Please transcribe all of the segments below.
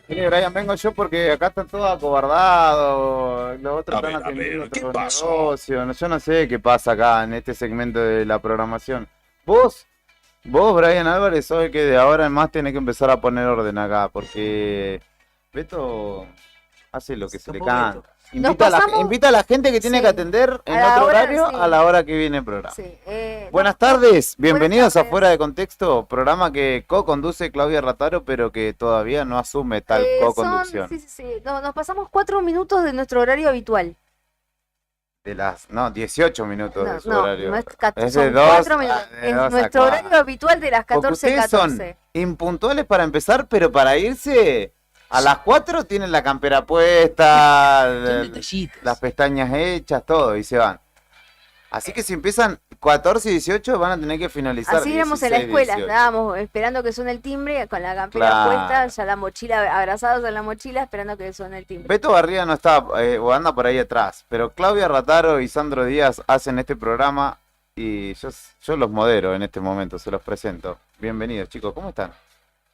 Mire, Brian, vengo yo porque acá están todos acobardados, los otros A están ver, atendiendo ¿qué otros pasó? negocios, yo no sé qué pasa acá en este segmento de la programación. Vos, Brian Álvarez, sos el que de ahora en más tenés que empezar a poner orden acá, porque Beto hace lo que se le Como canta. Beto. Invita a la gente que tiene Sí. que atender en A la otro hora, horario sí. a la hora que viene el programa. Sí, Buenas tardes, bienvenidos a tardes. Fuera de Contexto, programa que co-conduce Claudia Rataro, pero que todavía no asume tal co-conducción. Sí. Nos pasamos 4 minutos de nuestro horario habitual. De las, no, 18 minutos de su No, horario. no es Es son de 4 dos minutos. de Es dos a nuestro cuatro. horario habitual de las Porque 14 ustedes son 14. impuntuales para empezar, pero para irse a las 4 tienen la campera puesta, Son detallitos. las pestañas hechas, todo, y se van. Así que si empiezan 14 y 18 van a tener que finalizar. Así éramos en la 16, escuela, 18. estábamos esperando que suene el timbre, con la campera Claro. puesta, ya la mochila, abrazados en la mochila, esperando que suene el timbre. Beto Barría no está, o anda por ahí atrás, pero Claudia Rataro y Sandro Díaz hacen este programa y yo los modero en este momento, se los presento. Bienvenidos, chicos, ¿cómo están?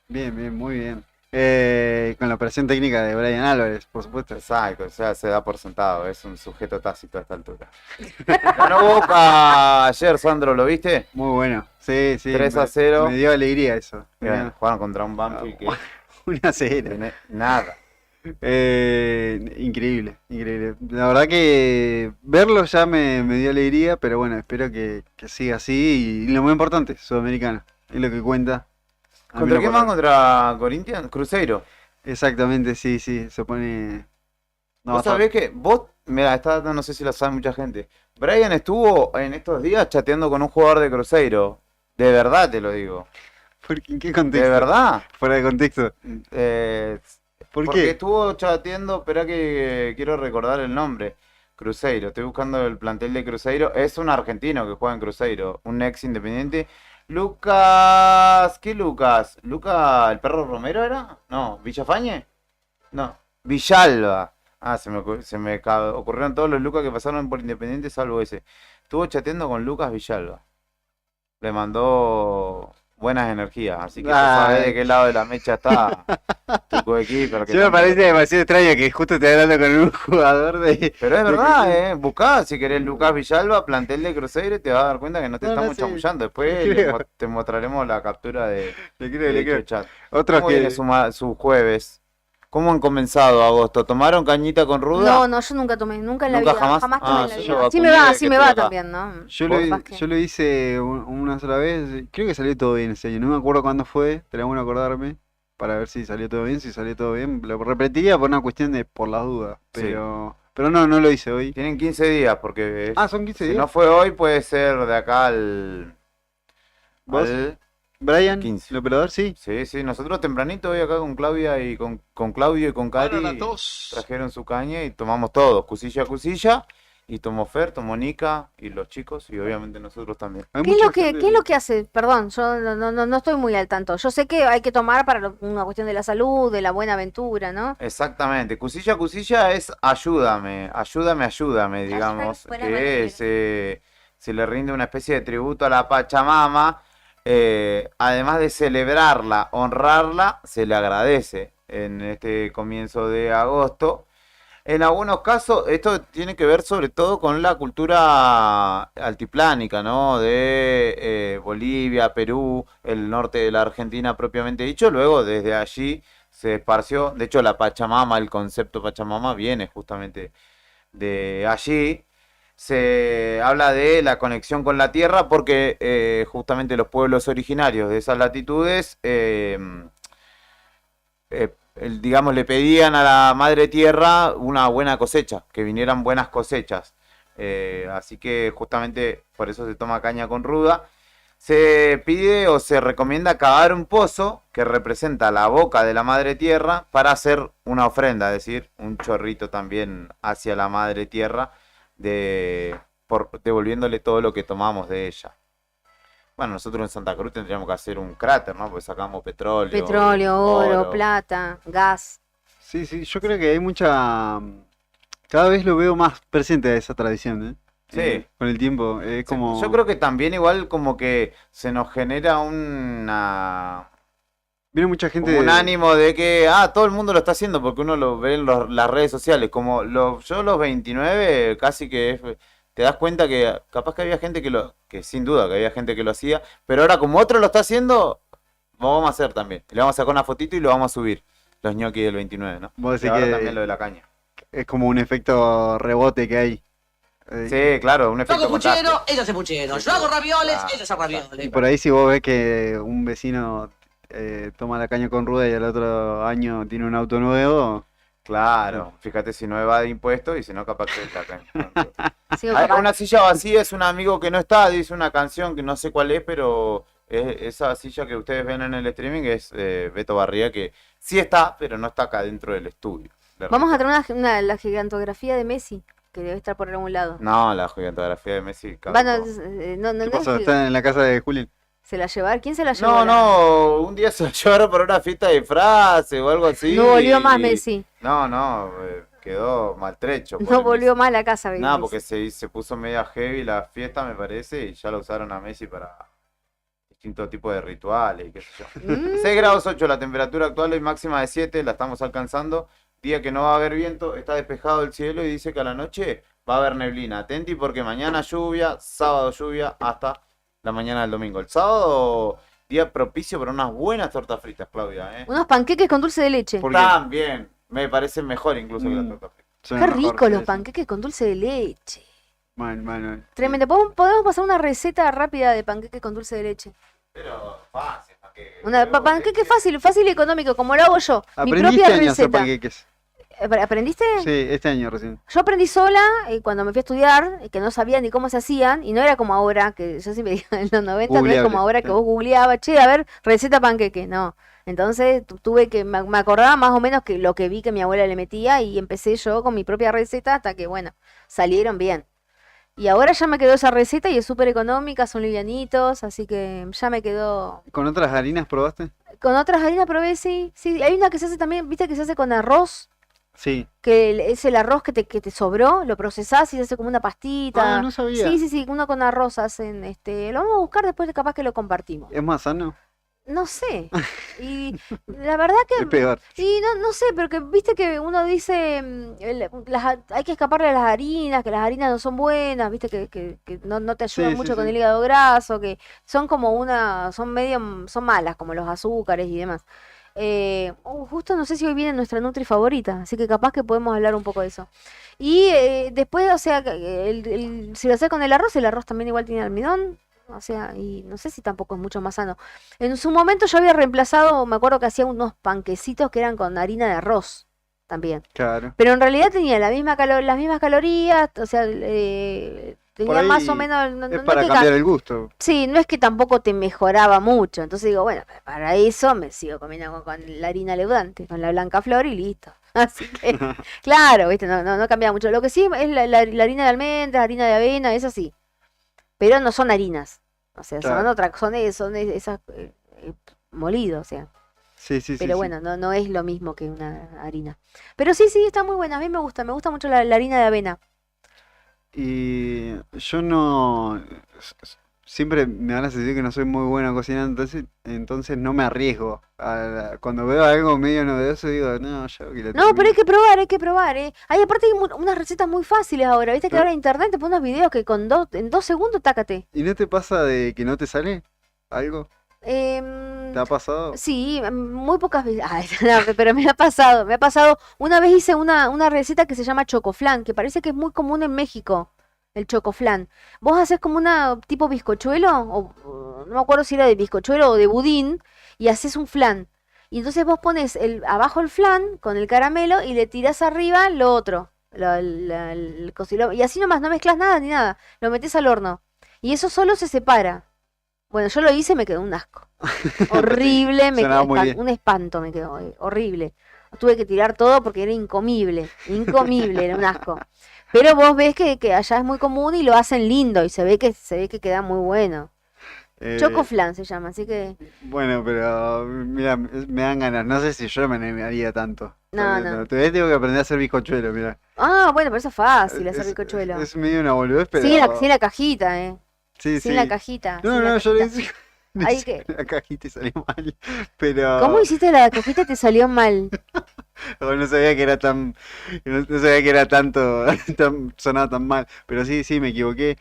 Bien, muy bien. Con la operación técnica de Brian Álvarez, por supuesto. Exacto, o sea, se da por sentado, es un sujeto tácito a esta altura. Ganó Boca ayer, Sandro, ¿lo viste? Muy bueno. Sí. 3-0. Me dio alegría eso. Bien, jugaron contra un Banfield que 1-0. tiene nada. Increíble. La verdad que verlo ya me dio alegría, pero bueno, espero que siga así. Y lo más importante, Sudamericano. Es lo que cuenta. A mí ¿Contra lo quién por- van? ¿Contra Corinthians? Cruzeiro. Exactamente, sí, se pone... No, Vos sabés que vos, mira, no sé si lo sabe mucha gente. Brian estuvo en estos días chateando con un jugador de Cruzeiro. De verdad te lo digo. ¿En qué contexto? De verdad. Fuera de contexto. Eh, ¿Por porque qué? estuvo chateando, espera que quiero recordar el nombre. Cruzeiro, estoy buscando el plantel de Cruzeiro. Es un argentino que juega en Cruzeiro, un ex Independiente. Lucas, ¿qué Lucas? ¿Lucas, el perro Romero era? No, ¿Villafañe? No, Villalba. Ah, se me ocurrieron todos los Lucas que pasaron por Independiente salvo ese. Estuvo chateando con Lucas Villalba. Le mandó buenas energías, así que ya sabés de qué lado de la mecha está tu coequiper. que Sí, me también- parece demasiado extraño que justo esté hablando con un jugador de... Pero es verdad, buscá si querés Lucas Villalba, plantel de Cruzeiro y te vas a dar cuenta que no te No, estamos sí. chamullando. Después Le creo. te mostraremos la captura de Le creo. dicho chat. Otros ¿Cómo viene que... su jueves? ¿Cómo han comenzado agosto? ¿Tomaron cañita con ruda? No, yo nunca tomé, nunca en la ¿Nunca vida, jamás? jamás tomé Ah, en la yo vida. vacuné Sí me desde va, que sí me estoy va acá. también, ¿no? Yo Capaz que- lo hice una sola vez, creo que salió todo bien ese año, no me acuerdo cuándo fue, estaría bueno acordarme para ver si salió todo bien, lo repetiría por una cuestión de por las dudas, Sí. pero no lo hice hoy. Tienen 15 días porque Son 15 si días. no fue hoy puede ser de acá ¿Vos? al- Brian, 15. el operador, sí. Sí, nosotros tempranito hoy acá con Claudia y con Claudio y con Cari Para la tos. trajeron su caña y tomamos todos, cusilla a cusilla, y tomó Fer, tomó Nica y los chicos y obviamente nosotros también. Hay ¿Qué es mucha lo que, gente- qué es lo que hace? Perdón, yo no estoy muy al tanto. Yo sé que hay que tomar para una cuestión de la salud, de la buena aventura, ¿no? Exactamente, cusilla a cusilla es ayúdame, digamos, buena que manera. se le rinde una especie de tributo a la Pachamama, además de celebrarla, honrarla, se le agradece en este comienzo de agosto. En algunos casos, esto tiene que ver sobre todo con la cultura altiplánica, ¿no? De Bolivia, Perú, el norte de la Argentina propiamente dicho. Luego, desde allí se esparció. De hecho, la Pachamama, el concepto Pachamama viene justamente de allí. se habla de la conexión con la tierra porque justamente los pueblos originarios de esas latitudes, digamos, le pedían a la madre tierra una buena cosecha, que vinieran buenas cosechas. Así que justamente por eso se toma caña con ruda. Se pide o se recomienda cavar un pozo que representa la boca de la madre tierra para hacer una ofrenda, es decir, un chorrito también hacia la madre tierra, devolviéndole todo lo que tomamos de ella. Bueno, nosotros en Santa Cruz tendríamos que hacer un cráter, ¿no? Porque sacamos Petróleo, oro, plata, gas. Sí, yo creo que hay mucha... Cada vez lo veo más presente a esa tradición, ¿eh? Sí. Con el tiempo, es como... Yo creo que también igual como que se nos genera una... Viene mucha gente... Como un ánimo de que, todo el mundo lo está haciendo porque uno lo ve en las redes sociales. Como yo los 29 casi que te das cuenta que capaz que había gente que sin duda que había gente que lo hacía, pero ahora como otro lo está haciendo, lo vamos a hacer también. Le vamos a sacar una fotito y lo vamos a subir, los ñoquis del 29, ¿no? Vos Y decís ahora que también lo de la caña. es como un efecto rebote que hay. Sí, claro, un Yo efecto hago puchero, contagio. ellos hacen puchero. Sí, Yo hago sí. ravioles, Claro, ellos hacen ravioles. Y por ahí si vos ves que un vecino toma la caña con ruda y al otro año tiene un auto nuevo, Claro, fíjate si no evade impuestos y si no capaz que es la caña. Sí, Una silla vacía es un amigo que no está, dice una canción que no sé cuál es, pero esa silla que ustedes ven en el streaming es Beto Barría, que sí está, pero no está acá dentro del estudio. vamos a tener la gigantografía de Messi, que debe estar por algún lado. No, la gigantografía de Messi. Bueno, no ¿qué es pasó? que ¿Está en la casa de Julián? se la llevaron. ¿Quién se la llevó? No, no, un día se lo llevaron para una fiesta de disfraces o algo así. No volvió más y- Messi. No, quedó maltrecho. No volvió más a la casa. Nada, Messi. porque se puso media heavy la fiesta, me parece, y ya lo usaron a Messi para distintos tipos de rituales y qué sé yo. 6 grados 8 la temperatura actual, hoy máxima de 7, la estamos alcanzando. Día que no va a haber viento, está despejado el cielo y dice que a la noche va a haber neblina. Atenti porque mañana lluvia, sábado lluvia, hasta la mañana del domingo. El sábado, día propicio para unas buenas tortas fritas, Claudia, ¿eh? Unos panqueques con dulce de leche. ¿Por qué? También, me parece mejor incluso que las tortas fritas. Suena Qué mejor, rico sí, los sí. panqueques con dulce de leche. Bueno. Tremendo. Podemos pasar una receta rápida de panqueques con dulce de leche. Pero fácil, ¿para qué? Panqueque fácil y económico, como lo hago yo. Mi ¿Aprendiste propia año a hacer receta. panqueques? ¿Aprendiste? Sí, este año recién. Yo aprendí sola cuando me fui a estudiar, que no sabía ni cómo se hacían, y no era como ahora, que yo siempre digo en los 90, no es Googleable, como ahora que sí. vos googleabas, che, a ver, receta panqueque, no. Entonces tuve que, me acordaba más o menos que lo que vi que mi abuela le metía y empecé yo con mi propia receta hasta que, bueno, salieron bien. Y ahora ya me quedó esa receta y es súper económica, son livianitos, así que ya me quedó. ¿Con otras harinas probaste? Con otras harinas probé, sí, hay una que se hace también, viste que se hace con arroz, Sí. que es el arroz que te sobró, lo procesás y se hace como una pastita. No sabía. Sí, uno con arroz hacen, lo vamos a buscar después, capaz que lo compartimos. ¿Es más sano? No sé. Y la verdad Es que, peor. y no sé, pero que viste que uno dice, hay que escaparle a las harinas, que las harinas no son buenas, viste que no te ayudan Sí, mucho con sí. el hígado graso, que son como son malas, como los azúcares y demás. Justo no sé si hoy viene nuestra Nutri favorita, así que capaz que podemos hablar un poco de eso. Y después, o sea, si lo haces con el arroz también igual tiene almidón, o sea, y no sé si tampoco es mucho más sano. En su momento yo había reemplazado, me acuerdo que hacía unos panquecitos que eran con harina de arroz también, Claro. pero en realidad tenía las mismas calorías, o sea, Por tenía ahí más o menos, no es es para que cambiar el gusto. sí, no es que tampoco te mejoraba mucho. Entonces digo, bueno, para eso me sigo comiendo con la harina leudante, con la blanca flor y listo. Así que, claro, ¿viste? No cambia mucho. Lo que sí es la harina de almendras, harina de avena, eso sí. Pero no son harinas. O sea, son Claro. otras, son esas molidos, o sea. Sí. Pero bueno, no es lo mismo que una harina. Pero sí, está muy buena. A mí me gusta mucho la harina de avena. Y yo no... Siempre me da la sensación que no soy muy bueno cocinando, entonces no me arriesgo. Cuando veo algo medio novedoso digo, no, yo que la No, pero termino. hay que probar, ¿eh? Hay aparte hay unas recetas muy fáciles ahora, viste que Pero- ahora en internet te ponen unos videos que en 2 segundos tácate. ¿Y no te pasa de que no te sale algo? Em, ¿Te ha pasado? sí, muy pocas veces. Ay, no, pero me ha pasado. Una vez hice una receta que se llama chocoflan, que parece que es muy común en México. el chocoflan. Vos haces como una tipo bizcochuelo, o no me acuerdo si era de bizcochuelo o de budín, y haces un flan. Y entonces vos pones abajo el flan con el caramelo y le tirás arriba lo otro, el cosilo, y así nomás, no mezclas nada ni nada, lo metés al horno. Y eso solo se separa. Bueno, yo lo hice y me quedó un asco. Horrible, Sonaba muy bien. un espanto me quedó, horrible. Tuve que tirar todo porque era incomible, incomible, era un asco. Pero vos ves que allá es muy común y lo hacen lindo y se ve que queda muy bueno. Eh, Chocoflan se llama, así que bueno, pero mira, me dan ganas. No sé si yo me animaría tanto. no, no. Todavía tengo que aprender a hacer bizcochuelo, mira. Ah, bueno, pero eso es fácil hacer Es, bizcochuelo. es medio una boludez, pero... Sin la cajita, Sí, sin la sí. cajita, No, sin la no, yo le cajita. hice, le Hay hice que... la cajita y salió mal. ¿Cómo Pero hiciste la cajita y te salió mal? no sabía que era tan, no sabía que era tanto, sonaba tan mal. Pero sí, sí, me equivoqué.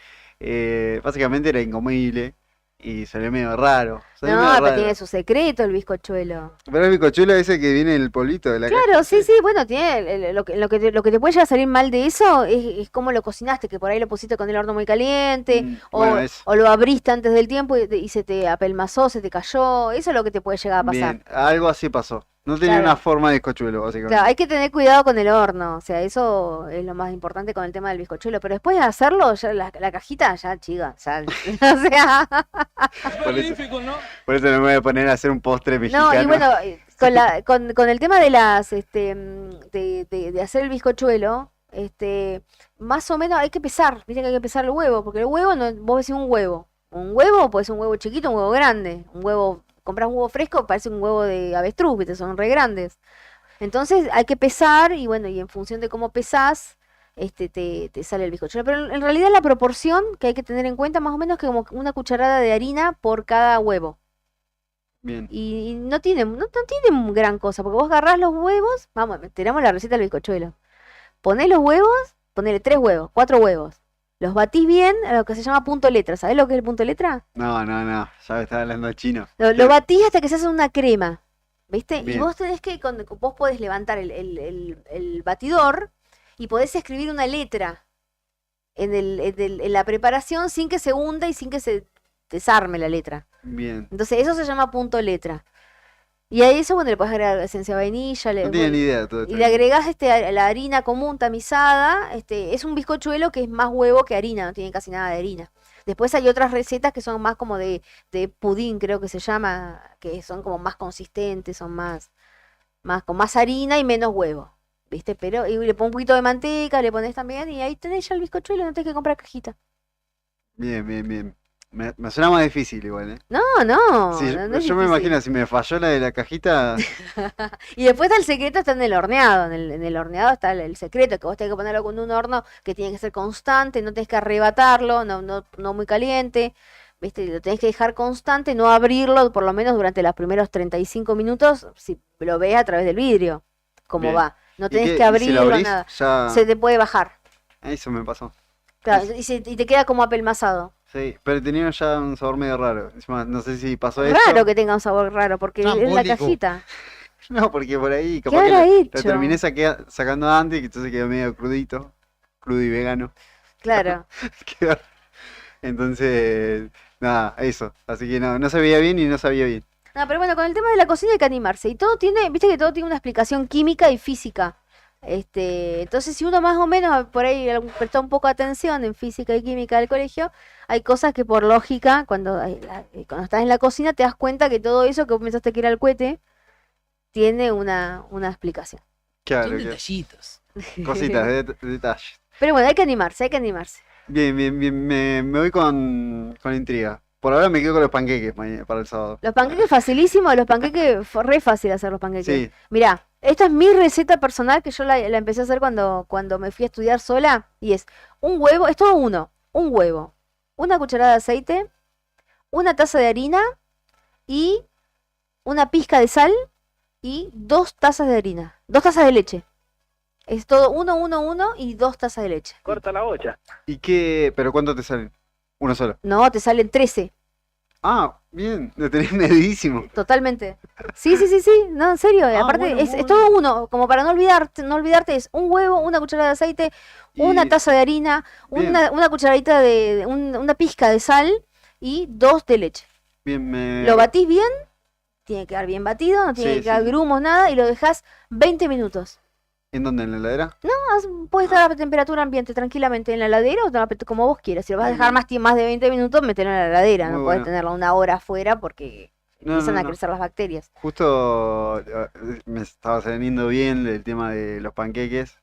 Básicamente era incomible y salió medio raro. Salió No, medio pero raro. tiene su secreto el bizcochuelo. Pero el bizcochuelo ese que viene en el polito de la Claro, caja. sí, sí, bueno, tiene lo que te puede llegar a salir mal de eso es cómo lo cocinaste, que por ahí lo pusiste con el horno muy caliente, Bueno, es o lo abriste antes del tiempo y se te apelmazó, se te cayó, eso es lo que te puede llegar a pasar. bien, algo así pasó. No tenía una Claro. forma de bizcochuelo, Claro, básicamente. hay que tener cuidado con el horno, o sea, eso es lo más importante con el tema del bizcochuelo, pero después de hacerlo, ya la cajita, ya, chica, ya, o sea, Por eso, por eso no me voy a poner a hacer un postre no, y mexicano. bueno, con el tema de de hacer el bizcochuelo, más o menos hay que pesar, viste que hay que pesar el huevo, porque el huevo, no, vos decís un huevo puede ser un huevo chiquito, un huevo grande, compras un huevo fresco, parece un huevo de avestruz, viste, son re grandes. Entonces hay que pesar y bueno, y en función de cómo pesás, te sale el bizcochuelo. Pero en realidad la proporción que hay que tener en cuenta más o menos es que como una cucharada de harina por cada huevo. Bien, Y no tiene gran cosa, porque vos agarrás los huevos, vamos, tiramos la receta del bizcochuelo. Ponés los huevos, ponele 3 huevos, 4 huevos. Los batís bien a lo que se llama punto letra. ¿Sabés lo que es el punto letra? no, no, no, ya me estaba hablando chino. Lo batís hasta que se hace una crema, ¿viste? Y Bien, vos tenés que, vos podés levantar el batidor y podés escribir una letra en la preparación sin que se hunda y sin que se desarme la letra. bien. Entonces eso se llama punto letra. Y a eso, bueno, le puedes agregar esencia de vainilla, No tenía ni idea de todo y esto. le agregás la harina común tamizada. Es un bizcochuelo que es más huevo que harina, no tiene casi nada de harina. Después hay otras recetas que son más como de pudín, creo que se llama, que son como más consistentes, son con más harina y menos huevo, ¿viste? Pero y le pones un poquito de manteca, le pones también, y ahí tenés ya el bizcochuelo, no tenés que comprar cajita. Bien, bien, bien. Me suena más difícil igual, ¿eh? No, no, Sí, no es yo me difícil. imagino, si me falló la de la cajita, Y después está el secreto, está en el horneado. En el horneado está el secreto, que vos tenés que ponerlo con un horno que tiene que ser constante, no tenés que arrebatarlo, no muy caliente, ¿viste? Lo tenés que dejar constante, no abrirlo por lo menos durante los primeros 35 minutos, si lo ves a través del vidrio, cómo bien. va. No ¿Y tenés qué? que ¿Y si lo abrirlo, abrís? nada. Ya... Se te puede bajar. Eso me pasó. Claro, Es- y te queda como apelmazado. Sí, pero tenía ya un sabor medio raro. Encima, no sé si pasó Raro eso. que tenga un sabor raro, porque es la Trambólico. cajita. No, porque por ahí ¿Qué capaz que habrá lo hecho? terminé sacando antes, que entonces quedó medio crudito. Crudo y vegano. Claro. Quedó. Entonces, nada, eso. Así que no, no se veía bien y no sabía bien. No, pero bueno, con el tema de la cocina hay que animarse. Y todo viste que todo tiene una explicación química y física. Entonces, si uno más o menos por ahí presta un poco de atención en física y química del colegio, hay cosas que por lógica, cuando estás en la cocina, te das cuenta que todo eso que vos pensaste que era el cohete, tiene una explicación. Claro, Son que detallitos. cositas, detalles. Pero bueno, hay que animarse, hay que animarse. Bien, bien, bien. Me voy con intriga. Por ahora me quedo con los panqueques para el sábado. Los panqueques facilísimos, los panqueques, fue re fácil hacer los panqueques. Sí, Mirá, esta es mi receta personal que yo la empecé a hacer cuando me fui a estudiar sola. Y es un huevo, es todo un huevo, una cucharada de aceite, una taza de harina y una pizca de sal y 2 tazas de harina, 2 tazas de leche. Es todo uno y 2 tazas de leche. Corta la olla. ¿y qué? ¿Pero cuánto te salen? Uno solo. No, te salen 13. Ah, bien, lo tenés medidísimo. Totalmente. Sí, sí, sí, sí, no, en serio. Aparte, Bueno, es bueno. todo uno, como para no olvidarte, es un huevo, una cucharada de aceite, una Y taza de harina, bien, una cucharadita una pizca de sal y 2 de leche. bien, Lo batís bien, tiene que quedar bien batido, no tiene Sí, que quedar sí. grumos, nada, y lo dejás 20 minutos. ¿En dónde? ¿En la heladera? Puede estar a temperatura ambiente tranquilamente en la heladera o como vos quieras. Si lo vas a Bien, dejar bien. más de 20 minutos, metelo en la heladera. Muy No podés bueno. tenerla una hora afuera porque No, empiezan no, a no. crecer las bacterias. Justo me estaba saliendo bien el tema de los panqueques,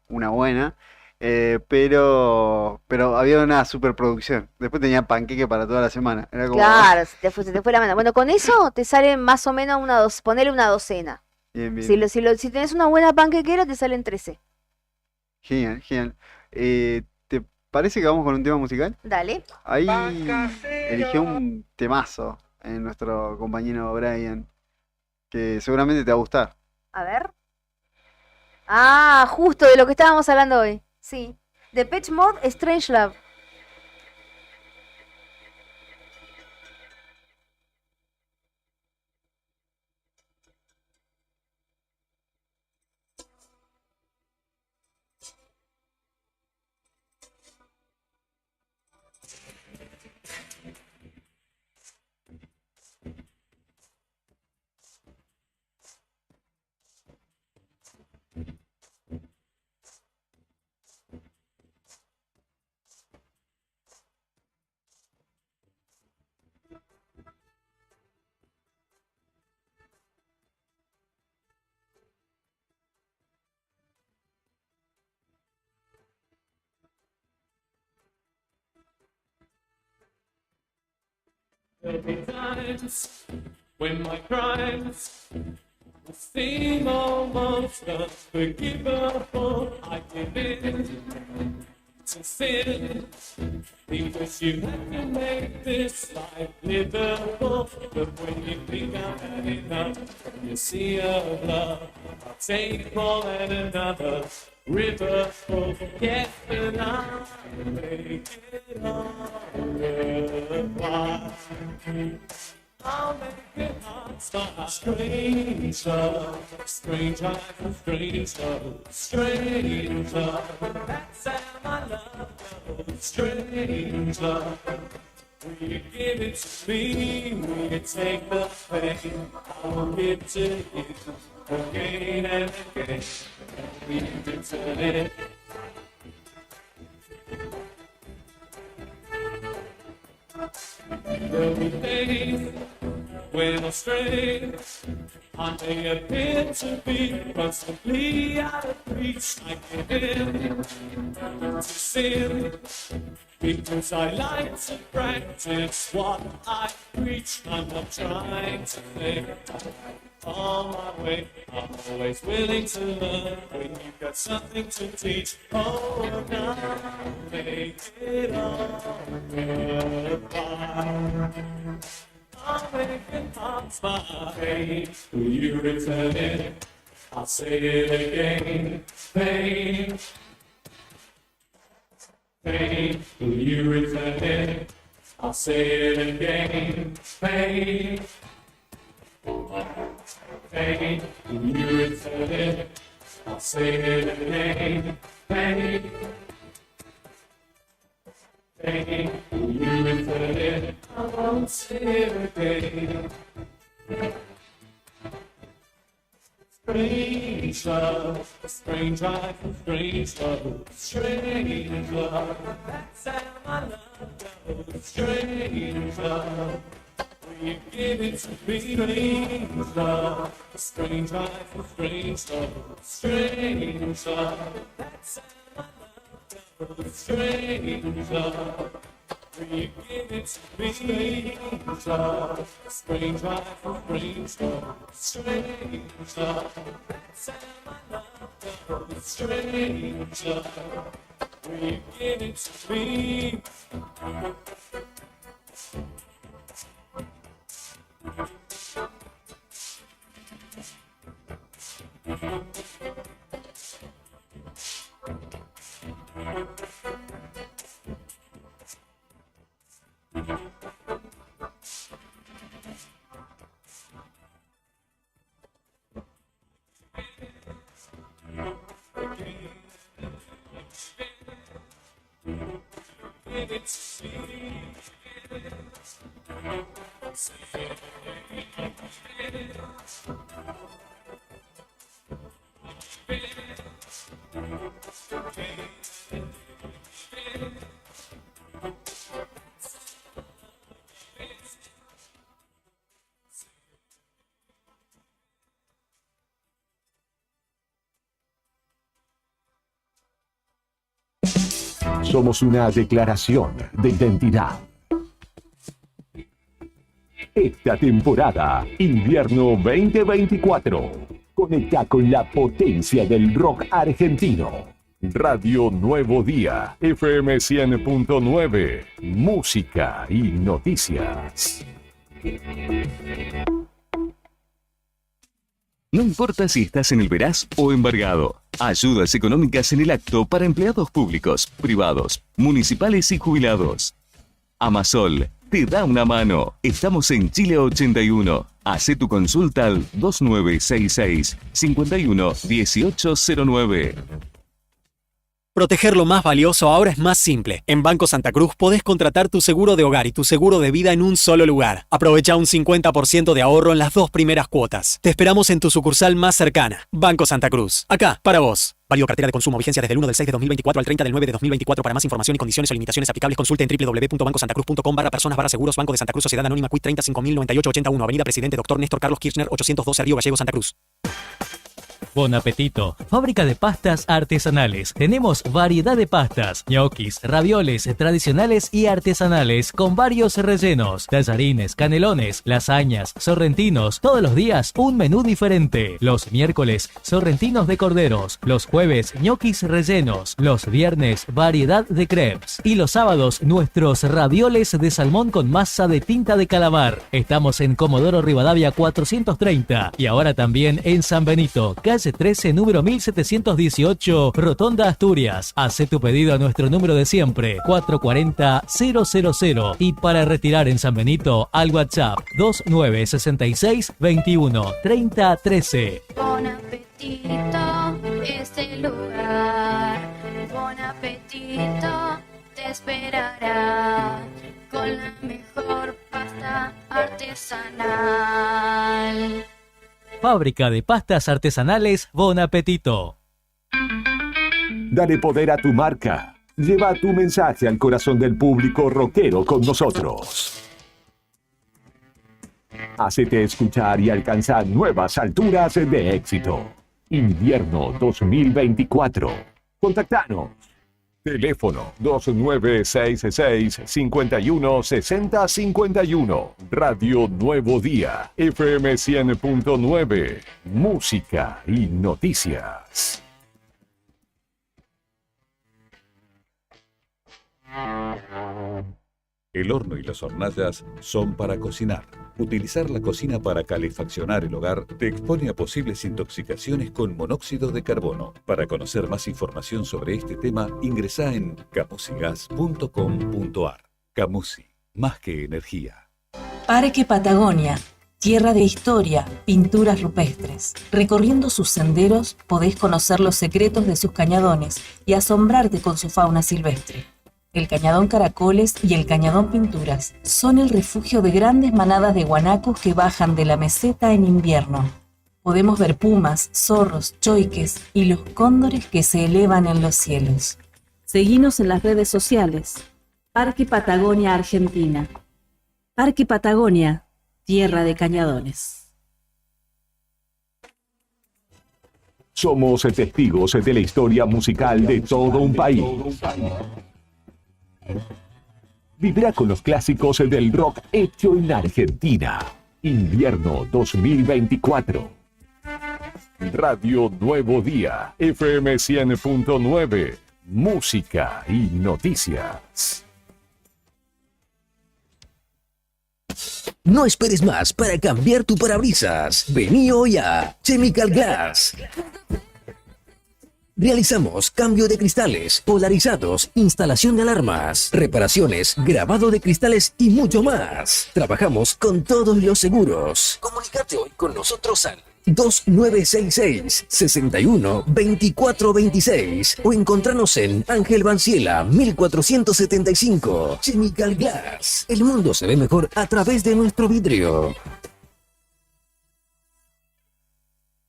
una buena, pero había una superproducción. Después tenía panqueque para toda la semana. Era como, Claro, se te fue la mano. Bueno, con eso te sale más o menos ponele una docena. bien, bien, Si, bien. si tenés una buena panquequera, te salen 13. Genial, genial. ¿Te parece que vamos con un tema musical? Dale. Ahí eligió un temazo en nuestro compañero Brian, que seguramente te va a gustar. A ver. Ah, justo de lo que estábamos hablando hoy. Sí. Depeche Mode, Strange Love. There'll be times when my crimes will seem almost unforgivable. I give in to sin because you have to make this life livable. But when you think I've had enough, you see of love, I'll take more than another river full. Yes, and I'll make it all worthwhile. I'll make it hard, smile. Strange love, strange life, strange love, strange love. That's how my love goes. Strange love. Will you give it to me? Will you take the pain? I will give to you again and again. Will you return it? There'll be days when I'm straying. I may appear to be constantly out of reach. I give in to sin because I like to practice what I preach. I'm not trying to think on my way. I'm always willing to learn when you've got something to teach. Oh, and I'll make it all worthwhile. I'll make it past my pain. Will you return it? I'll say it again. Pain, pain. Will you return it? I'll say it again. Pain, pain. Will you return it? I'll say it again. Pain, pain. Will you return it? I won't say it again. Strange love, strange life, strange love, strange love. That's how my love goes. Strange love. Will you give it to me? Strange love, strange life, strange love, strange love. That's how my love goes. Strange love. Will you give it to me? Strange love, strange life, strange love, strange love. That's how my love goes. Strange love. Will you give it to me? Somos una declaración de identidad. Esta temporada, invierno 2024, conecta con la potencia del rock argentino. Radio Nuevo Día, FM 100.9, música y noticias. No importa si estás en el veraz o embargado. Ayudas económicas en el acto para empleados públicos, privados, municipales y jubilados. Amasol te da una mano. Estamos en Chile 81. Hacé tu consulta al 2966 51 1809. Proteger lo más valioso ahora es más simple. En Banco Santa Cruz podés contratar tu seguro de hogar y tu seguro de vida en un solo lugar. Aprovecha un 50% de ahorro en las 2 primeras cuotas. Te esperamos en tu sucursal más cercana. Banco Santa Cruz. Acá, para vos. Válido cartera de consumo. Vigencia desde el 1/6/2024 al 30/9/2024. Para más información y condiciones o limitaciones aplicables consulte en www.bancosantacruz.com/personas/seguros. Banco de Santa Cruz Sociedad Anónima CUIT 3509881. Avenida Presidente Dr. Néstor Carlos Kirchner 812 Río Gallegos, Santa Cruz. Bon Apetito, fábrica de pastas artesanales. Tenemos variedad de pastas, ñoquis, ravioles tradicionales y artesanales con varios rellenos, tallarines, canelones, lasañas, sorrentinos. Todos los días un menú diferente. Los miércoles, sorrentinos de corderos. Los jueves, ñoquis rellenos. Los viernes, variedad de crepes. Y los sábados, nuestros ravioles de salmón con masa de tinta de calamar. Estamos en Comodoro Rivadavia 430 y ahora también en San Benito, calle 13, número 1718, Rotonda Asturias. Hace tu pedido a nuestro número de siempre, 440-000. Y para retirar en San Benito, al WhatsApp 2966 21 30 13. Bon apetito es el lugar. Bon apetito te esperará con la mejor pasta artesanal. Fábrica de pastas artesanales Bon Apetito. Dale poder a tu marca. Lleva tu mensaje al corazón del público rockero con nosotros. Hacete escuchar y alcanzar nuevas alturas de éxito. Invierno 2024. Contactanos. Teléfono 2966 51 60 51. Radio Nuevo Día, FM 100.9. Música y noticias. El horno y las hornallas son para cocinar. Utilizar la cocina para calefaccionar el hogar te expone a posibles intoxicaciones con monóxido de carbono. Para conocer más información sobre este tema, ingresá en camusigas.com.ar. Camusi, más que energía. Parque Patagonia, tierra de historia, pinturas rupestres. Recorriendo sus senderos podés conocer los secretos de sus cañadones y asombrarte con su fauna silvestre. El Cañadón Caracoles y el Cañadón Pinturas son el refugio de grandes manadas de guanacos que bajan de la meseta en invierno. Podemos ver pumas, zorros, choiques y los cóndores que se elevan en los cielos. Seguinos en las redes sociales. Parque Patagonia Argentina. Parque Patagonia, tierra de cañadones. Somos testigos de la historia musical de todo un país. Vibra con los clásicos del rock hecho en Argentina. Invierno 2024. Radio Nuevo Día, FM 100.9. Música y noticias. No esperes más para cambiar tu parabrisas. Vení hoy a Chemical Glass. Realizamos cambio de cristales, polarizados, instalación de alarmas, reparaciones, grabado de cristales y mucho más. Trabajamos con todos los seguros. Comunicate hoy con nosotros al 2966 61 24 26 o encontranos en Ángel Banciela 1475. Chemical Glass. El mundo se ve mejor a través de nuestro vidrio.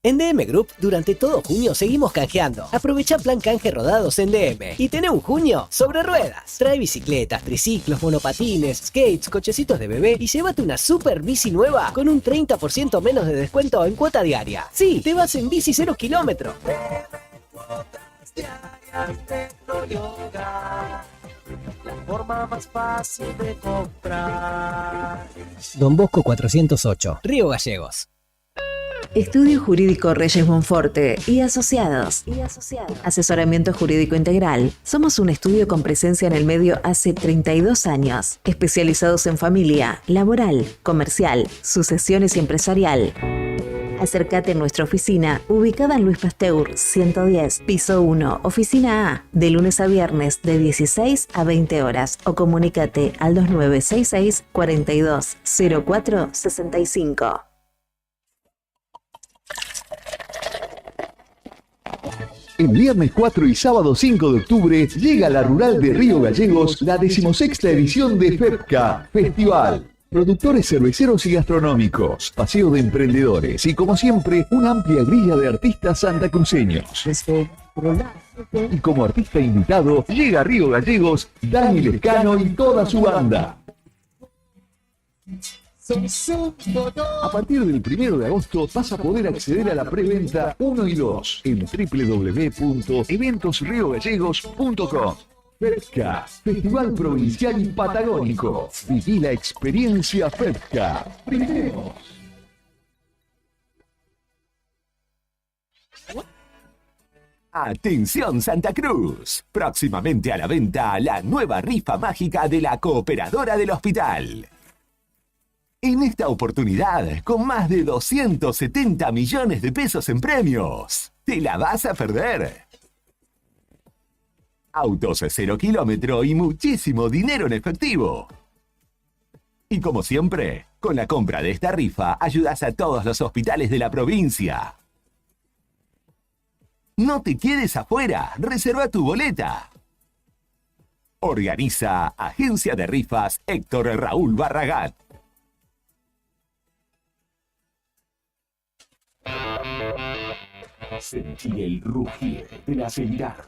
En DM Group, durante todo junio seguimos canjeando. Aprovecha plan canje rodados en DM y tené un junio sobre ruedas. Trae bicicletas, triciclos, monopatines, skates, cochecitos de bebé y llévate una super bici nueva con un 30% menos de descuento en cuota diaria. Sí, te vas en bici 0 kilómetros. La forma más fácil de comprar. Don Bosco 408, Río Gallegos. Estudio Jurídico Reyes Monforte y Asociados. Asesoramiento jurídico integral. Somos un estudio con presencia en el medio hace 32 años, especializados en familia, laboral, comercial, sucesiones y empresarial. Acércate a nuestra oficina, ubicada en Luis Pasteur 110, piso 1, oficina A, de lunes a viernes de 16 a 20 horas o comunícate al 2966 42 04 65. El viernes 4 y sábado 5 de octubre llega a la Rural de Río Gallegos la 16ª edición de FEPCA, Festival. Productores cerveceros y gastronómicos, paseo de emprendedores y como siempre una amplia grilla de artistas santacruceños. Y como artista invitado llega a Río Gallegos Dani Lescano y toda su banda. A partir del 1 de agosto vas a poder acceder a la preventa 1 y 2 en www.eventosriogallegos.com. FEPCA, Festival Provincial y Patagónico. Viví la experiencia FEPCA. Brindemos. Atención Santa Cruz, próximamente a la venta la nueva rifa mágica de la Cooperadora del Hospital. En esta oportunidad, con más de 270 millones de pesos en premios, ¿te la vas a perder? Autos 0 kilómetro y muchísimo dinero en efectivo. Y como siempre, con la compra de esta rifa ayudas a todos los hospitales de la provincia. No te quedes afuera, reserva tu boleta. Organiza Agencia de Rifas Héctor Raúl Barragán. Sentí el rugir de las heladas.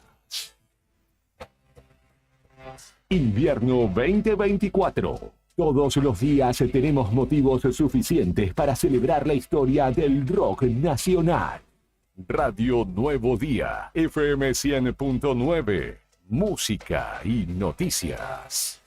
Invierno 2024. Todos los días tenemos motivos suficientes para celebrar la historia del rock nacional. Radio Nuevo Día, FM 100.9, música y noticias.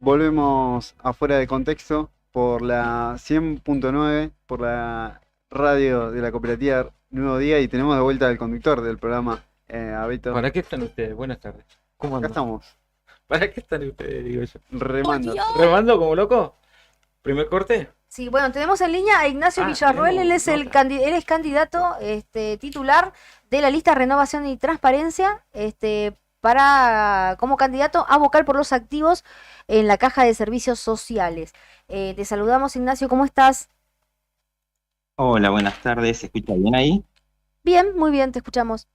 Volvemos afuera de contexto por la 100.9, por la radio de la cooperativa Nuevo Día, y tenemos de vuelta al conductor del programa, a Víctor. ¿Para qué están ustedes? Buenas tardes. ¿Cómo Acá andan? estamos, ¿Para qué están ustedes? Digo yo. remando. ¿Remando como loco? ¿Primer corte? Sí, bueno, tenemos en línea a Ignacio Villarroel, él es él es candidato titular de la lista Renovación y Transparencia, para como candidato a vocal por los activos en la Caja de Servicios Sociales. Te saludamos, Ignacio, ¿cómo estás? Hola, buenas tardes. ¿Se escucha bien ahí? Bien, muy bien, te escuchamos.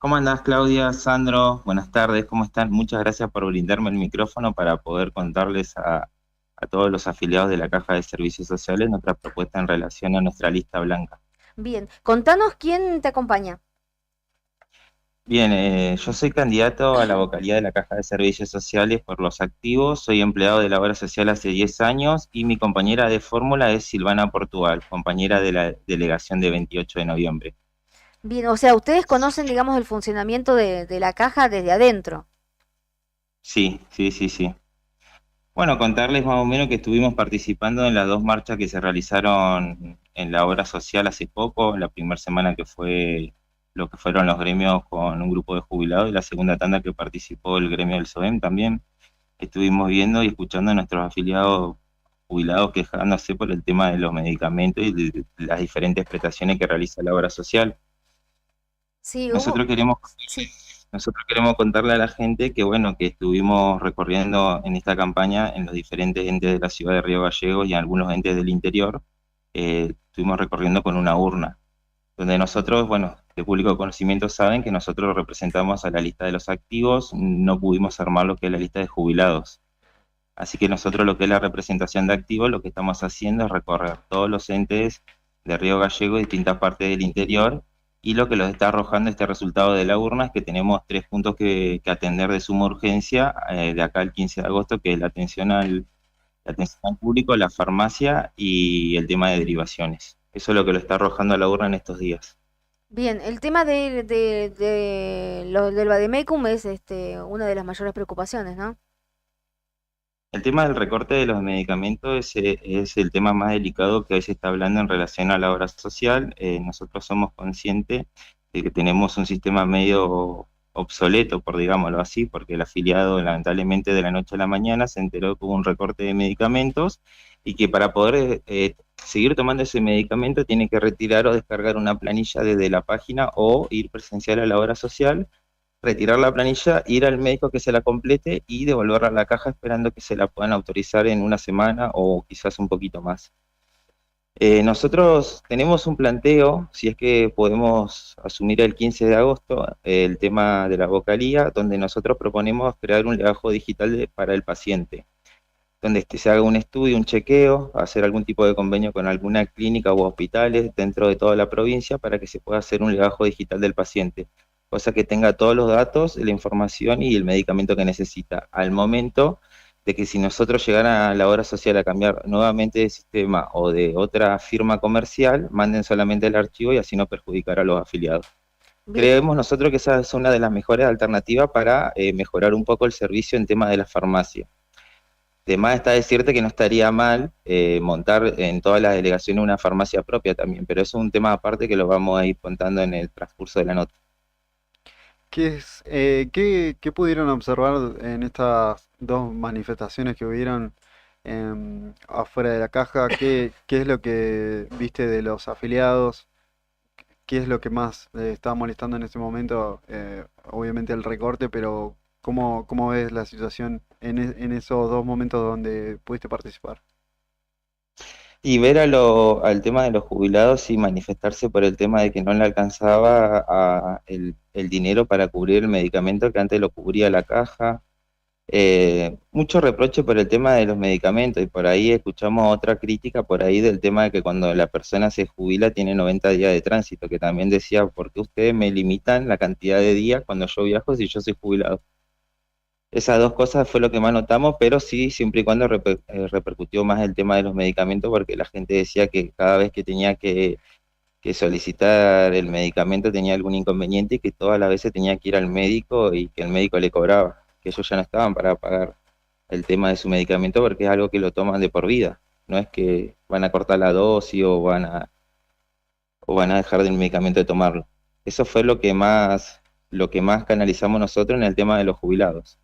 ¿Cómo andás, Claudia, Sandro? Buenas tardes, ¿cómo están? Muchas gracias por brindarme el micrófono para poder contarles a todos los afiliados de la Caja de Servicios Sociales nuestra propuesta en relación a nuestra lista blanca. Bien, contanos quién te acompaña. Bien, yo soy candidato a la vocalía de la Caja de Servicios Sociales por los activos, soy empleado de la obra social hace 10 años y mi compañera de fórmula es Silvana Portugal, compañera de la delegación de 28 de noviembre. Bien, o sea, ustedes conocen, digamos, el funcionamiento de la caja desde adentro. Sí, sí, sí, sí. Bueno, contarles más o menos que estuvimos participando en las dos marchas que se realizaron en la obra social hace poco, la primera semana que fue lo que fueron los gremios con un grupo de jubilados y la segunda tanda que participó el gremio del SOEM también. Estuvimos viendo y escuchando a nuestros afiliados jubilados quejándose por el tema de los medicamentos y de las diferentes prestaciones que realiza la obra social. Sí, Nosotros queremos contarle a la gente que, bueno, que estuvimos recorriendo en esta campaña en los diferentes entes de la ciudad de Río Gallegos y en algunos entes del interior, estuvimos recorriendo con una urna, donde nosotros, bueno, de público conocimiento saben que nosotros representamos a la lista de los activos, no pudimos armar lo que es la lista de jubilados. Así que nosotros lo que es la representación de activos, lo que estamos haciendo es recorrer todos los entes de Río Gallegos, distintas partes del interior, y lo que los está arrojando este resultado de la urna es que tenemos 3 puntos que atender de suma urgencia de acá al 15 de agosto, que es la atención al público, la farmacia y el tema de derivaciones. Eso es lo que lo está arrojando a la urna en estos días. bien, el tema del Vademecum es una de las mayores preocupaciones, ¿no? El tema del recorte de los medicamentos es el tema más delicado que hoy se está hablando en relación a la obra social. Nosotros somos conscientes de que tenemos un sistema medio obsoleto, por digámoslo así, porque el afiliado lamentablemente de la noche a la mañana se enteró que hubo un recorte de medicamentos y que para poder seguir tomando ese medicamento tiene que retirar o descargar una planilla desde la página o ir presencial a la obra social, retirar la planilla, ir al médico que se la complete y devolverla a la caja esperando que se la puedan autorizar en una semana o quizás un poquito más. Nosotros tenemos un planteo, si es que podemos asumir el 15 de agosto, el tema de la vocalía, donde nosotros proponemos crear un legajo digital para el paciente, donde se haga un estudio, un chequeo, hacer algún tipo de convenio con alguna clínica u hospitales dentro de toda la provincia para que se pueda hacer un legajo digital del paciente, cosa que tenga todos los datos, la información y el medicamento que necesita. Al momento de que si nosotros llegara a la obra social a cambiar nuevamente de sistema o de otra firma comercial, manden solamente el archivo y así no perjudicar a los afiliados. Creemos nosotros que esa es una de las mejores alternativas para mejorar un poco el servicio en tema de la farmacia. Además está decirte que no estaría mal montar en todas las delegaciones una farmacia propia también, pero eso es un tema aparte que lo vamos a ir contando en el transcurso de la nota. ¿Qué pudieron observar en estas dos manifestaciones que hubieron afuera de la caja? ¿Qué es lo que viste de los afiliados? ¿Qué es lo que más estaba molestando en este momento? Obviamente el recorte, pero ¿cómo ves la situación en esos dos momentos donde pudiste participar? Y ver al tema de los jubilados y manifestarse por el tema de que no le alcanzaba el dinero para cubrir el medicamento que antes lo cubría la caja. Mucho reproche por el tema de los medicamentos y por ahí escuchamos otra crítica por ahí del tema de que cuando la persona se jubila tiene 90 días de tránsito, que también decía, ¿por qué ustedes me limitan la cantidad de días cuando yo viajo si yo soy jubilado? Esas dos cosas fue lo que más notamos, pero sí, siempre y cuando repercutió más el tema de los medicamentos, porque la gente decía que cada vez que tenía que solicitar el medicamento tenía algún inconveniente y que todas las veces tenía que ir al médico y que el médico le cobraba, que ellos ya no estaban para pagar el tema de su medicamento porque es algo que lo toman de por vida, no es que van a cortar la dosis o van a dejar del medicamento de tomarlo. Eso fue lo que más canalizamos nosotros en el tema de los jubilados.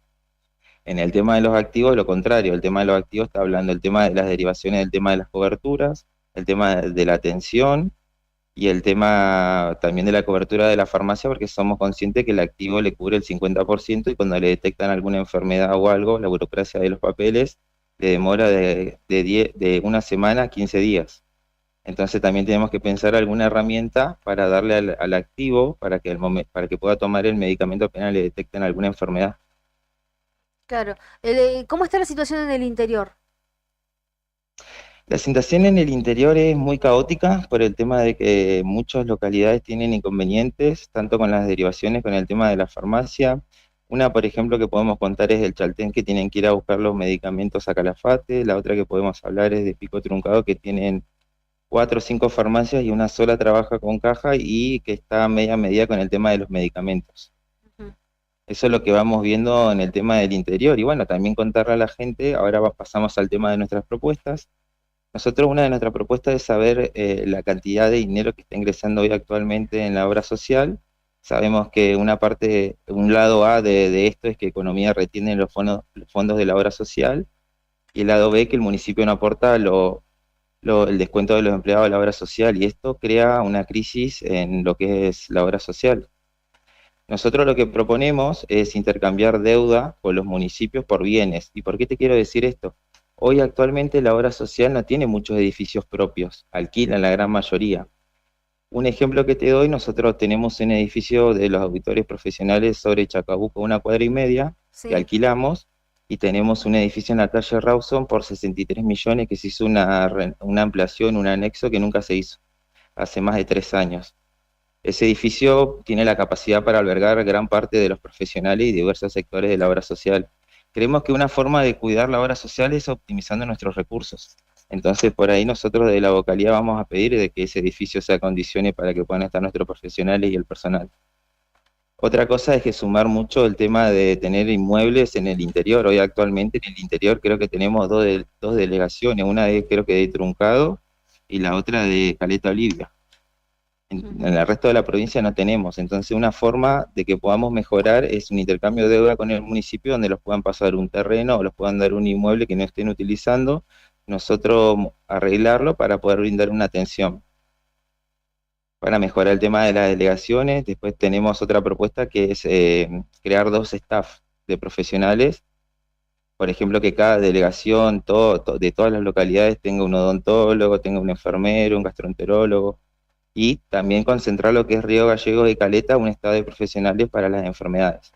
En el tema de los activos, lo contrario, el tema de los activos está hablando el tema de las derivaciones, el tema de las coberturas, el tema de la atención y el tema también de la cobertura de la farmacia, porque somos conscientes que el activo le cubre el 50% y cuando le detectan alguna enfermedad o algo, la burocracia de los papeles le demora de una semana a 15 días. Entonces también tenemos que pensar alguna herramienta para darle al activo para que, para que pueda tomar el medicamento apenas le detecten alguna enfermedad. Claro. ¿Cómo está la situación en el interior? La situación en el interior es muy caótica por el tema de que muchas localidades tienen inconvenientes, tanto con las derivaciones, con el tema de la farmacia. Una, por ejemplo, que podemos contar es el Chaltén, que tienen que ir a buscar los medicamentos a Calafate. La otra que podemos hablar es de Pico Truncado, que tienen 4 o 5 farmacias y una sola trabaja con caja y que está media medida con el tema de los medicamentos. Eso es lo que vamos viendo en el tema del interior. Y bueno, también contarle a la gente, ahora pasamos al tema de nuestras propuestas. Nosotros, una de nuestras propuestas es saber la cantidad de dinero que está ingresando hoy actualmente en la obra social. Sabemos que una parte, un lado A de esto es que Economía retiene los fondos de la obra social, y el lado B que el municipio no aporta el descuento de los empleados de la obra social, y esto crea una crisis en lo que es la obra social. Nosotros lo que proponemos es intercambiar deuda con los municipios por bienes. ¿Y por qué te quiero decir esto? Hoy actualmente la obra social no tiene muchos edificios propios, alquilan la gran mayoría. Un ejemplo que te doy, nosotros tenemos un edificio de los auditores profesionales sobre Chacabuco, 1,5 cuadras, Sí. que alquilamos, y tenemos un edificio en la calle Rawson por 63 millones que se hizo una ampliación, un anexo que nunca se hizo, hace más de 3 años. Ese edificio tiene la capacidad para albergar gran parte de los profesionales y diversos sectores de la obra social. Creemos que una forma de cuidar la obra social es optimizando nuestros recursos. Entonces, por ahí nosotros de la vocalía vamos a pedir de que ese edificio se acondicione para que puedan estar nuestros profesionales y el personal. Otra cosa es que sumar mucho el tema de tener inmuebles en el interior. Hoy actualmente en el interior creo que tenemos dos delegaciones, una creo que de Truncado y la otra de Caleta Olivia. En el resto de la provincia no tenemos. Entonces una forma de que podamos mejorar es un intercambio de deuda con el municipio, donde los puedan pasar un terreno o los puedan dar un inmueble que no estén utilizando, nosotros arreglarlo para poder brindar una atención. Para mejorar el tema de las delegaciones, después tenemos otra propuesta que es crear 2 staff de profesionales. Por ejemplo, que cada delegación de todas las localidades tenga un odontólogo, tenga un enfermero, un gastroenterólogo, y también concentrar lo que es Río Gallegos y Caleta, un staff de profesionales para las enfermedades.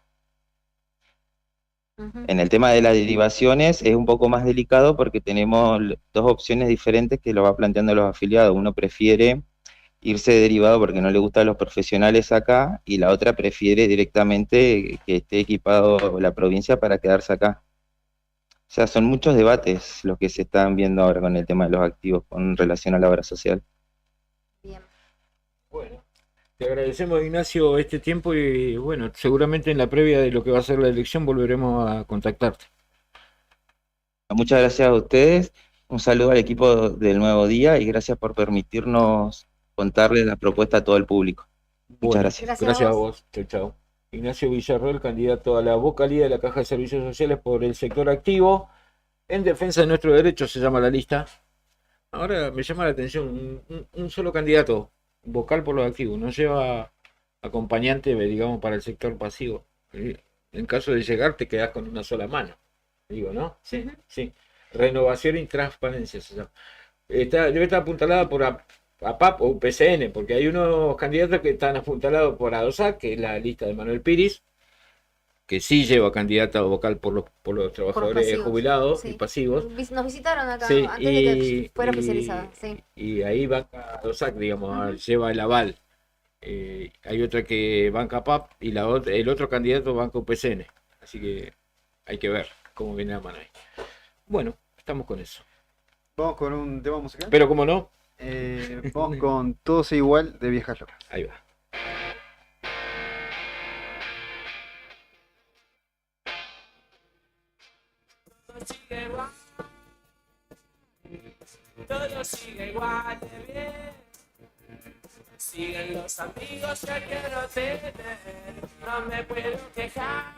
En el tema de las derivaciones es un poco más delicado porque tenemos 2 opciones diferentes que lo va planteando los afiliados. Uno prefiere irse derivado porque no le gustan los profesionales acá, y la otra prefiere directamente que esté equipado la provincia para quedarse acá. O sea, son muchos debates los que se están viendo ahora con el tema de los activos con relación a la obra social. Bueno, te agradecemos, Ignacio, este tiempo y bueno, seguramente en la previa de lo que va a ser la elección volveremos a contactarte. Muchas gracias a ustedes, un saludo al equipo del Nuevo Día y gracias por permitirnos contarles la propuesta a todo el público. Muchas gracias. Gracias a vos. Chau, chau. Ignacio Villarroel, candidato a la vocalía de la Caja de Servicios Sociales por el sector activo, en defensa de nuestros derechos se llama la lista. Ahora me llama la atención, un solo candidato, vocal por los activos, no lleva acompañante, digamos, para el sector pasivo. En caso de llegar te quedás con una sola mano, digo, ¿no? Sí, sí. Renovación y transparencia se llama. Debe estar apuntalada por APAP o PCN, porque hay unos candidatos que están apuntalados por ADOSAC, que es la lista de Manuel Piris, que sí lleva candidata vocal por los trabajadores pasivos, jubilados sí. y pasivos. Nos visitaron acá Sí, antes de que fuera oficializada. Sí. Y ahí banca ADOSAC, digamos, lleva el aval. Hay otra que banca APAP y el otro candidato banca UPCN. Así que hay que ver cómo viene la mano ahí. Bueno, estamos con eso. Vamos con un tema musical. Pero como no, Vamos con Todos Igual de Viejas Locas. ahí va. Todo sigue igual de bien. Siguen los amigos que quiero tener. No me puedo quejar.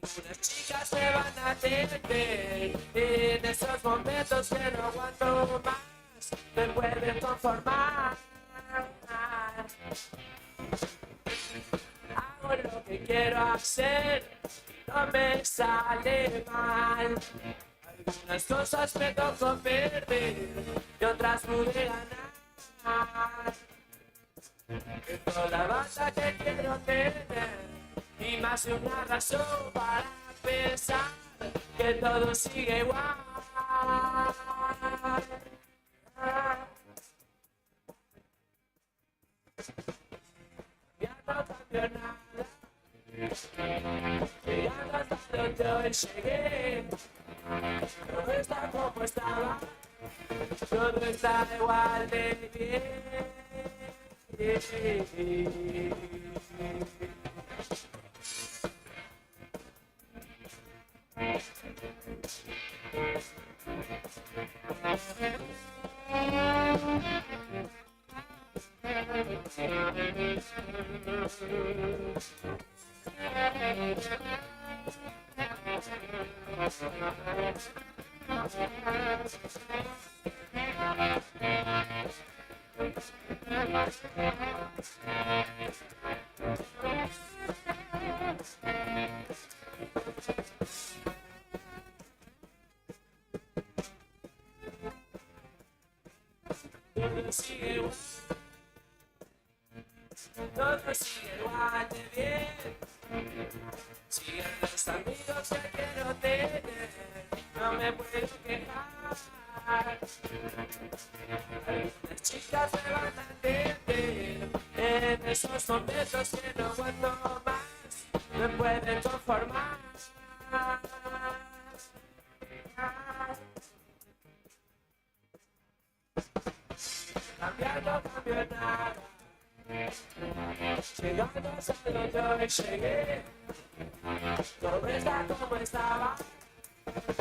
Algunas chicas se van a tener. En esos momentos que no aguanto más, me pueden conformar. Hago lo que quiero hacer, no me sale mal. Unas cosas me tocó perder y otras pude ganar. Tengo la banda que quiero tener y más de una razón para pensar que todo sigue igual. Ya no cambió nada. Ya no hasta donde hoy llegué. Todo está como estaba. Todo está igual de bien. Todo sigue igual. Todo sigue igual de bien. Siguen los amigos que quiero tener. No me puedo quejar. Algunas chicas me van a entender. En esos momentos que no aguanto más, me pueden conformar. Cambiar no cambió nada. Llegando hasta donde hoy llegué. Todo está como estaba.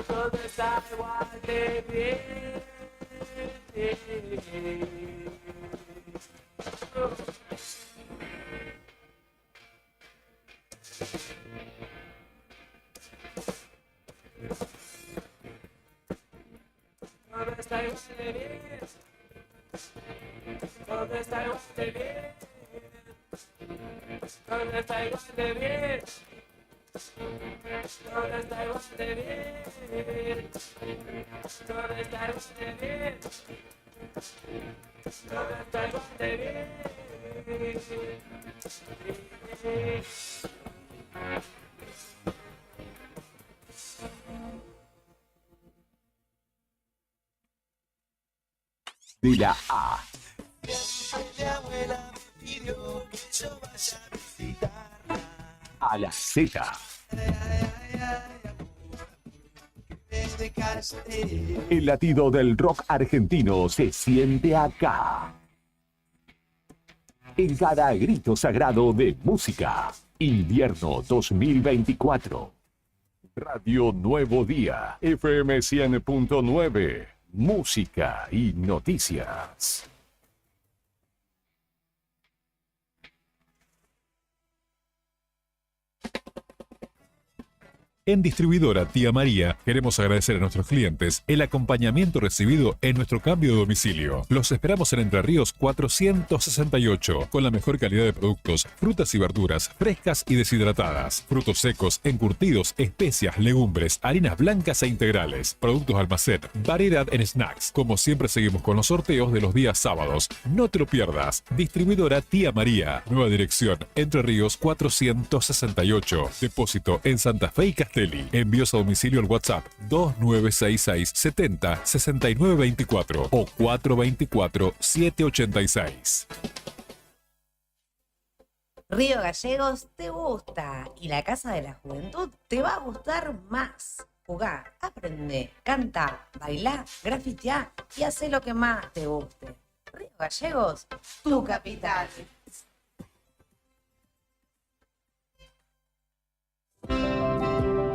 Todo está igual de bien. Todo está igual de bien. Todo está igual de bien. Todo está igual de bien. Todo está igual de bien. Todo está igual de bien. Todo está igual de bien. De la A Mi abuela me pidió que yo vaya a visitarla. a la Z. Me dejaste. El latido del rock argentino se siente acá. En cada grito sagrado de música. Invierno 2024. Radio Nuevo Día. FM 100.9. Música y noticias. En Distribuidora Tía María queremos agradecer a nuestros clientes el acompañamiento recibido en nuestro cambio de domicilio. Los esperamos en Entre Ríos 468 con la mejor calidad de productos, frutas y verduras frescas y deshidratadas, frutos secos, encurtidos, especias, legumbres, harinas blancas e integrales, productos almacén, variedad en snacks. Como siempre seguimos con los sorteos de los días sábados. No te lo pierdas. Distribuidora Tía María. Nueva dirección Entre Ríos 468. Depósito en Santa Fe y Castelli. Envíos a domicilio al WhatsApp 2966 70 69 24 o 424 786. Río Gallegos te gusta y la Casa de la Juventud te va a gustar más. Jugá, aprende, canta, bailá, grafiteá y hace lo que más te guste. Río Gallegos, tu capital.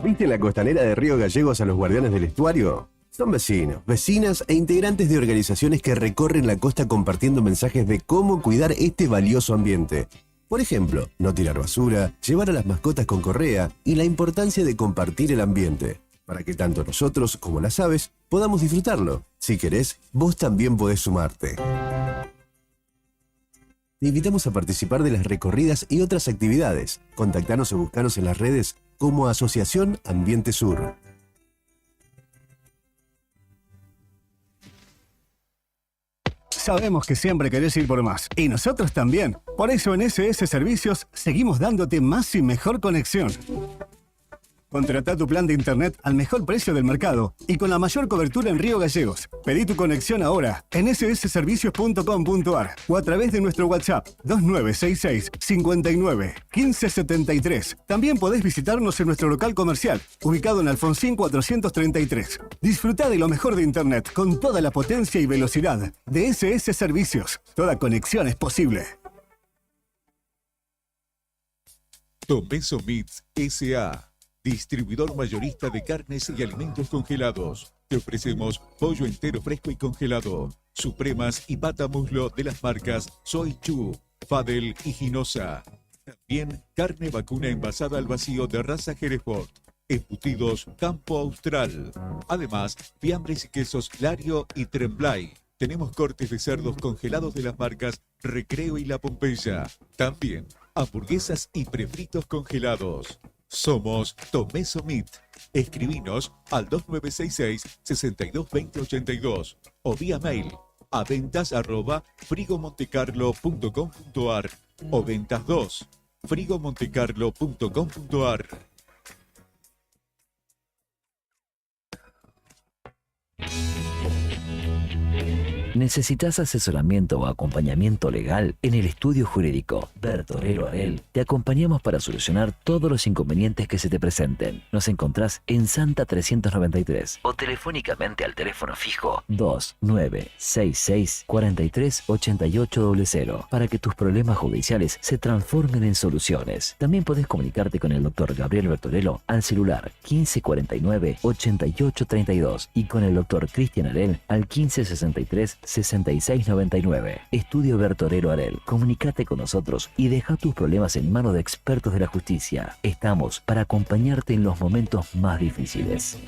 ¿Viste la costanera de Río Gallegos a los guardianes del estuario? Son vecinos, vecinas e integrantes de organizaciones que recorren la costa compartiendo mensajes de cómo cuidar este valioso ambiente. Por ejemplo, no tirar basura, llevar a las mascotas con correa y la importancia de compartir el ambiente, para que tanto nosotros como las aves podamos disfrutarlo. Si querés, vos también podés sumarte. Te invitamos a participar de las recorridas y otras actividades. Contactanos o buscanos en las redes como Asociación Ambiente Sur. Sabemos que siempre querés ir por más, y nosotros también. Por eso en SS Servicios seguimos dándote más y mejor conexión. Contratá tu plan de internet al mejor precio del mercado y con la mayor cobertura en Río Gallegos. Pedí tu conexión ahora en ssservicios.com.ar o a través de nuestro WhatsApp 2966 59 1573. También podés visitarnos en nuestro local comercial, ubicado en Alfonsín 433. Disfrutá de lo mejor de internet con toda la potencia y velocidad de SS Servicios. Toda conexión es posible. Tomeso Meats S.A., distribuidor mayorista de carnes y alimentos congelados. Te ofrecemos pollo entero fresco y congelado, supremas y pata muslo de las marcas Soy Chu, Fadel y Ginosa. También carne vacuna envasada al vacío de raza Hereford, embutidos Campo Austral. Además, fiambres y quesos Lario y Tremblay. Tenemos cortes de cerdos congelados de las marcas Recreo y La Pompeya. También hamburguesas y prefritos congelados. Somos Tomeso Meat. Escribinos al 2966-622082 o vía mail a ventas@frigomontecarlo.com.ar o ventas 2 frigomontecarlo.com.ar. ¿Necesitas asesoramiento o acompañamiento legal? En el estudio jurídico Bertorero Arel te acompañamos para solucionar todos los inconvenientes que se te presenten. Nos encontrás en Santa 393 o telefónicamente al teléfono fijo 2966 43 8800 para que tus problemas judiciales se transformen en soluciones. También podés comunicarte con el doctor Gabriel Bertorello al celular 1549 8832 y con el doctor Cristian Arel al 1563 6699. Estudio Bertorero Arel. Comunícate con nosotros y deja tus problemas en manos de expertos de la justicia. Estamos para acompañarte en los momentos más difíciles.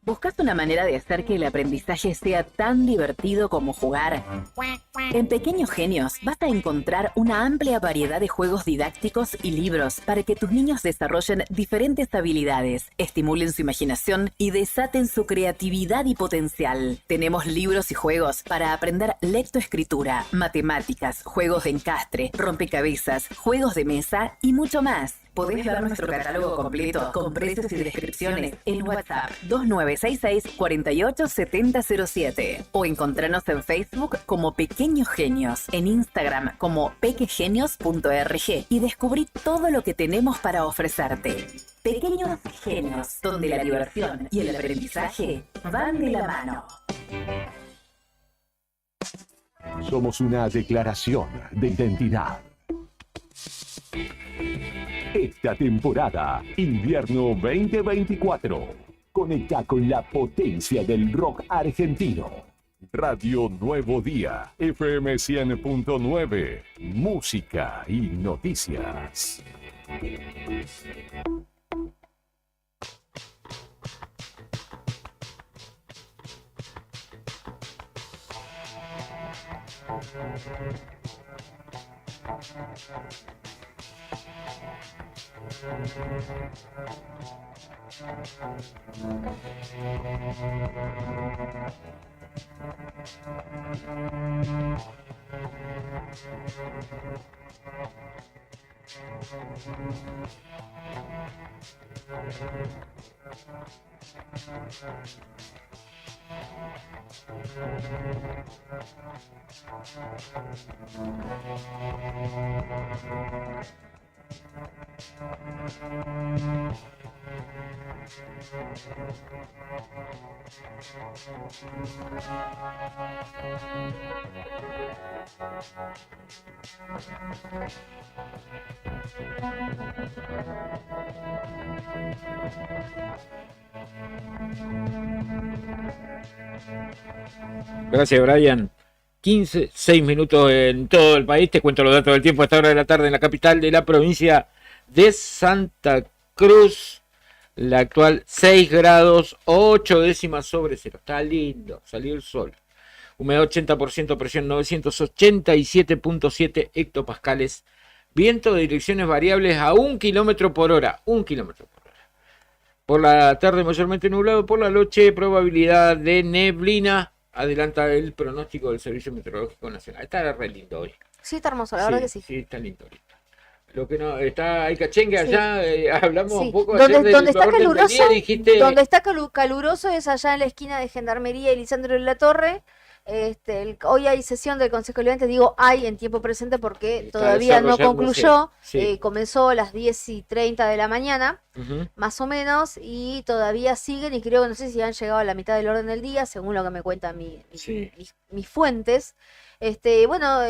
¿Buscas una manera de hacer que el aprendizaje sea tan divertido como jugar? En Pequeños Genios vas a encontrar una amplia variedad de juegos didácticos y libros para que tus niños desarrollen diferentes habilidades, estimulen su imaginación y desaten su creatividad y potencial. Tenemos libros y juegos para aprender lectoescritura, matemáticas, juegos de encastre, rompecabezas, juegos de mesa y mucho más. Podés ver nuestro catálogo completo con precios y descripciones en WhatsApp 2966 487007 o encontrarnos en Facebook como Pequeños Genios, en Instagram como pequegenios.rg y descubrí todo lo que tenemos para ofrecerte. Pequeños Genios, donde la diversión y el aprendizaje van de la mano. Somos una declaración de identidad. Esta temporada, invierno 2024, conecta con la potencia del rock argentino. Radio Nuevo Día, FM 100.9, música y noticias. Gracias, Brian. 6 minutos en todo el país. Te cuento los datos del tiempo a esta hora de la tarde en la capital de la provincia de Santa Cruz. La actual 6 grados 8 décimas sobre cero. Está lindo, salió el sol. Humedad 80%, presión 987.7 hectopascales. Viento de direcciones variables a 1 kilómetro por hora. 1 kilómetro por hora. Por la tarde mayormente nublado. Por la noche probabilidad de neblina adelanta el pronóstico del Servicio Meteorológico Nacional. Está re lindo hoy. Sí, está hermoso, la verdad que sí. Sí, está lindo ahorita. Lo que no, está, hay cachengue Sí. allá, hablamos Sí. un poco Donde, ayer del donde está orden del caluroso, día, dijiste, donde está caluroso es allá en la esquina de Gendarmería y Lisandro de la Torre. Hoy hay sesión del Consejo Deliberante, digo hay en tiempo presente porque está todavía no desarrollándose. concluyó, Sí. comenzó a las 10:30 de la mañana, Ujú. más o menos, y todavía siguen y creo que no sé si han llegado a la mitad del orden del día, según lo que me cuentan Sí. mis fuentes. Bueno,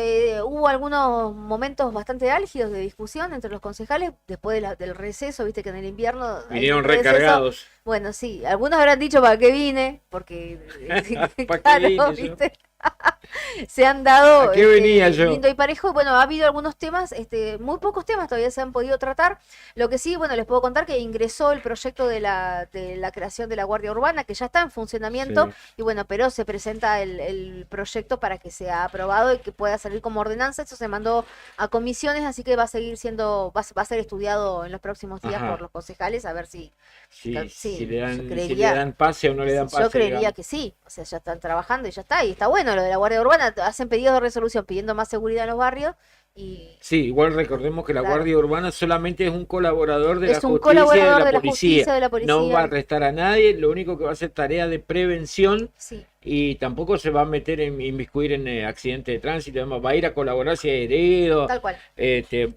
hubo algunos momentos bastante álgidos de discusión entre los concejales después del receso, viste que en el invierno hay Vinieron un receso. recargados. Bueno, sí, algunos habrán dicho para qué vine, porque ¿Para qué claro, vine yo? viste, se han dado ¿A qué venía yo? lindo y parejo. Y bueno, ha habido algunos temas, muy pocos temas todavía se han podido tratar. Lo que sí, bueno, les puedo contar que ingresó el proyecto de la creación de la Guardia Urbana, que ya está en funcionamiento, Sí. y bueno, pero se presenta el proyecto para que sea aprobado y que pueda salir como ordenanza. Eso se mandó a comisiones, así que va a seguir siendo, va a ser estudiado en los próximos días Ajá. por los concejales, a ver si Sí, sí, si le yo dan, si le creería- dan pase o no le dan pase. yo creería digamos. que sí, o sea, ya están trabajando y ya está, y está bueno lo de la Guardia Urbana, hacen pedidos de resolución pidiendo más seguridad en los barrios y Sí, igual recordemos que la Claro. Guardia Urbana solamente es un colaborador de la es un justicia colaborador y de la justicia, de la No policía. va a arrestar a nadie, lo único que va a hacer tarea de prevención Sí. y tampoco se va a meter inmiscuir en accidentes de tránsito, además, va a ir a colaborar si hay heridos, Tal cual. va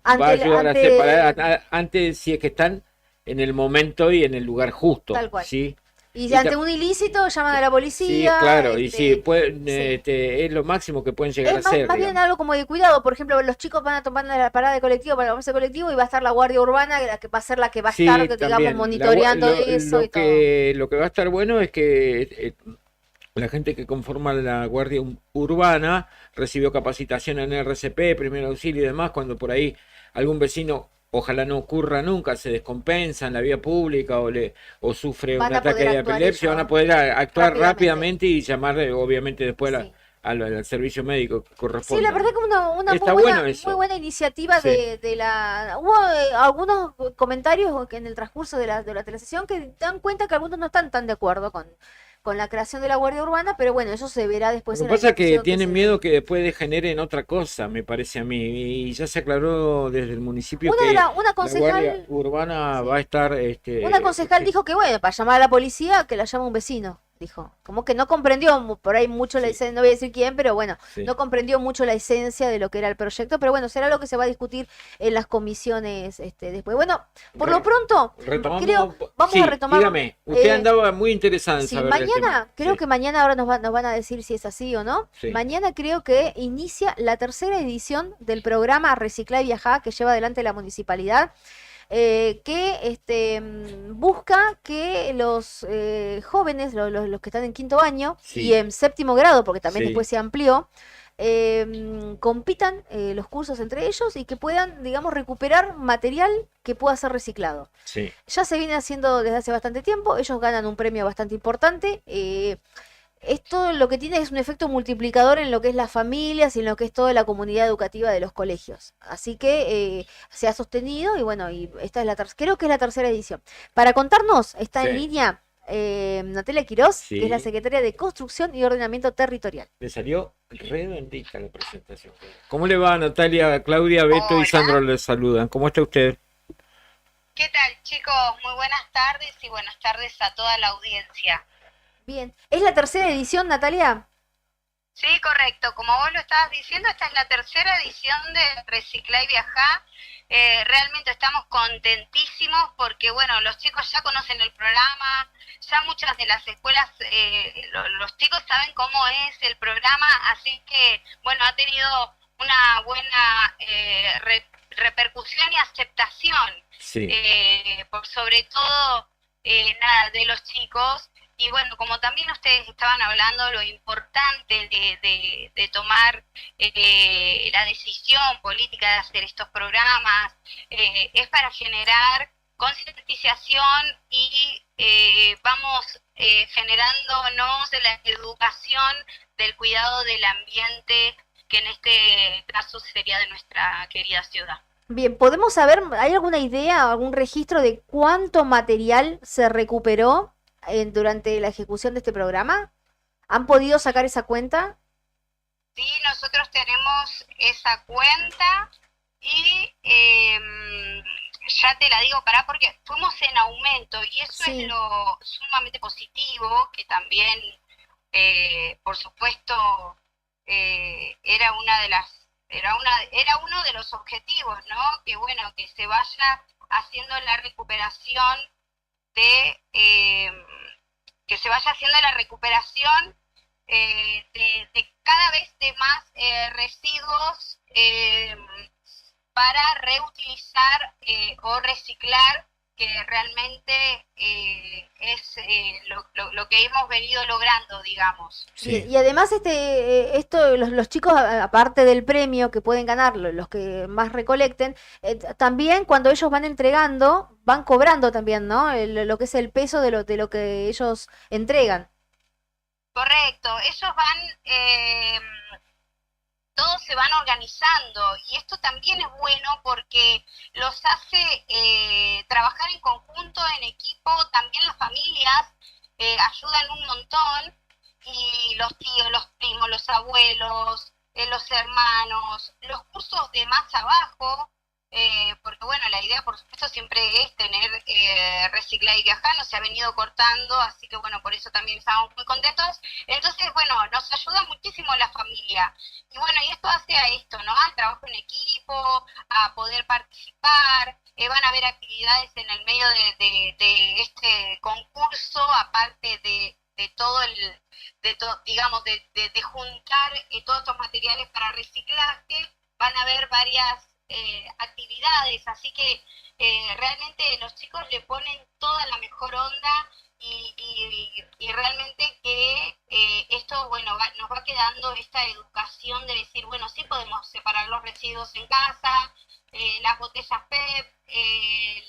a Ante- ayudar a ante- separar antes si es que están en el momento y en el lugar justo. Tal cual. ¿Sí? Y Y ante ta- un ilícito llaman a la Sí, policía. claro, y sí, pueden, sí. es lo máximo que pueden llegar Es a más, hacer. más bien digamos. algo como de cuidado, por ejemplo, los chicos van a tomar la parada de colectivo para tomarse colectivo y va a estar la Guardia Urbana, que va a ser la que va a Sí, estar, digamos, también. monitoreando Lo eso y todo. lo que va a estar bueno es que la gente que conforma la Guardia Urbana recibió capacitación en RCP, primer auxilio y demás, cuando por ahí algún vecino, ojalá no ocurra nunca, se descompensa en la vía pública o sufre Van un a ataque poder de actuar epilepsia, ellos van a poder actuar rápidamente. rápidamente y llamar obviamente después al servicio médico que Sí, corresponda. la verdad que una Está muy buena, bueno eso. muy buena iniciativa Sí. de la... Hubo algunos comentarios que en el transcurso de la telesesión que dan cuenta que algunos no están tan de acuerdo con la creación de la Guardia Urbana, pero bueno, eso se verá después Lo en que la pasa es que discusión tienen se miedo que después degeneren otra cosa, me parece a mí. Y ya se aclaró desde el municipio Una que de la- una la concejal- Guardia Urbana va a estar... Una concejal dijo que bueno, para llamar a la policía, que la llama un vecino, dijo. Como que no comprendió por ahí mucho la esencia, no voy a decir quién, pero bueno, Sí. no comprendió mucho la esencia de lo que era el proyecto, pero bueno, será lo que se va a discutir en las comisiones después. Bueno, por lo pronto, Retomamos. creo, vamos Sí, a retomar. dígame, usted eh, andaba muy interesado en Sí, saber del mañana, tema. creo Sí. que mañana ahora nos van a decir si es así o no. Sí. Mañana creo que inicia la tercera edición del programa Reciclá y Viajá que lleva adelante la municipalidad, que busca que los jóvenes, los que están en quinto año Sí. y en séptimo grado, porque también Sí. después se amplió, compitan los cursos entre ellos y que puedan, digamos, recuperar material que pueda ser reciclado. Sí. Ya se viene haciendo desde hace bastante tiempo, ellos ganan un premio bastante importante. Esto lo que tiene es un efecto multiplicador en lo que es las familias y en lo que es toda la comunidad educativa de los colegios. Así que se ha sostenido y bueno, y esta es creo que es la tercera edición. Para contarnos, está en Sí. línea Natalia Quirós, Sí. que es la secretaria de Construcción y Ordenamiento Territorial. Le salió redondita la presentación. ¿Cómo le va, Natalia, Claudia, Beto y Sandro les saludan? ¿Cómo está usted? ¿Qué tal, chicos? Muy buenas tardes y buenas tardes a toda la audiencia. Bien, ¿es la tercera edición, Natalia? Sí, correcto. Como vos lo estabas diciendo, esta es la tercera edición de Reciclá y Viajá. Realmente estamos contentísimos porque, bueno, los chicos ya conocen el programa, ya muchas de las escuelas, los chicos saben cómo es el programa, así que, bueno, ha tenido una buena repercusión y aceptación, Sí. por sobre todo, nada, de los chicos. Y bueno, como también ustedes estaban hablando, lo importante de tomar la decisión política de hacer estos programas es para generar concientización y vamos generándonos de la educación del cuidado del ambiente, que en este caso sería de nuestra querida ciudad. Bien, ¿podemos saber, hay alguna idea, algún registro de cuánto material se recuperó durante la ejecución de este programa? ¿Han podido sacar esa cuenta? Sí, nosotros tenemos esa cuenta y ya te la digo, porque fuimos en aumento y eso es lo sumamente positivo, que también, por supuesto, era uno de los objetivos, ¿no? Que bueno, que se vaya haciendo la recuperación de cada vez de más residuos para reutilizar o reciclar, que realmente es lo que hemos venido logrando, digamos. Sí. Y además los chicos, aparte del premio que pueden ganar, los que más recolecten, también cuando ellos van entregando, van cobrando también, ¿no? Lo que es el peso de lo que ellos entregan. Correcto, ellos todos se van organizando y esto también es bueno porque los hace trabajar en conjunto, en equipo. También las familias ayudan un montón, y los tíos, los primos, los abuelos, los hermanos, los cursos de más abajo, porque bueno, la idea por supuesto siempre es tener reciclar y viajar, no se ha venido cortando, así que bueno, por eso también estamos muy contentos. Entonces bueno, nos ayuda muchísimo la familia, y bueno, y esto hace a esto, ¿no? Al trabajo en equipo, a poder participar. Van a haber actividades en el medio de este concurso, aparte de todo digamos, de juntar todos estos materiales para reciclaje. Van a haber varias actividades, así que realmente los chicos le ponen toda la mejor onda, y realmente que esto, bueno, nos va quedando esta educación de decir, bueno, sí podemos separar los residuos en casa, las botellas PET,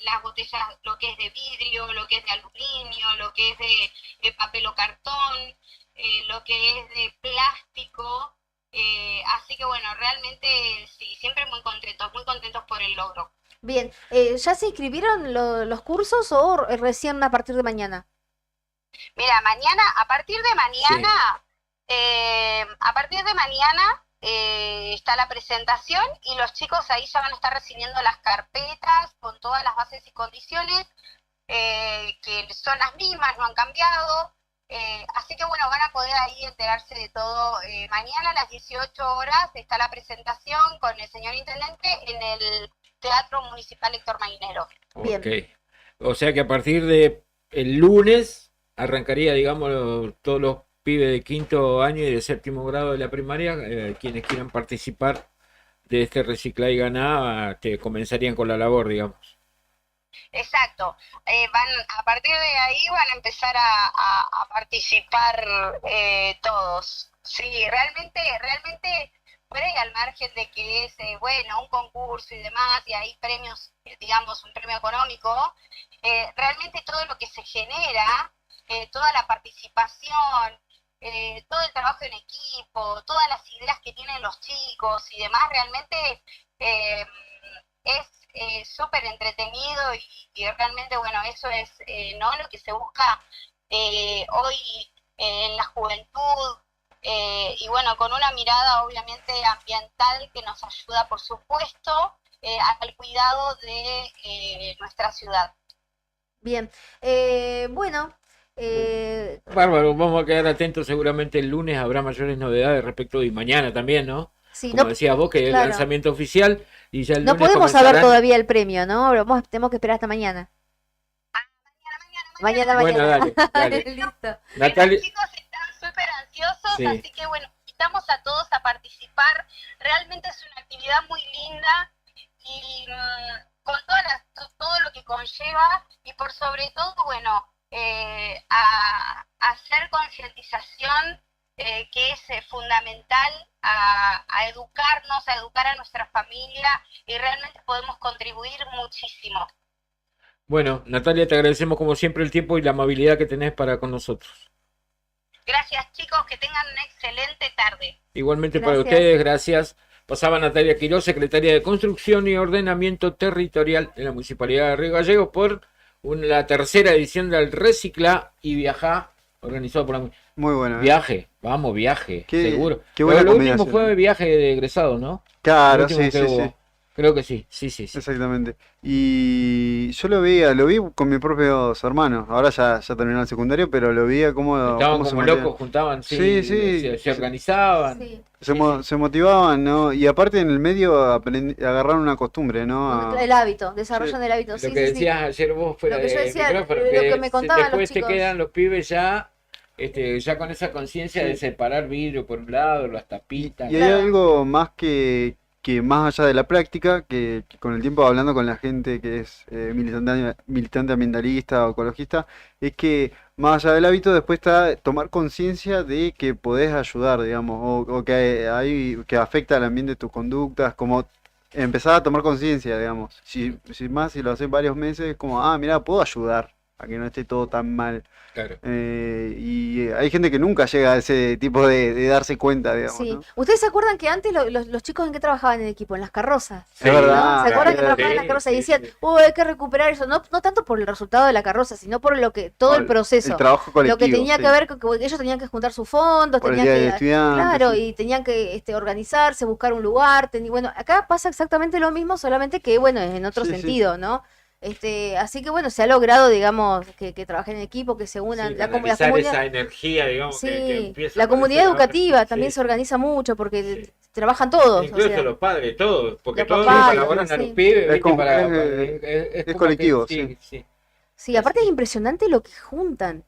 las botellas, lo que es de vidrio, lo que es de aluminio, lo que es de papel o cartón, lo que es de plástico. Así que bueno, realmente sí, siempre muy contentos por el logro. Bien, ¿ya se inscribieron los cursos o recién a partir de mañana? Mira, a partir de mañana está la presentación, y los chicos ahí ya van a estar recibiendo las carpetas con todas las bases y condiciones, que son las mismas, no han cambiado. Así que bueno, van a poder ahí enterarse de todo. Mañana a las 18 horas está la presentación con el señor intendente en el Teatro Municipal Héctor Mainero. Bien. Ok. O sea que a partir de el lunes arrancaría, digamos, todos los pibes de quinto año y de séptimo grado de la primaria, quienes quieran participar de este recicla y ganá, comenzarían con la labor, digamos. Exacto, a partir de ahí van a empezar a participar todos. Sí, realmente fuera y al margen de que es bueno, un concurso y demás, y hay premios, digamos, un premio económico, realmente todo lo que se genera, toda la participación, todo el trabajo en equipo, todas las ideas que tienen los chicos y demás, realmente es súper entretenido, y realmente, bueno, eso es no lo que se busca hoy en la juventud, y bueno, con una mirada obviamente ambiental que nos ayuda, por supuesto, al cuidado de nuestra ciudad. Bien, bueno. Bárbaro, vamos a quedar atentos, seguramente el lunes habrá mayores novedades respecto y mañana también, ¿no? Sí, como no, decías vos, que claro. el lanzamiento oficial, y ya el No lunes podemos saber comenzarán- todavía el premio, ¿no? Tenemos que esperar hasta mañana. Mañana. Bueno, dale. Listo. Natalia, Los chicos están súper ansiosos, Sí. así que bueno, invitamos a todos a participar. Realmente es una actividad muy linda, y con todo lo que conlleva, y por sobre todo, bueno, a hacer concientización, que es fundamental, a educarnos, a educar a nuestra familia, y realmente podemos contribuir muchísimo. bueno, Natalia, te agradecemos como siempre el tiempo y la amabilidad que tenés para con nosotros. Gracias, chicos, que tengan una excelente tarde. Igualmente para Gracias. ustedes, gracias. Pasaba Natalia Quiroz, secretaria de Construcción y Ordenamiento Territorial de la Municipalidad de Río Gallegos, por la tercera edición del Recicla y Viajá organizado por la... Muy bueno. Viaje, vamos, viaje, Qué- seguro. qué buena Lo último combinación. fue viaje de egresados, ¿no? Claro, El último sí, que sí, hubo. sí. Creo que sí, sí. Exactamente. Y yo lo vi con mis propios hermanos. Ahora ya terminó el secundario, pero lo veía cómo Estaban se como motivaban. locos, juntaban, Sí, sí. se organizaban. Se motivaban, ¿no? Y aparte en el medio agarraron una costumbre, ¿no? El hábito, desarrollan el hábito. Lo Sí, que sí, sí. decías ayer vos fuera Lo que yo de decía, micrófono, lo que me contaban los después te chicos. quedan los pibes ya, ya con esa conciencia Sí. de separar vidrio por un lado, las tapitas. Y hay algo más que más allá de la práctica, que con el tiempo hablando con la gente que es militante ambientalista o ecologista, es que más allá del hábito después está tomar conciencia de que podés ayudar, digamos, o que afecta al ambiente tus conductas, como empezar a tomar conciencia, digamos. Si lo haces varios meses, es como, mira, puedo ayudar a que no esté todo tan mal. Claro. Y hay gente que nunca llega a ese tipo de darse cuenta, digamos, Sí. ¿no? ¿Ustedes se acuerdan que antes los chicos en qué trabajaban en equipo? En las carrozas. Es verdad. ¿Se acuerdan que claro. trabajaban en las carrozas y decían, hay que recuperar eso? No tanto por el resultado de la carroza, sino por todo el proceso. El trabajo Lo que colectivo, tenía sí. que ver con que ellos tenían que juntar sus fondos, Por el tenían día del que, estudiante, claro, sí. y tenían que organizarse, buscar un lugar. Bueno, acá pasa exactamente lo mismo, solamente que, bueno, es en otro Sí, sí. sentido, ¿no? Así que bueno, se ha logrado, digamos, que trabajen en equipo, que se unan. Sí, la canalizar comunidad, esa energía, digamos, que sí, empieza la a comunidad aparecer ahora. educativa también se organiza mucho porque trabajan todos. Incluso o sea, los padres, todos, porque los todos papás, colaboran a sí. los pibes, Es ¿viste? como- es es como colectivo, que- sí. Sí, aparte es impresionante lo que juntan.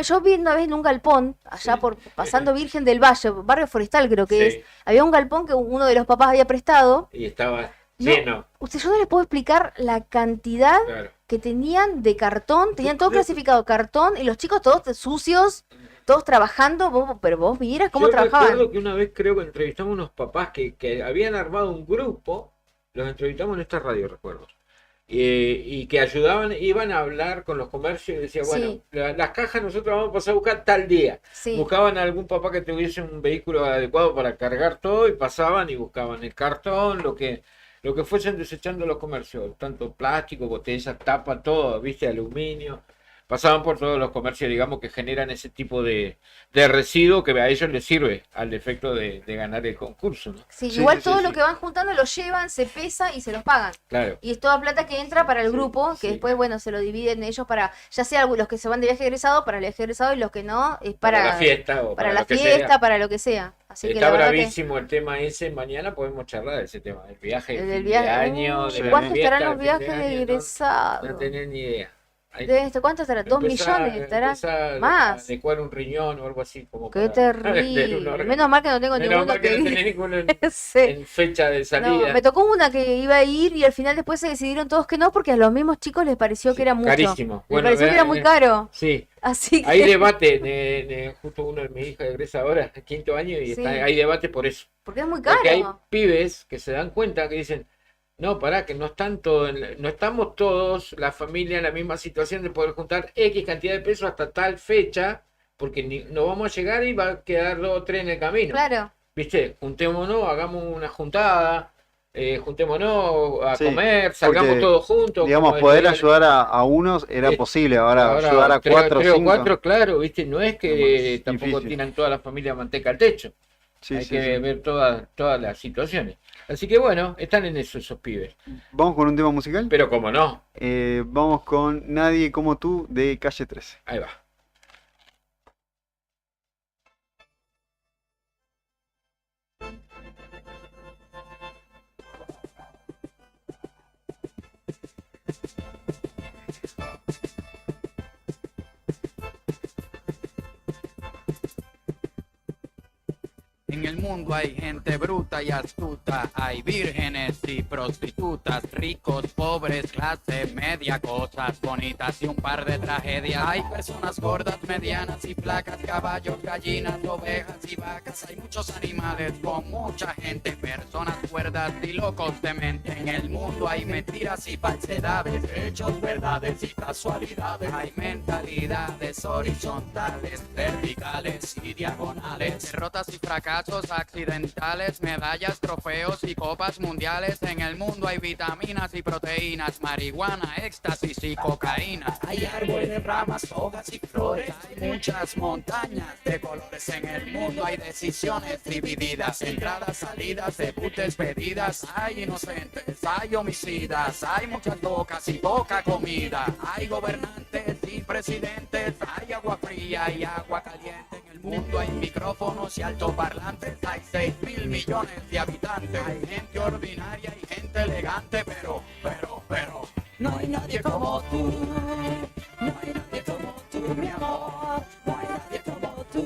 Yo vi una vez en un galpón, allá pasando Virgen del Valle, barrio forestal creo que Sí. es, había un galpón que uno de los papás había prestado. Y estaba No, lleno. yo no les puedo explicar la cantidad Claro. que tenían de cartón, tenían todo clasificado cartón y los chicos todos sucios, todos trabajando, pero vos vieras cómo Yo trabajaban. recuerdo que una vez creo que entrevistamos unos papás que habían armado un grupo, los entrevistamos en esta radio, recuerdo, y que ayudaban, iban a hablar con los comercios y decían, Sí. bueno, las cajas nosotros vamos a pasar a buscar tal día. Sí. Buscaban a algún papá que tuviese un vehículo adecuado para cargar todo y pasaban y buscaban el cartón, lo que fuesen desechando los comercios, tanto plástico, botellas, tapa, todo, viste, aluminio. Pasaban por todos los comercios, digamos, que generan ese tipo de residuo que a ellos les sirve al efecto de ganar el concurso, ¿no? Sí, igual todo lo que van juntando lo llevan, se pesa y se los pagan. Claro. Y es toda plata que entra para el grupo, que después, bueno, se lo dividen ellos para, ya sea los que se van de viaje egresado, para el viaje egresado, y los que no, es para la fiesta o para para la lo que fiesta, sea. para lo que sea. Así que Está la verdad bravísimo el tema ese. Mañana podemos charlar de ese tema, el viaje de el del fin viaje, de año. de la ¿cuánto fiesta estarán los de fin de viajes de año, egresados? No tenés ni idea. Hay- ¿Cuánto estará? ¿2 millones? ¿Estará? Más. Adecuar un riñón o algo así. Como Qué para- terrible. un órgano. Menos mal que no tengo Menos ninguno mal que no tenés ninguno en fecha de No, salida. me tocó una que iba a ir y al final después se decidieron todos que no, porque a los mismos chicos les pareció que era mucho. Carísimo. Les pareció que era muy caro. Sí. Así Hay que- debate, justo uno de mis hijas egresa ahora, quinto año, y Sí. hay debate por eso. Porque es muy caro. Porque hay pibes que se dan cuenta que dicen, no, pará, que no estamos todos, la familia, en la misma situación de poder juntar X cantidad de pesos hasta tal fecha, porque no vamos a llegar y va a quedar 2 o 3 en el camino. Claro. ¿Viste? Juntémonos, hagamos una juntada, juntémonos a Sí, comer, salgamos porque, todos juntos. digamos, como poder decía- ayudar a unos era posible, ahora ayudar a 4 o 3 o 5. 4, claro, ¿viste? No es que más tampoco difícil. tiran toda la familia manteca al techo. Sí, Hay sí, que sí. ver todas las situaciones. Así que bueno, están en eso esos pibes. ¿Vamos con un tema musical? Pero como no. Vamos con Nadie como tú de Calle 13. Ahí va. En el mundo hay gente bruta y astuta, hay vírgenes y prostitutas, ricos, pobres, clase media, cosas bonitas y un par de tragedias. Hay personas gordas, medianas y flacas, caballos, gallinas, ovejas y vacas. Hay muchos animales con mucha gente, personas cuerdas y locos de mente. En el mundo hay mentiras y falsedades, hechos, verdades y casualidades. Hay mentalidades horizontales, verticales y diagonales, derrotas y fracasos casos accidentales, medallas, trofeos y copas mundiales. En el mundo hay vitaminas y proteínas, marihuana, éxtasis y cocaína. Hay árboles, ramas, hojas y flores. Hay muchas montañas de colores. En el mundo hay decisiones divididas, entradas, salidas, debuts, despedidas. Hay inocentes, hay homicidas, hay muchas bocas y poca comida. Hay gobernantes y presidentes, hay agua fría y agua caliente. En el mundo hay micrófonos y altoparlantes. Hay 6.000 millones de habitantes. Hay gente ordinaria y gente elegante, pero no hay nadie como tú. No hay nadie como tú, mi amor. No hay nadie como tú.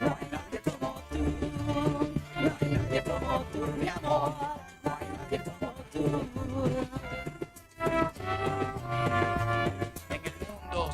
No hay nadie como tú. No hay nadie como tú, mi amor. No hay nadie como tú.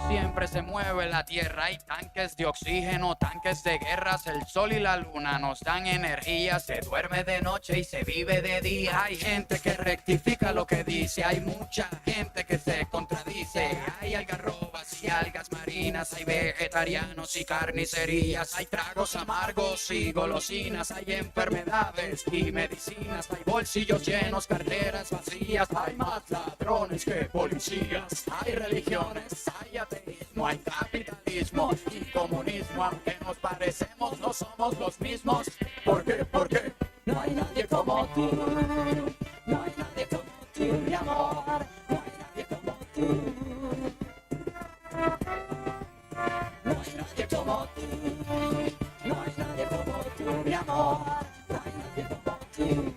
Siempre se mueve la tierra, hay tanques de oxígeno, tanques de guerras, el sol y la luna nos dan energía, se duerme de noche y se vive de día. Hay gente que rectifica lo que dice, hay mucha gente que se contradice, hay algarrobas y algas marinas, hay vegetarianos y carnicerías, hay tragos amargos y golosinas, hay enfermedades y medicinas, hay bolsillos llenos, carteras vacías, hay más ladrones que policías, hay religiones, hay ateísmo, hay capitalismo y comunismo, aunque nos parecemos no somos los mismos. ¿Por qué? Porque no hay nadie como tú, no hay nadie como tú, mi amor, no hay nadie como tú. No hay nadie como tú, no hay nadie como tú, mi amor, no hay nadie como tú.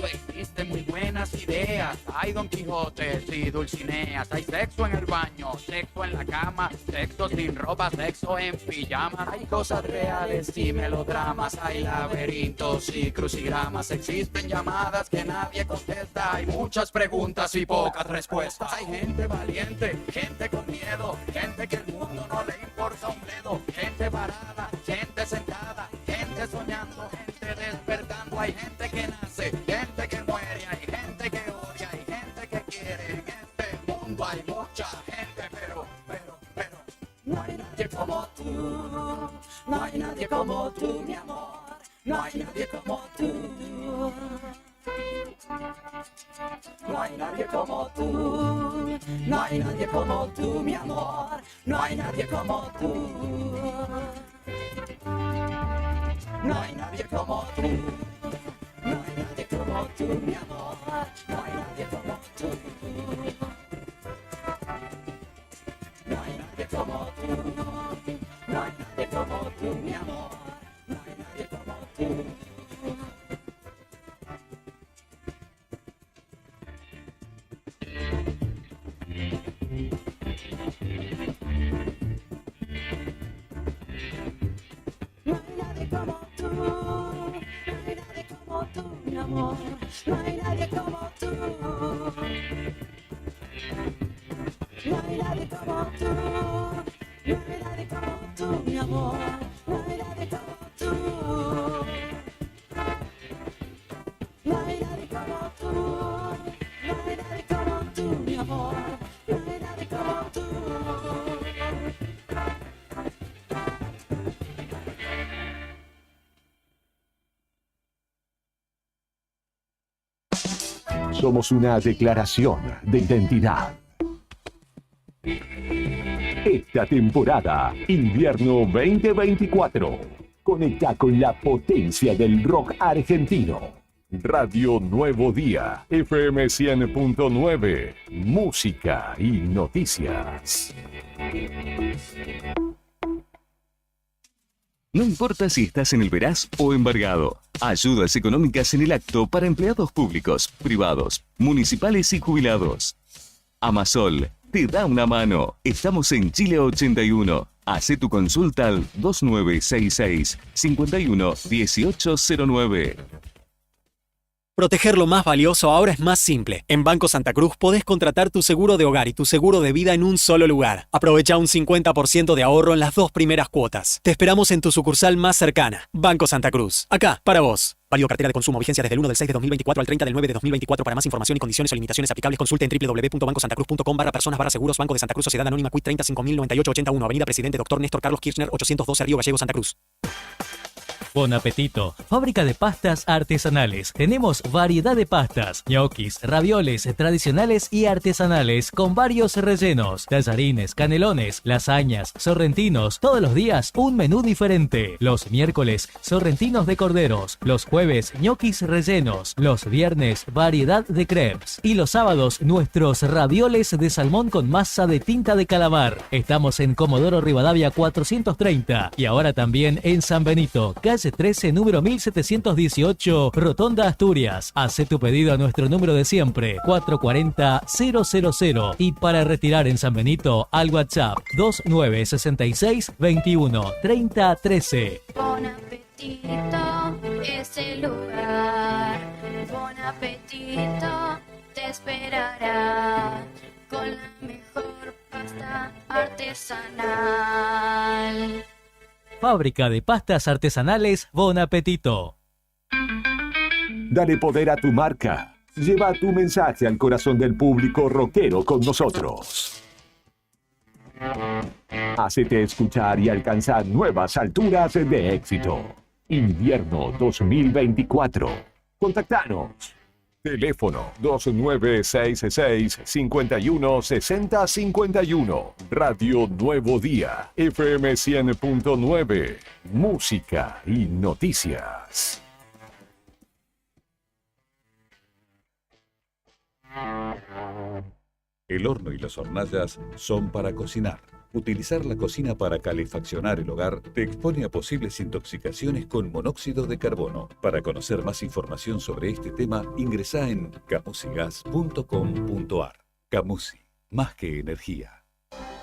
Existen muy buenas ideas, hay Don Quijotes y Dulcineas, hay sexo en el baño, sexo en la cama, sexo sin ropa, sexo en pijama, hay cosas reales y melodramas, hay laberintos y crucigramas, existen llamadas que nadie contesta, hay muchas preguntas y pocas respuestas, hay gente valiente, gente con miedo, gente que el mundo no le importa un bledo, gente parada, gente sentada, gente soñando, gente despertando, hay gente que nace, gente que muere, hay gente que odia, hay gente que quiere, en este mundo hay mucha gente, pero no hay nadie como tú, no hay nadie como tú, mi amor, no hay nadie como tú. No hay nadie como tú, no hay nadie como tú, mi amor, no hay nadie como tú. No hay nadie como tú, no hay nadie como tú, mi amor, no hay nadie como tú. No hay nadie como tú, no hay nadie como tú, mi amor, no hay nadie como tú. No hay nadie como tú, no hay nadie como tú, mi amor, no hay nadie como tú. No hay nadie como tú, no hay nadie como tú, mi amor, no hay nadie como tú. No hay nadie como tú, no hay nadie como tú, mi amor, no hay nadie como tú. Somos una declaración de identidad. Esta temporada, invierno 2024, conecta con la potencia del rock argentino. Radio Nuevo Día, FM 100.9, música y noticias. No importa si estás en el veraz o embargado. Ayudas económicas en el acto para empleados públicos, privados, municipales y jubilados. Amasol te da una mano. Estamos en Chile 81. Hacé tu consulta al 2966 51 1809. Proteger lo más valioso ahora es más simple. En Banco Santa Cruz podés contratar tu seguro de hogar y tu seguro de vida en un solo lugar. Aprovecha un 50% de ahorro en las 2 primeras cuotas. Te esperamos en tu sucursal más cercana. Banco Santa Cruz. Acá, para vos. Válido cartera de consumo. Vigencia desde el 1 del 6 de 2024 al 30 del 9 de 2024. Para más información y condiciones o limitaciones aplicables, consulte en www.bancosantacruz.com/personas/seguros. Banco de Santa Cruz, Sociedad Anónima, Quit 30.509881. Avenida Presidente Dr. Néstor Carlos Kirchner, 812 Río Gallegos, Santa Cruz. Bon apetito. Fábrica de pastas artesanales. Tenemos variedad de pastas, ñoquis, ravioles tradicionales y artesanales con varios rellenos, tallarines, canelones, lasañas, sorrentinos. Todos los días un menú diferente. Los miércoles, sorrentinos de corderos. Los jueves, ñoquis rellenos. Los viernes, variedad de crepes. Y los sábados, nuestros ravioles de salmón con masa de tinta de calamar. Estamos en Comodoro Rivadavia 430 y ahora también en San Benito, calle 13, número 1718, Rotonda Asturias. Hace tu pedido a nuestro número de siempre, 440-000. Y para retirar en San Benito, al WhatsApp 2966 21 30 13. Bon apetito es el lugar. Bon apetito te esperará con la mejor pasta artesanal. Fábrica de pastas artesanales Bon Apetito. Dale poder a tu marca. Lleva tu mensaje al corazón del público rockero con nosotros. Hacete escuchar y alcanzar nuevas alturas de éxito. Invierno 2024. Contactanos. Teléfono 2966-516051. Radio Nuevo Día. FM 100.9. Música y noticias. El horno y las hornallas son para cocinar. Utilizar la cocina para calefaccionar el hogar te expone a posibles intoxicaciones con monóxido de carbono. Para conocer más información sobre este tema, ingresá en camusigas.com.ar. Camusi, más que energía.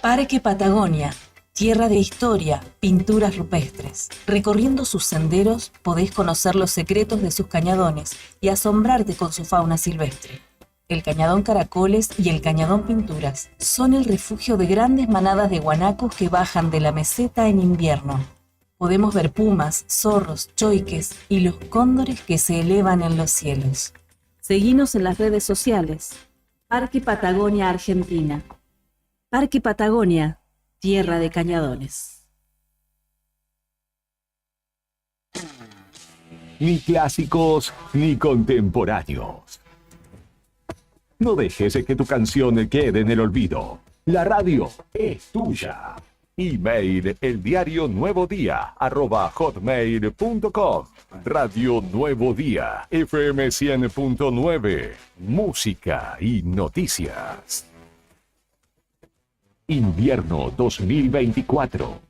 Parque Patagonia, tierra de historia, pinturas rupestres. Recorriendo sus senderos podés conocer los secretos de sus cañadones y asombrarte con su fauna silvestre. El Cañadón Caracoles y el Cañadón Pinturas son el refugio de grandes manadas de guanacos que bajan de la meseta en invierno. Podemos ver pumas, zorros, choiques y los cóndores que se elevan en los cielos. Seguinos en las redes sociales. Parque Patagonia Argentina. Parque Patagonia, tierra de cañadones. Ni clásicos ni contemporáneos. No dejes que tu canción quede en el olvido. La radio es tuya. Email eldiarionuevodía@hotmail.com. Radio Nuevo Día, FM 100.9. Música y noticias. Invierno 2024.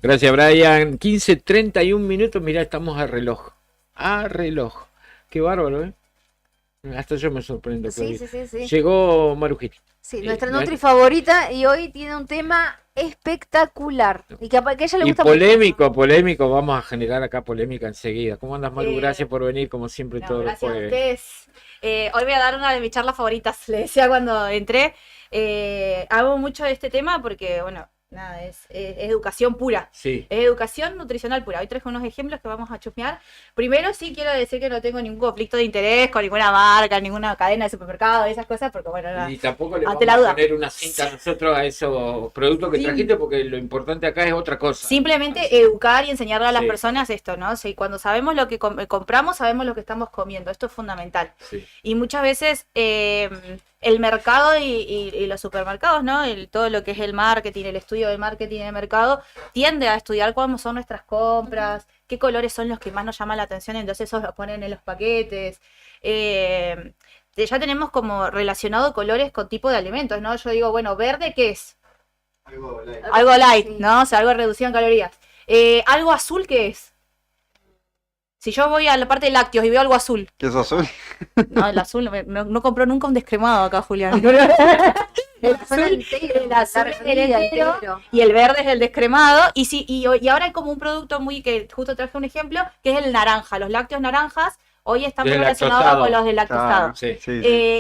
Gracias, Brian. 15:31 minutos. Mirá, estamos a reloj. A reloj. Qué bárbaro, ¿eh? Hasta yo me sorprendo, Sí, Claudita. sí. Llegó Marujita. Sí, nuestra Nutri favorita y hoy tiene un tema espectacular y que a ella le Y gusta polémico, vamos a generar acá polémica enseguida. ¿Cómo andas, Maru? Gracias por venir, como siempre, No, todos los gracias a jueves. ustedes. Hoy voy a dar una de mis charlas favoritas, le decía cuando entré. Hago mucho de este tema porque, bueno, nada, es educación pura. Sí. Es educación nutricional pura. Hoy traje unos ejemplos que vamos a chusmear. Primero sí quiero decir que no tengo ningún conflicto de interés con ninguna marca, ninguna cadena de supermercado, esas cosas, porque bueno, nada. Y tampoco le ante vamos la a duda. poner una cinta nosotros a esos productos que Sí. trajiste, porque lo importante acá es otra cosa. Simplemente educar y enseñarle a las Sí. personas esto, ¿no? Si cuando sabemos lo que compramos, sabemos lo que estamos comiendo. Esto es fundamental. Sí. Y muchas veces el mercado y los supermercados, ¿no? Todo lo que es el marketing, el estudio del marketing y el mercado, tiende a estudiar cómo son nuestras compras, qué colores son los que más nos llaman la atención, entonces esos los ponen en los paquetes. Ya tenemos como relacionado colores con tipo de alimentos, ¿no? Yo digo, bueno, verde, ¿qué es? Algo light, ¿no? O sea, algo reducido en calorías. Algo azul, ¿qué es? Si yo voy a la parte de lácteos y veo algo azul. ¿Qué es azul? No, el azul, no compró nunca un descremado acá, Julián. El azul es el entero y el verde es el descremado. Y ahora hay como un producto que justo traje un ejemplo, que es el naranja. Los lácteos naranjas hoy están muy relacionados con los de lactosado.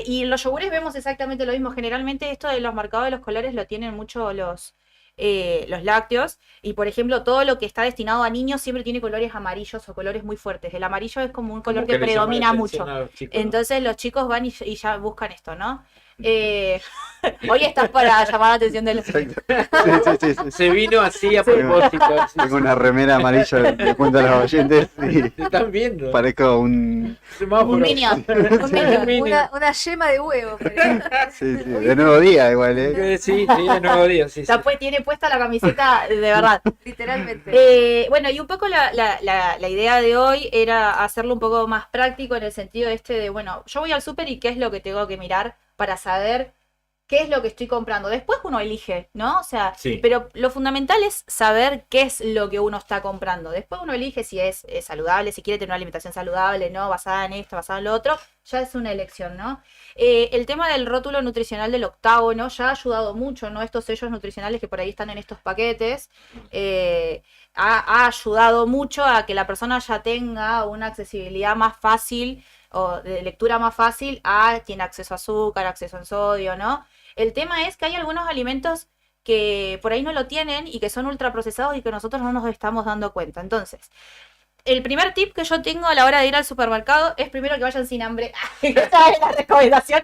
Y en los yogures vemos exactamente lo mismo. Generalmente esto de los marcados de los colores lo tienen mucho los lácteos, y por ejemplo todo lo que está destinado a niños siempre tiene colores amarillos o colores muy fuertes. El amarillo es como un color que le llama la predomina atención mucho, a los chicos, ¿no? entonces los chicos van y ya buscan esto, ¿no? Hoy estás para llamar la atención de los Sí. Se vino así a propósito. Tengo una remera amarilla, le cuento a los oyentes. Y Te están viendo. parezco un... un minion. una yema de huevo. Sí, de nuevo día igual, ¿eh? Sí, de nuevo día, sí. Tiene puesta la camiseta de verdad. Literalmente. Bueno, y un poco la idea de hoy era hacerlo un poco más práctico en el sentido de, bueno, yo voy al súper y qué es lo que tengo que mirar para saber qué es lo que estoy comprando. Después uno elige, ¿no? O sea, Sí. pero lo fundamental es saber qué es lo que uno está comprando. Después uno elige si es saludable, si quiere tener una alimentación saludable, ¿no? Basada en esto, basada en lo otro, ya es una elección, ¿no? El tema del rótulo nutricional del octágono ya ha ayudado mucho, ¿no? Estos sellos nutricionales que por ahí están en estos paquetes, ha ayudado mucho a que la persona ya tenga una accesibilidad más fácil o de lectura más fácil tiene acceso a azúcar, acceso a sodio, ¿no? El tema es que hay algunos alimentos que por ahí no lo tienen y que son ultraprocesados y que nosotros no nos estamos dando cuenta. Entonces, el primer tip que yo tengo a la hora de ir al supermercado es primero que vayan sin hambre. Esa es la recomendación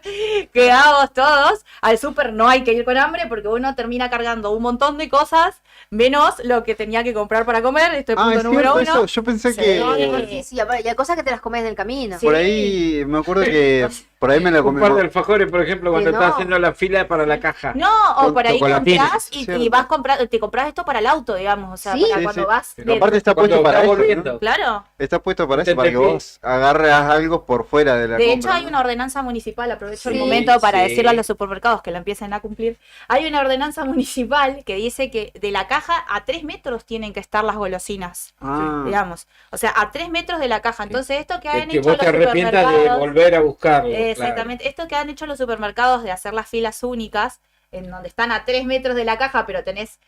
que damos todos. Al súper no hay que ir con hambre porque uno termina cargando un montón de cosas menos lo que tenía que comprar para comer. Este es el punto ¿es número cierto uno. eso? Yo pensé que... Sí, y hay cosas que te las comes en el camino. Por ahí, me acuerdo que... Por ahí me lo Un comí... par de alfajores, por ejemplo, cuando Que no. estás haciendo la fila para la caja. No, o por ahí Chocolatines. compras y Cierto. vas comprando, te compras esto para el auto, digamos, o sea, Sí. para Sí, cuando sí. vas Pero aparte está Cuando puesto para estás eso, ¿no? volviendo. Claro. Está puesto para eso, Te para que entendí. vos agarras algo por fuera de la De compra. hecho, hay ¿no? una ordenanza municipal, aprovecho el Sí, momento para sí. decirle a los supermercados que la empiecen a cumplir. Hay una ordenanza municipal que dice que de la caja a 3 metros tienen que estar las golosinas, Ah, digamos. O sea, a 3 metros de la caja. Entonces, esto que han Que hecho vos los te arrepientas de supermercados... volver a buscarlo. Exactamente. Esto que han hecho los supermercados de hacer las filas únicas, en donde están a 3 metros de la caja, pero tenés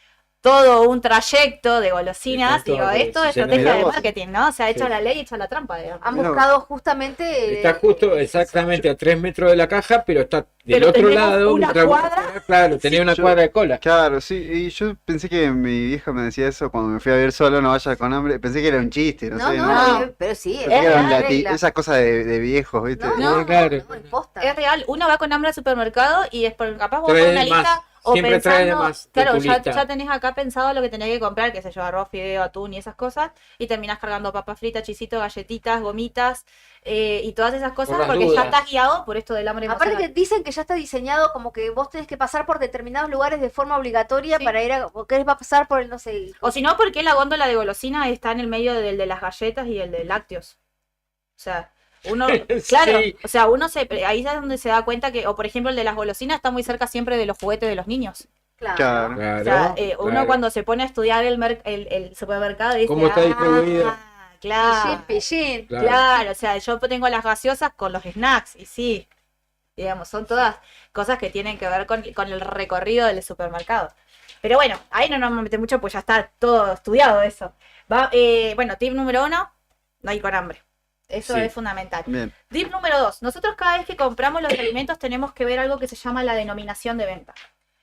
todo un trayecto de golosinas. Sí, Digo, tanto, esto es sí, estrategia mirá de vos. marketing, ¿no? O sea, ha hecho Sí. la ley, hecho la trampa, digamos. Han Mira. buscado justamente. Está justo exactamente a 3 metros de la caja, pero está del Pero otro tenemos lado. una mientras vos cuadra. esperás, claro, tenía una yo- cuadra de cola. Claro, sí, y yo pensé que mi vieja me decía eso cuando me fui a ver solo, no vayas con hambre. Pensé que era un chiste, no, No, sé. no, pero sí. Pensé que era un la lati- regla. esas cosas de viejos, ¿viste? No, claro. No, es posta. Es real, uno va con hambre al supermercado y después capaz vos Trae con una de más. lista o Siempre trae de pensando, más de claro, tu ya, lista. ya tenés acá pensado lo que tenés que comprar, que sé yo, arroz, fideo, atún y esas cosas, y terminás cargando papas fritas, chisito, galletitas, gomitas y todas esas cosas las porque dudas. ya estás guiado por esto del hambre Aparte que emocional. dicen que ya está diseñado como que vos tenés que pasar por determinados lugares de forma obligatoria Sí. para ir a, o querés va a pasar por el, no sé. O si no, ¿por qué la góndola de golosina está en el medio del de las galletas y el de lácteos? O sea, uno, claro, Sí. o sea, ahí es donde se da cuenta que, o por ejemplo, el de las golosinas está muy cerca siempre de los juguetes de los niños. Claro. Claro. Claro, O sea, uno claro. cuando se pone a estudiar el supermercado dice, ¿Cómo está distribuido? claro. Pellín. Claro, o sea, yo tengo las gaseosas con los snacks y sí, digamos, son todas cosas que tienen que ver con el recorrido del supermercado. Pero bueno, ahí no nos vamos a meter mucho, pues ya está todo estudiado eso. Bueno, tip número 1, no ir con hambre. Eso Sí. es fundamental. Bien. Tip número 2, nosotros cada vez que compramos los alimentos tenemos que ver algo que se llama la denominación de venta.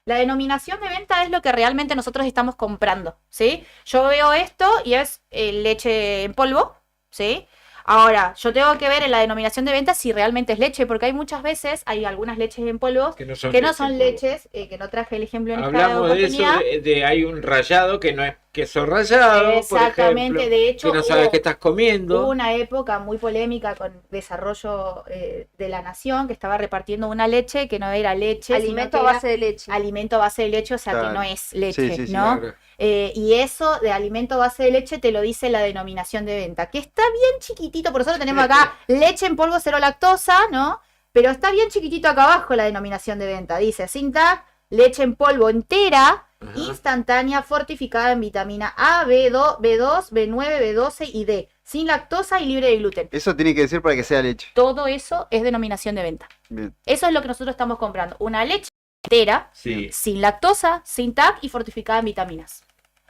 La denominación de venta es lo que realmente nosotros estamos comprando, ¿sí? Yo veo esto y es leche en polvo, ¿sí? Ahora, yo tengo que ver en la denominación de venta si realmente es leche, porque hay muchas veces, hay algunas leches en polvo Que no son que no leche son en polvo. leches, que no traje el ejemplo en esta Hablamos de eso, oportunidad. hay un rallado que no es queso rallado, Exactamente, por ejemplo, de hecho, que no sabes hubo- qué estás comiendo. Hubo una época muy polémica con desarrollo de la nación que estaba repartiendo una leche que no era leche. Alimento sino a que base de leche. Alimento a base de leche, o sea Claro. que no es leche, Sí, sí, sí, ¿no? claro. Y eso de alimento a base de leche te lo dice la denominación de venta, que está bien chiquitito, por eso lo tenemos acá, leche en polvo cero lactosa, ¿no? Pero está bien chiquitito acá abajo la denominación de venta. Dice, sin tag, leche en polvo entera, instantánea, fortificada en vitamina A, B2, B9, B12 y D, sin lactosa y libre de gluten. Eso tiene que decir para que sea leche. Todo eso es denominación de venta. Bien. Eso es lo que nosotros estamos comprando. Una leche entera, Sí. sin lactosa, sin TAC y fortificada en vitaminas.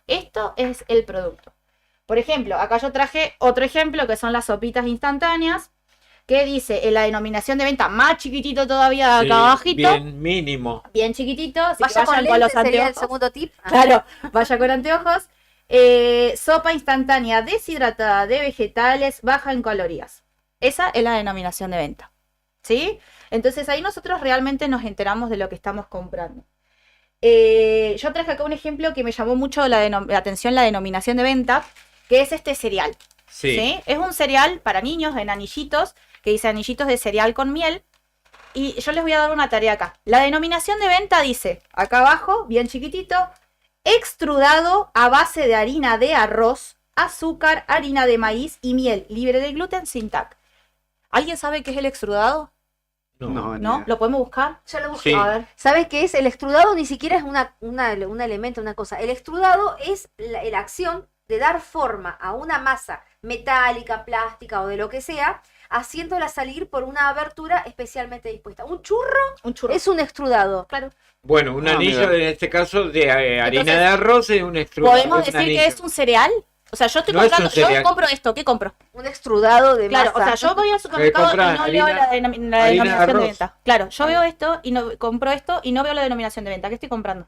Esto es el producto. Por ejemplo, acá yo traje otro ejemplo que son las sopitas instantáneas, que dice en la denominación de venta más chiquitito todavía Sí, acá abajito, bien mínimo. bien chiquitito, así que Vaya con vayan lentes, con los sería el anteojos. segundo tip. Claro, vaya con anteojos. Sopa instantánea deshidratada de vegetales, baja en calorías. Esa es la denominación de venta. ¿Sí? Entonces ahí nosotros realmente nos enteramos de lo que estamos comprando. Yo traje acá un ejemplo que me llamó mucho la atención, la denominación de venta, que es este cereal. Sí. ¿Sí? Es un cereal para niños en anillitos, que dice anillitos de cereal con miel. Y yo les voy a dar una tarea acá. La denominación de venta dice, acá abajo, bien chiquitito, extrudado a base de harina de arroz, azúcar, harina de maíz y miel, libre de gluten, sin TAC. ¿Alguien sabe qué es el extrudado? ¿No? ¿Lo podemos buscar? Ya lo busqué. Sí. A ver. ¿Sabes qué es? El extrudado ni siquiera es un elemento, una cosa. El extrudado es la acción de dar forma a una masa metálica, plástica o de lo que sea, haciéndola salir por una abertura especialmente dispuesta. Un churro es un extrudado. Claro. Bueno, un anillo mira. en este caso de harina Entonces, de arroz es un extrudado. ¿Podemos es un decir que anillo. es un cereal? O sea, yo estoy No es un comprando, yo cereal. compro esto, ¿qué compro? Un extrudado de Claro, masa. o sea, yo voy al supermercado compra y no leo la harina de denominación de arroz. venta. Claro, yo veo esto y no compro esto y no veo la denominación de venta. ¿Qué estoy comprando?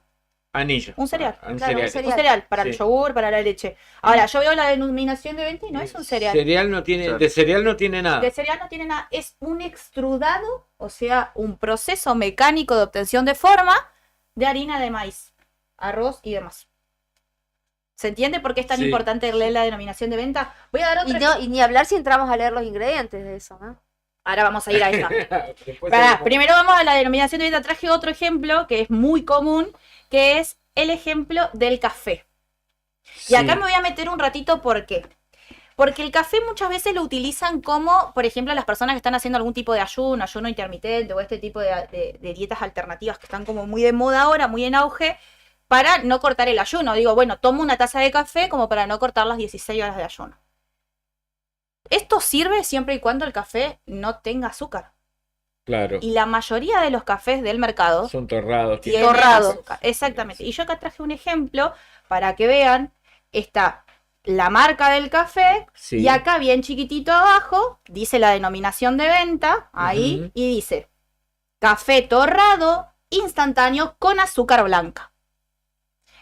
Anillo. Un cereal. Un Claro, cereal. un cereal para el Sí. yogur, para la leche. Ahora, yo veo la denominación de venta y no es un cereal. Cereal no tiene, de cereal no tiene nada. De cereal no tiene nada, es un extrudado, o sea, un proceso mecánico de obtención de forma de harina de maíz, arroz y demás. ¿Se entiende por qué es tan Sí. importante leer la denominación de venta? Voy a dar otro Y ni hablar si entramos a leer los ingredientes de eso, ¿no? Ahora vamos a ir a esa. Después Pará, seguimos. primero vamos a la denominación de venta. Traje otro ejemplo que es muy común, que es el ejemplo del café. Y acá me voy a meter un ratito, ¿por qué? Porque el café muchas veces lo utilizan como, por ejemplo, las personas que están haciendo algún tipo de ayuno intermitente o este tipo de dietas alternativas que están como muy de moda ahora, muy en auge, para no cortar el ayuno. Digo, bueno, tomo una taza de café como para no cortar las 16 horas de ayuno. Esto sirve siempre y cuando el café no tenga azúcar. Claro. Y la mayoría de los cafés del mercado Son torrados. tienen azúcar. Exactamente. Y yo acá traje un ejemplo para que vean. Está la marca del café Sí. y acá bien chiquitito abajo dice la denominación de venta, ahí, Ujú. y dice café torrado instantáneo con azúcar blanca.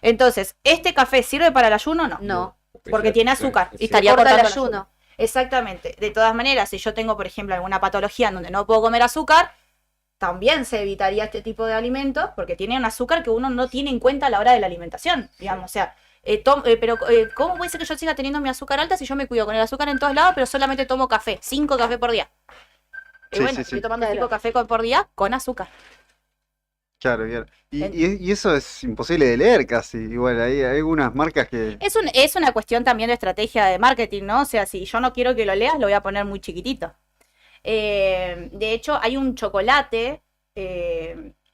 Entonces, ¿este café sirve para el ayuno? No. No. Porque tiene azúcar y Se estaría corta el cortando el ayuno. ayuno. Exactamente. De todas maneras, si yo tengo, por ejemplo, alguna patología en donde no puedo comer azúcar, también se evitaría este tipo de alimentos porque tiene un azúcar que uno no tiene en cuenta a la hora de la alimentación, digamos. O sea, ¿cómo puede ser que yo siga teniendo mi azúcar alta si yo me cuido con el azúcar en todos lados, pero solamente tomo café, 5 cafés por día? Sí, Bueno, sí, sí. estoy tomando 5 cafés por día con azúcar. Claro, claro. Y eso es imposible de leer casi. Igual, hay algunas marcas que... Es una cuestión también de estrategia de marketing, ¿no? O sea, si yo no quiero que lo leas, lo voy a poner muy chiquitito. De hecho, hay un chocolate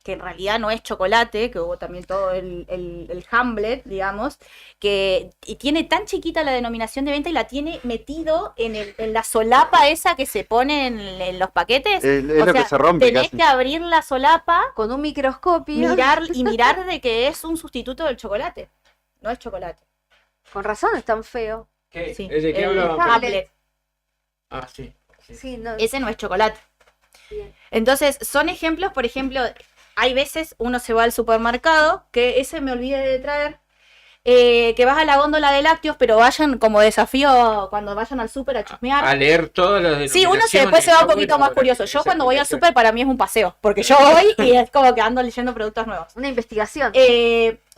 que en realidad no es chocolate, que hubo también todo el Hamlet, digamos, y tiene tan chiquita la denominación de venta y la tiene metido en la solapa esa que se pone en los paquetes. Es O lo que sea, se rompe tenés casi. que abrir la solapa con un microscopio, mirar de que es un sustituto del chocolate. No es chocolate. Con razón es tan feo. ¿Qué? Sí, ¿De qué el hablábamos? Hamlet. Ah, sí. Sí, no. Ese no es chocolate. Bien. Entonces, son ejemplos, por ejemplo, hay veces uno se va al supermercado, que ese me olvidé de traer, que vas a la góndola de lácteos, pero vayan como desafío cuando vayan al súper a chusmear. A leer todas las denominaciones. Sí, uno después se va un poquito más curioso. Yo cuando voy al súper para mí es un paseo, porque yo voy y es como que ando leyendo productos nuevos. Una investigación.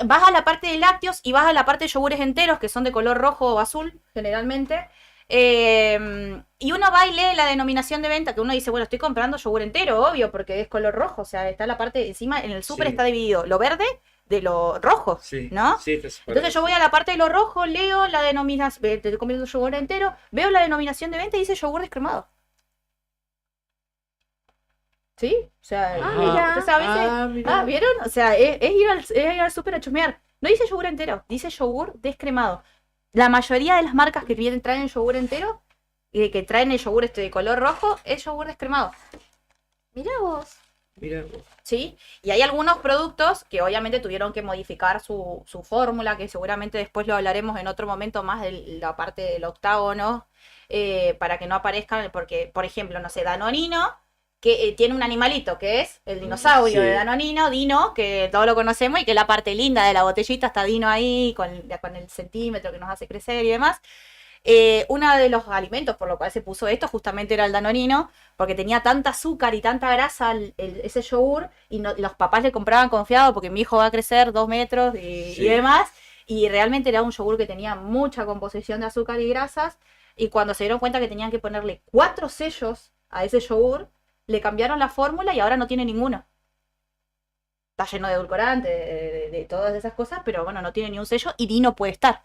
Vas a la parte de lácteos y vas a la parte de yogures enteros, que son de color rojo o azul, generalmente. Y uno va y lee la denominación de venta, que uno dice, bueno, estoy comprando yogur entero, obvio, porque es color rojo. O sea, está la parte encima, en el súper Sí. está dividido lo verde de lo rojo, Sí, ¿no? sí, está separado. Entonces yo voy a la parte de lo rojo, leo la denominación, estoy comiendo yogur entero, veo la denominación de venta y dice yogur descremado. ¿Sí? O sea, mira. entonces a veces, mira. ¿vieron? O sea, es ir al súper a chusmear. No dice yogur entero, dice yogur descremado. La mayoría de las marcas que traen yogur entero y que traen el yogur de color rojo es yogur descremado. Mirá vos. Mira vos. ¿Sí? Y hay algunos productos que obviamente tuvieron que modificar su fórmula, que seguramente después lo hablaremos en otro momento más de la parte del octágono, para que no aparezcan, porque, por ejemplo, no sé, Danonino, que tiene un animalito, que es el dinosaurio Sí. de Danonino, Dino, que todos lo conocemos, y que la parte linda de la botellita está Dino ahí, con el centímetro que nos hace crecer y demás. Uno de los alimentos por lo cual se puso esto justamente era el Danonino, porque tenía tanta azúcar y tanta grasa ese yogur, y los papás le compraban confiado porque mi hijo va a crecer 2 metros y demás, y realmente era un yogur que tenía mucha composición de azúcar y grasas, y cuando se dieron cuenta que tenían que ponerle 4 sellos a ese yogur, le cambiaron la fórmula y ahora no tiene ninguno. Está lleno de edulcorante, de todas esas cosas, pero bueno, no tiene ni un sello y Dino puede estar.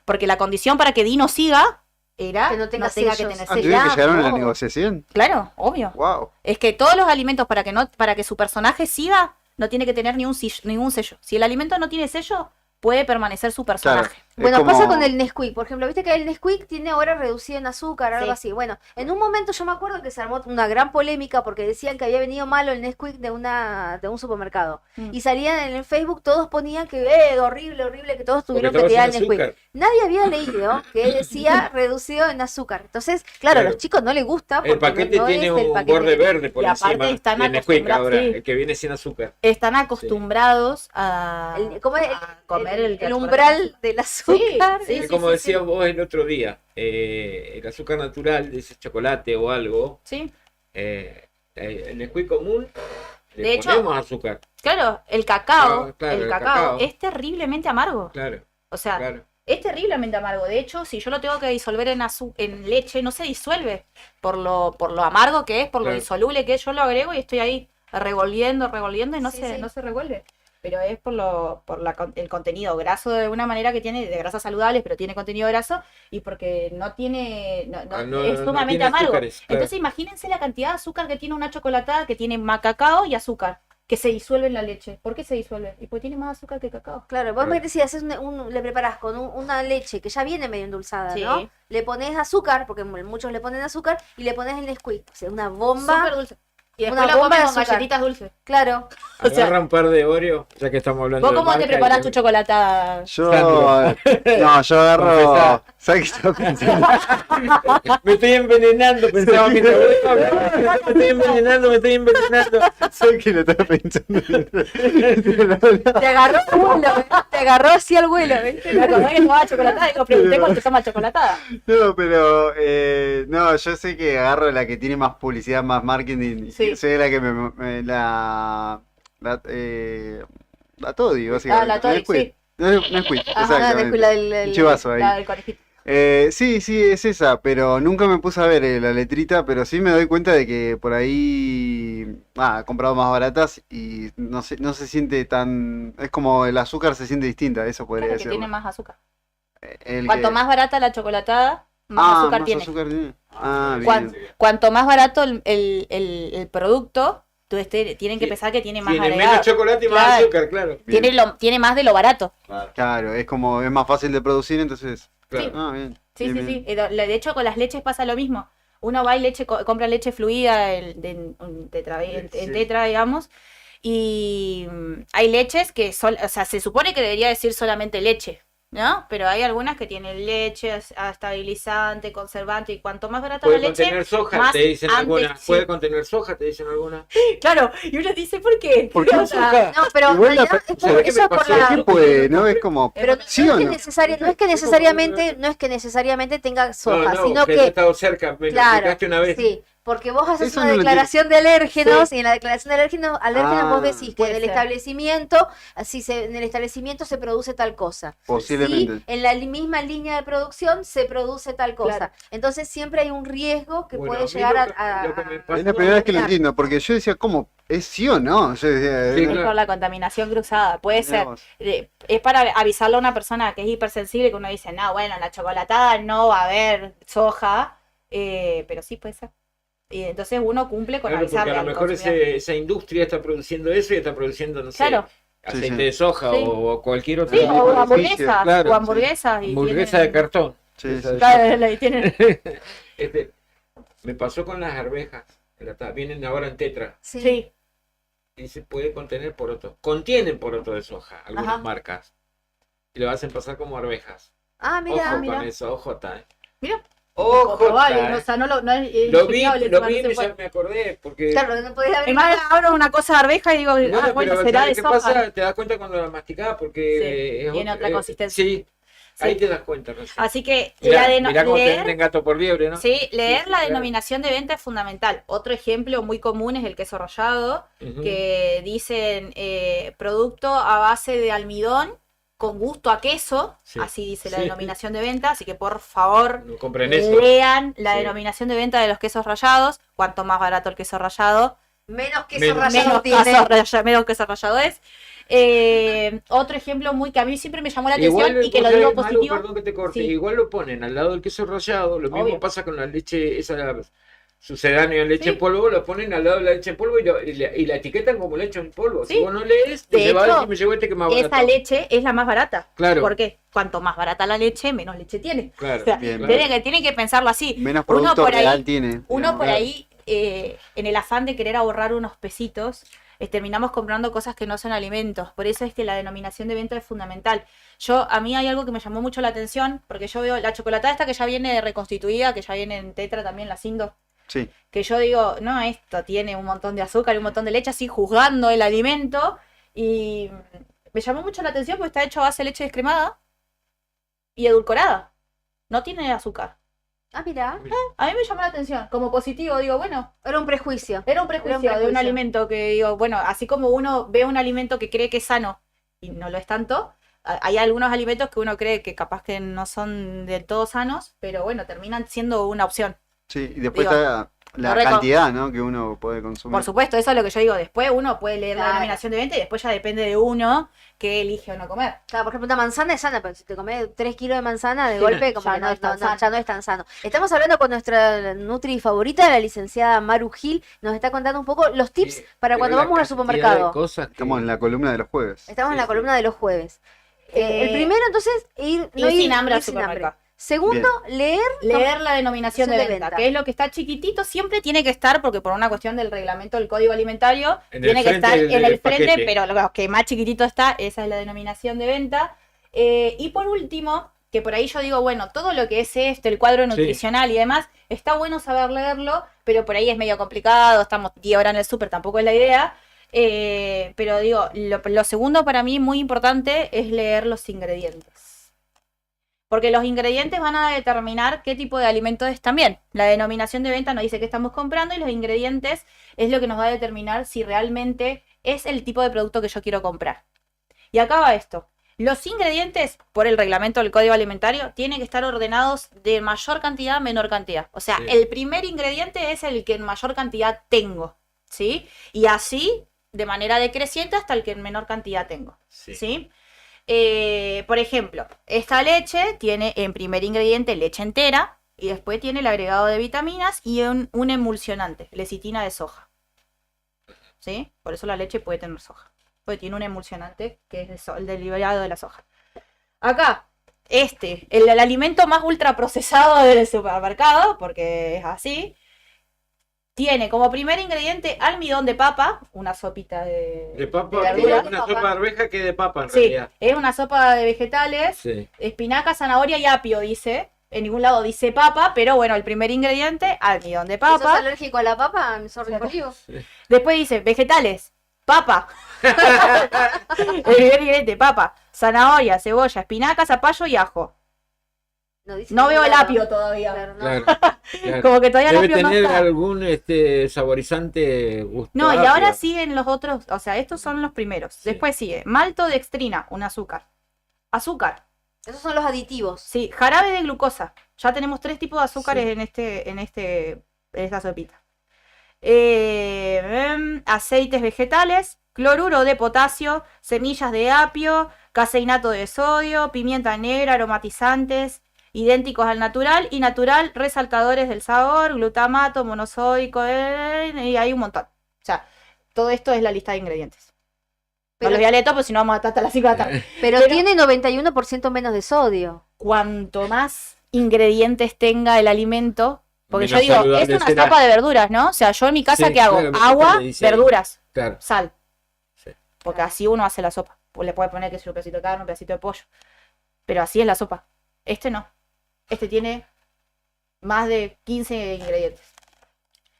Porque la condición para que Dino siga era Que no tenga que sellos. tener Ah, sello. ¿tuvieron que llegaron a la Claro, negociación? Claro, obvio. Wow. Es que todos los alimentos para que su personaje siga, no tiene que tener ningún sello. Si el alimento no tiene sello, puede permanecer su personaje. Bueno, pasa con el Nesquik, por ejemplo, viste que el Nesquik tiene ahora reducido en azúcar, algo Sí. así. Bueno, en un momento yo me acuerdo que se armó una gran polémica porque decían que había venido malo el Nesquik de un supermercado. Y salían en el Facebook, todos ponían que horrible, horrible, que todos tuvieron que estaba tirar el sin Nesquik. azúcar. Nadie había leído que decía reducido en azúcar. Entonces, claro, a Claro. los chicos no les gusta porque El paquete no tiene es el un paquete. borde verde por Y aparte encima. están del Nesquik acostumbrados, ahora, sí. el que viene sin azúcar. Están acostumbrados a ¿Cómo es? comer El umbral del azúcar. Es como decías vos el otro día, el azúcar natural de ese chocolate o algo, Sí. el Nesquik común, le De hecho, ponemos azúcar. Claro, el cacao, Claro, el el cacao cacao. es terriblemente amargo. Claro. O sea, Claro. es terriblemente amargo. De hecho, si yo lo tengo que disolver en leche, no se disuelve por lo amargo que es, por lo Claro. insoluble que es. Yo lo agrego y estoy ahí revolviendo y no se revuelve. Pero es por el contenido graso de una manera que tiene, de grasas saludables, pero tiene contenido graso, y porque no tiene, es sumamente tiene amargo. azúcares, claro. Entonces imagínense la cantidad de azúcar que tiene una chocolatada que tiene más cacao y azúcar, que se disuelve en la leche. ¿Por qué se disuelve? Y pues tiene más azúcar que cacao. Claro, vos me decís, le preparás con una leche que ya viene medio endulzada, Sí. ¿no? Le pones azúcar, porque muchos le ponen azúcar, y le pones el Nesquik. O sea, una bomba. Súper dulce. Y después una lo bomba comes de con azúcar. galletitas dulces. Claro. O sea, Agarra un par de Oreo, ya que estamos hablando ¿vos de cómo te marca, preparás y- tu chocolatada? Yo. Sandro. No, yo agarro. Confesá. ¿Sabes qué estaba pensando? Me estoy envenenando, pensaba mientras vos hablabas. Me estoy envenenando. ¿Sabes qué lo estaba pensando? Te agarró el vuelo, te agarró así al vuelo, ¿viste? Me acordé que tomaba chocolatada y digo, pregunté cuánto toma chocolatada. No, pero no, yo sé que agarro la que tiene más publicidad, más marketing. Sí. Soy la que la Toddy, básicamente. la Toddy, Nesquik. sí. Nesquik, Ajá, exactamente. el Un chivazo ahí. la del conejito. Sí, es esa, pero nunca me puse a ver la letrita, pero sí me doy cuenta de que por ahí he comprado más baratas y no se siente tan... Es como el azúcar se siente distinta, eso podría Claro que decirlo. tiene más azúcar. El Cuanto que- más barata la chocolatada, más azúcar más tiene. azúcar tiene. Ah, Cuan- bien. Cuanto más barato el producto, Entonces tienen que pensar que tiene más Tiene agregado. menos chocolate y más Claro. azúcar, claro. Tiene más de lo barato. Claro, es como, es más fácil de producir, entonces. Claro. Ah, bien. Sí, bien, sí, bien. sí. De hecho, con las leches pasa lo mismo. Uno va y compra leche fluida en tetra, digamos. Y hay leches que o sea, se supone que debería decir solamente leche, ¿no? Pero hay algunas que tienen leche, estabilizante, conservante, y cuanto más barata la Puede leche, contener soja, más te dicen antes, algunas. sí. Puede contener soja, te dicen algunas. Claro, y uno dice, ¿por qué? ¿Por qué O sea, soja? No, pero en Igual la- realidad es ¿sabes por, qué eso me es por pasó? la... ¿Qué puede? ¿No? Es como. Pero ¿Sí no o es que no? no es que necesariamente tenga soja, No, sino que he estado cerca, me lo claro, explicaste una vez. sí, porque vos haces Eso una no lo declaración de alérgenos Sí. y en la declaración de alérgenos vos decís que Puede en el ser. establecimiento, en el establecimiento se produce tal cosa. Posiblemente. Sí, en la misma línea de producción se produce tal cosa. Claro. Entonces siempre hay un riesgo que Bueno, puede a mí llegar lo que me pasó Es la primera vez que lo Claro. entiendo, porque yo decía, ¿cómo? ¿Es sí o no? Yo decía, Sí, es claro. por la contaminación cruzada, puede Mirá ser. vos. Es para avisarle a una persona que es hipersensible, que uno dice, no, bueno, en la chocolatada no va a haber soja, pero sí puede ser. Y entonces uno cumple con Claro, porque avisarle a lo al mejor consumidor. esa industria está produciendo eso y está produciendo, no sé, Claro. aceite Sí, sí. de soja Sí. o cualquier otro Sí, tipo o de hamburguesas, claro, o hamburguesas. Y hamburguesa de cartón. Sí, Esa sí. de- Claro, ahí tienen. Me pasó con las arvejas. Vienen ahora en tetra. Sí. Y se puede contener poroto. Contienen poroto de soja, algunas Ajá. marcas. Y lo hacen pasar como arvejas. Ah, mira, Ojo mira. con eso, ojo, Mira. Ojo, Comprobable, o sea, no es Lo vi, ingeniable, lo encima, vi no se y puede. me acordé. Porque Claro, no podía haber. Además, abro una cosa de arveja y digo, Bueno, bueno, pero será de ¿sabes qué soja. pasa? Te das cuenta cuando la masticás porque Sí, tiene otra consistencia. Sí, ahí te das cuenta. recién. Así que Mirá, la mirá cómo te leer, venden gato por liebre, ¿no? sí, leer sí, la claro. denominación de venta es fundamental. Otro ejemplo muy común es el queso rallado, Ujú. que dicen producto a base de almidón con gusto a queso, Sí. así dice la Sí. denominación de venta, así que por favor No compren eso. lean la Sí. denominación de venta de los quesos rallados. Cuanto más barato el queso rallado, Menos queso Menos. rallado menos tiene. queso rallado es. Otro ejemplo muy que a mí siempre me llamó la atención Igual, y que vos lo digo sabés, Maru, positivo. perdón que te corte, Sí. igual lo ponen al lado del queso rallado, lo mismo Obvio. pasa con la leche, esa sucedánea de leche Sí. en polvo, lo ponen al lado de la leche en polvo y la etiquetan como leche en polvo. Si Sí. vos no lees, te De llevas hecho, y me llegó este que es más Esa barato. leche es la más barata. Claro. Porque cuanto más barata la leche, menos leche tiene. Claro, O sea, bien, claro. tienen que pensarlo así. Menos Uno producto por ahí- real tiene. Uno por Claro. ahí, en el afán de querer ahorrar unos pesitos, terminamos comprando cosas que no son alimentos. Por eso es que la denominación de venta es fundamental. A mí hay algo que me llamó mucho la atención, porque yo veo la chocolatada esta que ya viene reconstituida, que ya viene en tetra también, la Sindo. Sí. Que yo digo, no, esto tiene un montón de azúcar y un montón de leche, así juzgando el alimento. Y me llamó mucho la atención porque está hecho a base de leche descremada y edulcorada. No tiene azúcar. Ah, mira. A mí me llamó la atención. Como positivo, digo, bueno, Era un prejuicio. era un prejuicio de un prejuicio. alimento que digo, bueno, así como uno ve un alimento que cree que es sano y no lo es tanto, hay algunos alimentos que uno cree que capaz que no son del todo sanos, pero bueno, terminan siendo una opción. Sí, y después Digo, está la no reco- cantidad, ¿no? Que uno puede consumir. Por supuesto, eso es lo que yo digo. Después uno puede leer la Claro. denominación de venta y después ya depende de uno que elige o no comer. Claro, por ejemplo, una manzana es sana, pero si te comes 3 kilos de manzana de golpe, como Ya que no es tan sano. ya no es tan sano. Estamos hablando con nuestra Nutri favorita, la licenciada Maru Gil, nos está contando un poco los tips para Pero cuando la vamos al cantidad de supermercado. cosas que- Estamos en la columna de los jueves. Estamos en Sí, la columna de los jueves. El primero, entonces, ir sin hambre al sin supermercado. Segundo, leer Leer la denominación de de venta, venta. que es lo que está chiquitito, siempre tiene que estar, porque por una cuestión del reglamento del Código Alimentario, En el tiene que frente estar del en el frente, paquete. pero lo que más chiquitito está, esa es la denominación de venta. Y por último, que por ahí yo digo, bueno, todo lo que es el cuadro Sí. nutricional y demás, está bueno saber leerlo, pero por ahí es medio complicado, estamos 10 horas en el súper, tampoco es la idea. Pero digo, lo segundo para mí muy importante es leer los ingredientes. Porque los ingredientes van a determinar qué tipo de alimento es también. La denominación de venta nos dice qué estamos comprando y los ingredientes es lo que nos va a determinar si realmente es el tipo de producto que yo quiero comprar. Y acá va esto. Los ingredientes, por el reglamento del Código Alimentario, tienen que estar ordenados de mayor cantidad a menor cantidad. O sea, Sí. el primer ingrediente es el que en mayor cantidad tengo, ¿sí? Y así, de manera decreciente, hasta el que en menor cantidad tengo, Sí. ¿sí? Por ejemplo, esta leche tiene en primer ingrediente leche entera y después tiene el agregado de vitaminas y un emulsionante, lecitina de soja. ¿sí? Por eso la leche puede tener soja. Porque tiene un emulsionante que es el derivado de la soja. Acá, el alimento más ultraprocesado del supermercado, porque es así, tiene como primer ingrediente almidón de papa, una sopita De papa, de verduras. una sopa de arveja que de papa en Sí, realidad. es una sopa de vegetales, Sí. espinaca, zanahoria y apio, dice. En ningún lado dice papa, pero bueno, el primer ingrediente, almidón de Si sos papa. alérgico a la papa, sorry for you. Después dice vegetales, papa. El primer ingrediente, papa, zanahoria, cebolla, espinaca, zapallo y ajo. No veo el apio todavía. Claro, claro. Como que todavía el Debe apio no tener está. algún saborizante gusto. No, y apio. ahora siguen los otros, o sea, estos son los primeros. Después sigue maltodextrina, un azúcar. Azúcar. Esos son los aditivos. Sí, jarabe de glucosa. Ya tenemos 3 tipos de azúcares en esta sopita. Aceites vegetales, cloruro de potasio, semillas de apio, caseinato de sodio, pimienta negra, aromatizantes, idénticos al natural y natural, resaltadores del sabor, glutamato, monosódico, y hay un montón. O sea, todo esto es la lista de ingredientes. No los voy a leer todos, porque si no vamos a estar hasta las 5 de la tarde. Pero tiene 91% menos de sodio. Cuanto más ingredientes tenga el alimento, porque Menos yo digo, es saludable una será. sopa de verduras, ¿no? O sea, yo en mi casa, Sí, ¿qué hago? claro, mi jefe Agua, le dice ahí. verduras, Claro. sal. Porque así uno hace la sopa. Pues le puede poner que es un pedacito de carne, un pedacito de pollo. Pero así es la sopa. Este no. Este tiene más de 15 ingredientes.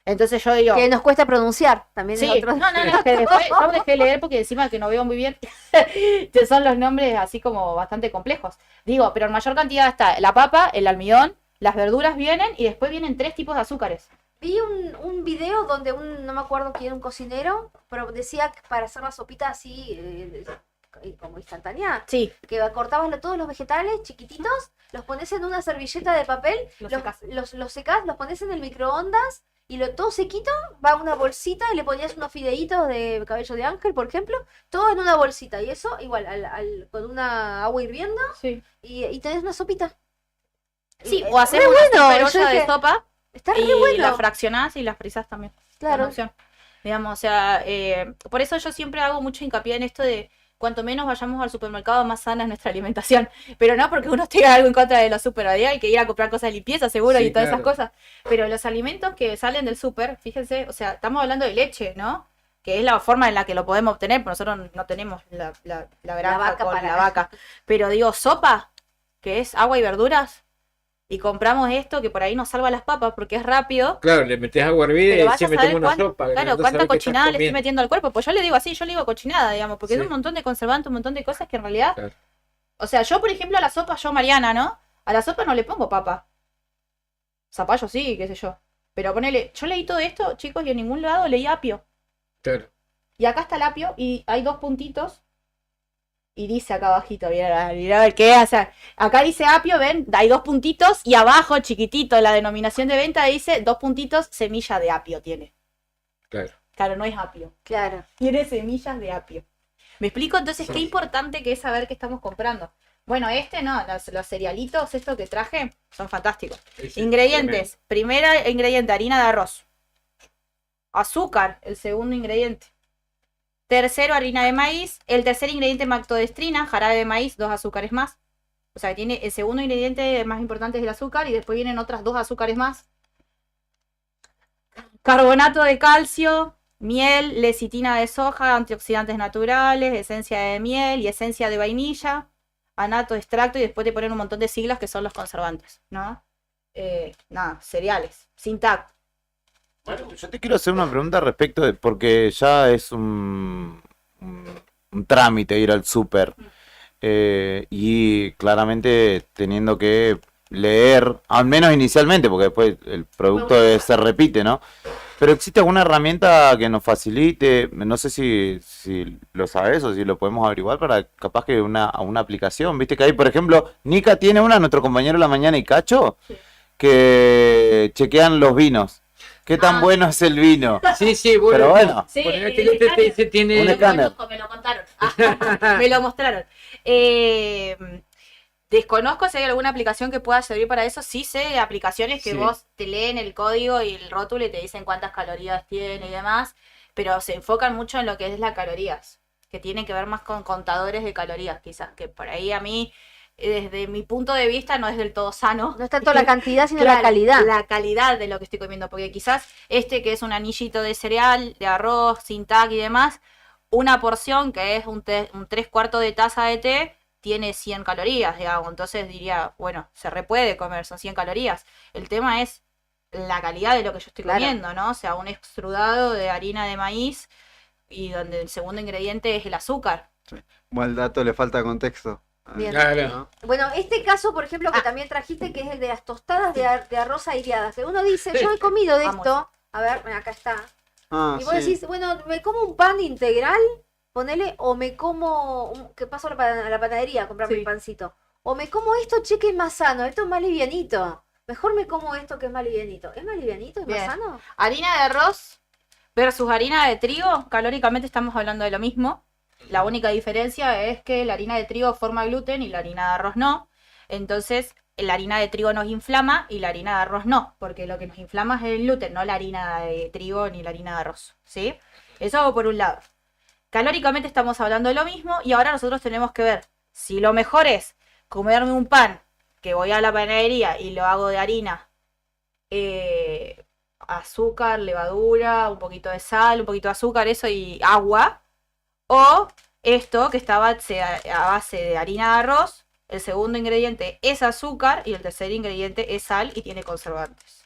Entonces yo digo... Que nos cuesta pronunciar. También Sí, es otro. no, que después yo dejé leer porque encima que no veo muy bien, que son los nombres así como bastante complejos. Digo, pero en mayor cantidad está la papa, el almidón, las verduras vienen y después vienen 3 tipos de azúcares. Vi un video donde no me acuerdo quién era un cocinero, pero decía que para hacer la sopita así, como instantánea, sí, que cortabas todos los vegetales chiquititos, los pones en una servilleta de papel, los secás, los pones en el microondas y todo sequito va a una bolsita y le ponías unos fideitos de cabello de ángel, por ejemplo, todo en una bolsita y eso igual con una agua hirviendo y tenés una sopita. Sí, Y- o hacer re una bueno, super yo olla de dije, sopa está re y bueno. las fraccionás y las frisás también. Claro. Una opción. Digamos, o sea, por eso yo siempre hago mucho hincapié en esto de cuanto menos vayamos al supermercado, más sana es nuestra alimentación. Pero no porque uno tenga algo en contra de los super, hay que ir a comprar cosas de limpieza, seguro, Sí, y todas claro. esas cosas. Pero los alimentos que salen del super, fíjense, o sea, estamos hablando de leche, ¿no? Que es la forma en la que lo podemos obtener, porque nosotros no tenemos la granja vaca con para- la vaca. Pero digo, sopa, que es agua y verduras, y compramos esto que por ahí nos salva las papas porque es rápido. Claro, le metes agua hervida Pero y vas sí a saber metemos una cuánto- sopa. claro, no sabes cuánta qué estás cochinada le estoy comiendo. metiendo al cuerpo. Pues yo le digo así, yo le digo cochinada, digamos, porque Sí. es un montón de conservantes, un montón de cosas que en realidad... Claro. O sea, yo, por ejemplo, a la sopa, yo Mariana, ¿no? A la sopa no le pongo papa. Zapallo sí, qué sé yo. Pero ponele, yo leí todo esto, chicos, y en ningún lado leí apio. Claro. Y acá está el apio y hay 2 puntitos. Y dice acá abajito, mira a ver qué es. O sea, acá dice apio, ven, hay 2 puntitos y abajo, chiquitito, la denominación de venta dice 2 puntitos, semilla de apio tiene. Claro. Claro, no es apio. Claro. Tiene semillas de apio. ¿Me explico? Entonces, qué importante que es saber qué estamos comprando. Bueno, no, los cerealitos, estos que traje, son fantásticos. Sí, Ingredientes. Primer ingrediente, harina de arroz. Azúcar, el segundo ingrediente. Tercero, harina de maíz. El tercer ingrediente, maltodextrina, jarabe de maíz, 2 azúcares más. O sea, tiene el segundo ingrediente más importante es el azúcar y después vienen otras 2 azúcares más. Carbonato de calcio, miel, lecitina de soja, antioxidantes naturales, esencia de miel y esencia de vainilla, anato, extracto y después te ponen un montón de siglas que son los conservantes, ¿no? Nada, cereales, sin TAC. Yo te quiero hacer una pregunta respecto de, porque ya es un trámite ir al súper y claramente teniendo que leer, al menos inicialmente, porque después el producto se repite, ¿no? Pero ¿existe alguna herramienta que nos facilite? No sé si lo sabes o si lo podemos averiguar para capaz que una aplicación. Viste que hay, por ejemplo, Nika tiene una, nuestro compañero de la mañana y Cacho, que chequean los vinos. ¿Qué tan bueno es el vino? Sí, bueno. Pero bueno. Sí, Ponele el que este te dice, tiene un escáner. Me lo contaron. Me lo mostraron. Desconozco si hay alguna aplicación que pueda servir para eso. Sí sé de aplicaciones que Sí. vos te leen el código y el rótulo y te dicen cuántas calorías tiene y demás, pero se enfocan mucho en lo que es las calorías, que tiene que ver más con contadores de calorías, quizás, que por ahí a mí, desde mi punto de vista, no es del todo sano. No es tanto la cantidad, sino la calidad. La calidad de lo que estoy comiendo, porque quizás que es un anillito de cereal, de arroz, sin tac y demás, una porción que es un 3/4 de taza de té, tiene 100 calorías, digamos. Entonces diría, bueno, se puede comer, son 100 calorías. El tema es la calidad de lo que yo estoy Claro. comiendo, ¿no? O sea, un extrudado de harina de maíz y donde el segundo ingrediente es el azúcar. O al dato le falta contexto. Bien. ¿No? Bueno, este caso, por ejemplo, que también trajiste, que es el de las tostadas de arroz aireadas, que uno dice, yo he comido de esto, a ver, mira, acá está. Ah, Y vos sí. decís, bueno, me como un pan integral, ponele, o me como, que paso a la panadería a comprarme el pancito. O me como esto, che, que es más sano, esto es más livianito. Mejor me como esto que es más livianito. ¿Es más livianito? ¿Es Bien. más sano? Harina de arroz versus harina de trigo, calóricamente estamos hablando de lo mismo. La única diferencia es que la harina de trigo forma gluten y la harina de arroz no. Entonces, la harina de trigo nos inflama y la harina de arroz no, porque lo que nos inflama es el gluten, no la harina de trigo ni la harina de arroz, ¿sí? Eso por un lado. Calóricamente estamos hablando de lo mismo y ahora nosotros tenemos que ver si lo mejor es comerme un pan que voy a la panadería y lo hago de harina, azúcar, levadura, un poquito de sal, un poquito de azúcar, eso y agua, o esto que está a base de harina de arroz, el segundo ingrediente es azúcar y el tercer ingrediente es sal y tiene conservantes.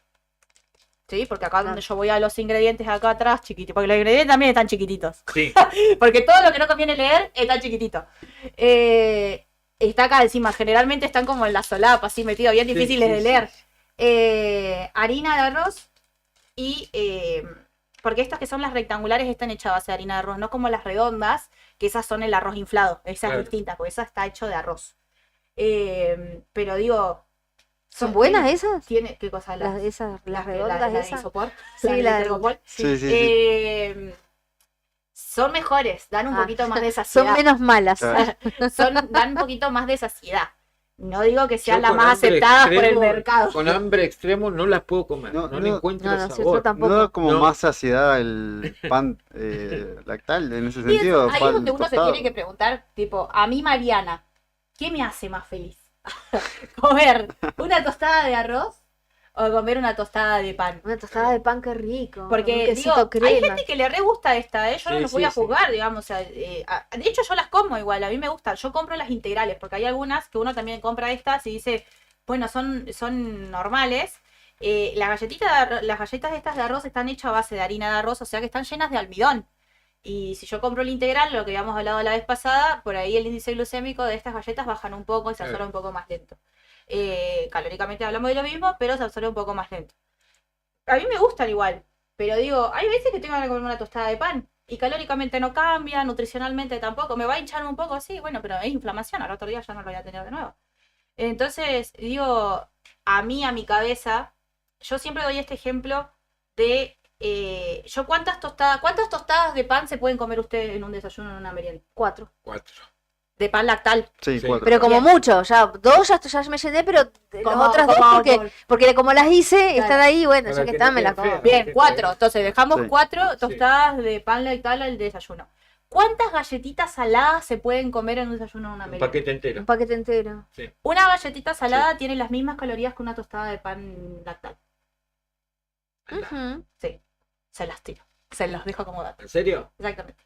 ¿Sí? Porque acá donde yo voy a los ingredientes acá atrás, chiquititos, porque los ingredientes también están chiquititos. Sí. Porque todo lo que no conviene leer está chiquitito. Está acá encima, generalmente están como en la solapa, así metido, bien Sí, difíciles sí, de sí. leer. Harina de arroz y... porque estas que son las rectangulares están hechas a base de harina de arroz, no como las redondas, que esas son el arroz inflado. Esa Claro. es distinta, porque esa está hecho de arroz. Pero digo... ¿Son buenas esas? Tiene, ¿qué cosa? Las redondas la de esas. isopor. Sí, la de Tergopol. Sí, sí, sí. Son mejores, dan un Ah, poquito más de saciedad. son menos malas. Claro. Dan un poquito más de saciedad. No digo que sean Yo las con más hambre aceptadas por el extremo- mercado. Con hambre extremo no las puedo comer, no, le encuentro sabor. ¿No da como No. más saciedad el pan lactal en ese Y sentido? ahí es pan donde uno se tostado? tiene que preguntar, tipo, a mí Mariana, ¿qué me hace más feliz? ¿Comer una tostada de arroz o comer una tostada de pan? Una tostada de pan, qué rico. Porque un quesito digo, crema. hay gente que le re gusta esta, yo no Sí, los voy sí, a sí. juzgar, digamos. O sea, de hecho, yo las como igual, a mí me gustan. Yo compro las integrales, porque hay algunas que uno también compra estas y dice, bueno, son normales. Las galletas estas de arroz están hechas a base de harina de arroz, o sea que están llenas de almidón. Y si yo compro el integral, lo que habíamos hablado la vez pasada, por ahí el índice glucémico de estas galletas bajan un poco y se absorbe un poco más lento. Calóricamente hablamos de lo mismo, pero se absorbe un poco más lento. A mí me gustan igual, pero digo, hay veces que tengo que comer una tostada de pan y calóricamente no cambia, nutricionalmente tampoco, me va a hinchar un poco, sí, bueno, pero es inflamación, al otro día ya no lo voy a tener de nuevo. Entonces, digo, a mi cabeza, yo siempre doy este ejemplo de, ¿cuántas tostadas de pan se pueden comer ustedes en un desayuno o en una merienda? 4. 4. De pan lactal. Sí, Sí. 4. Pero como Bien. mucho, ya 2 ya me llené, pero las Como- otras 2 como porque como las hice, Claro. están ahí, bueno, Para ya que que están, no me las queden como. feas. Bien, 4. Entonces dejamos Sí. 4 tostadas de pan lactal al desayuno. ¿Cuántas galletitas saladas se pueden comer en un desayuno o en una Un merienda? paquete entero. Un paquete entero. Una galletita salada tiene las mismas calorías que una tostada de pan lactal. Ujú. Sí, se las tiro. Se los dejo como dato. ¿En serio? Exactamente.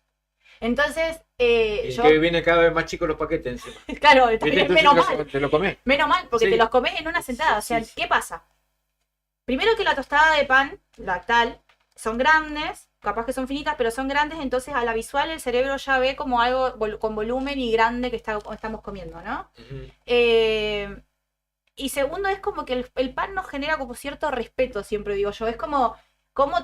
Entonces, Y yo... que viene cada vez más chicos los paquetes encima. Claro, ¿Viste? también, Entonces menos mal. te lo comés. Menos mal, porque Sí. te los comes en una sentada. O sea, Sí, sí. ¿qué pasa? Primero que la tostada de pan lactal son grandes, capaz que son finitas, pero son grandes, entonces a la visual el cerebro ya ve como algo con volumen y grande que estamos comiendo, ¿no? Ujú. Y segundo, es como que el pan nos genera como cierto respeto, siempre digo yo. Es como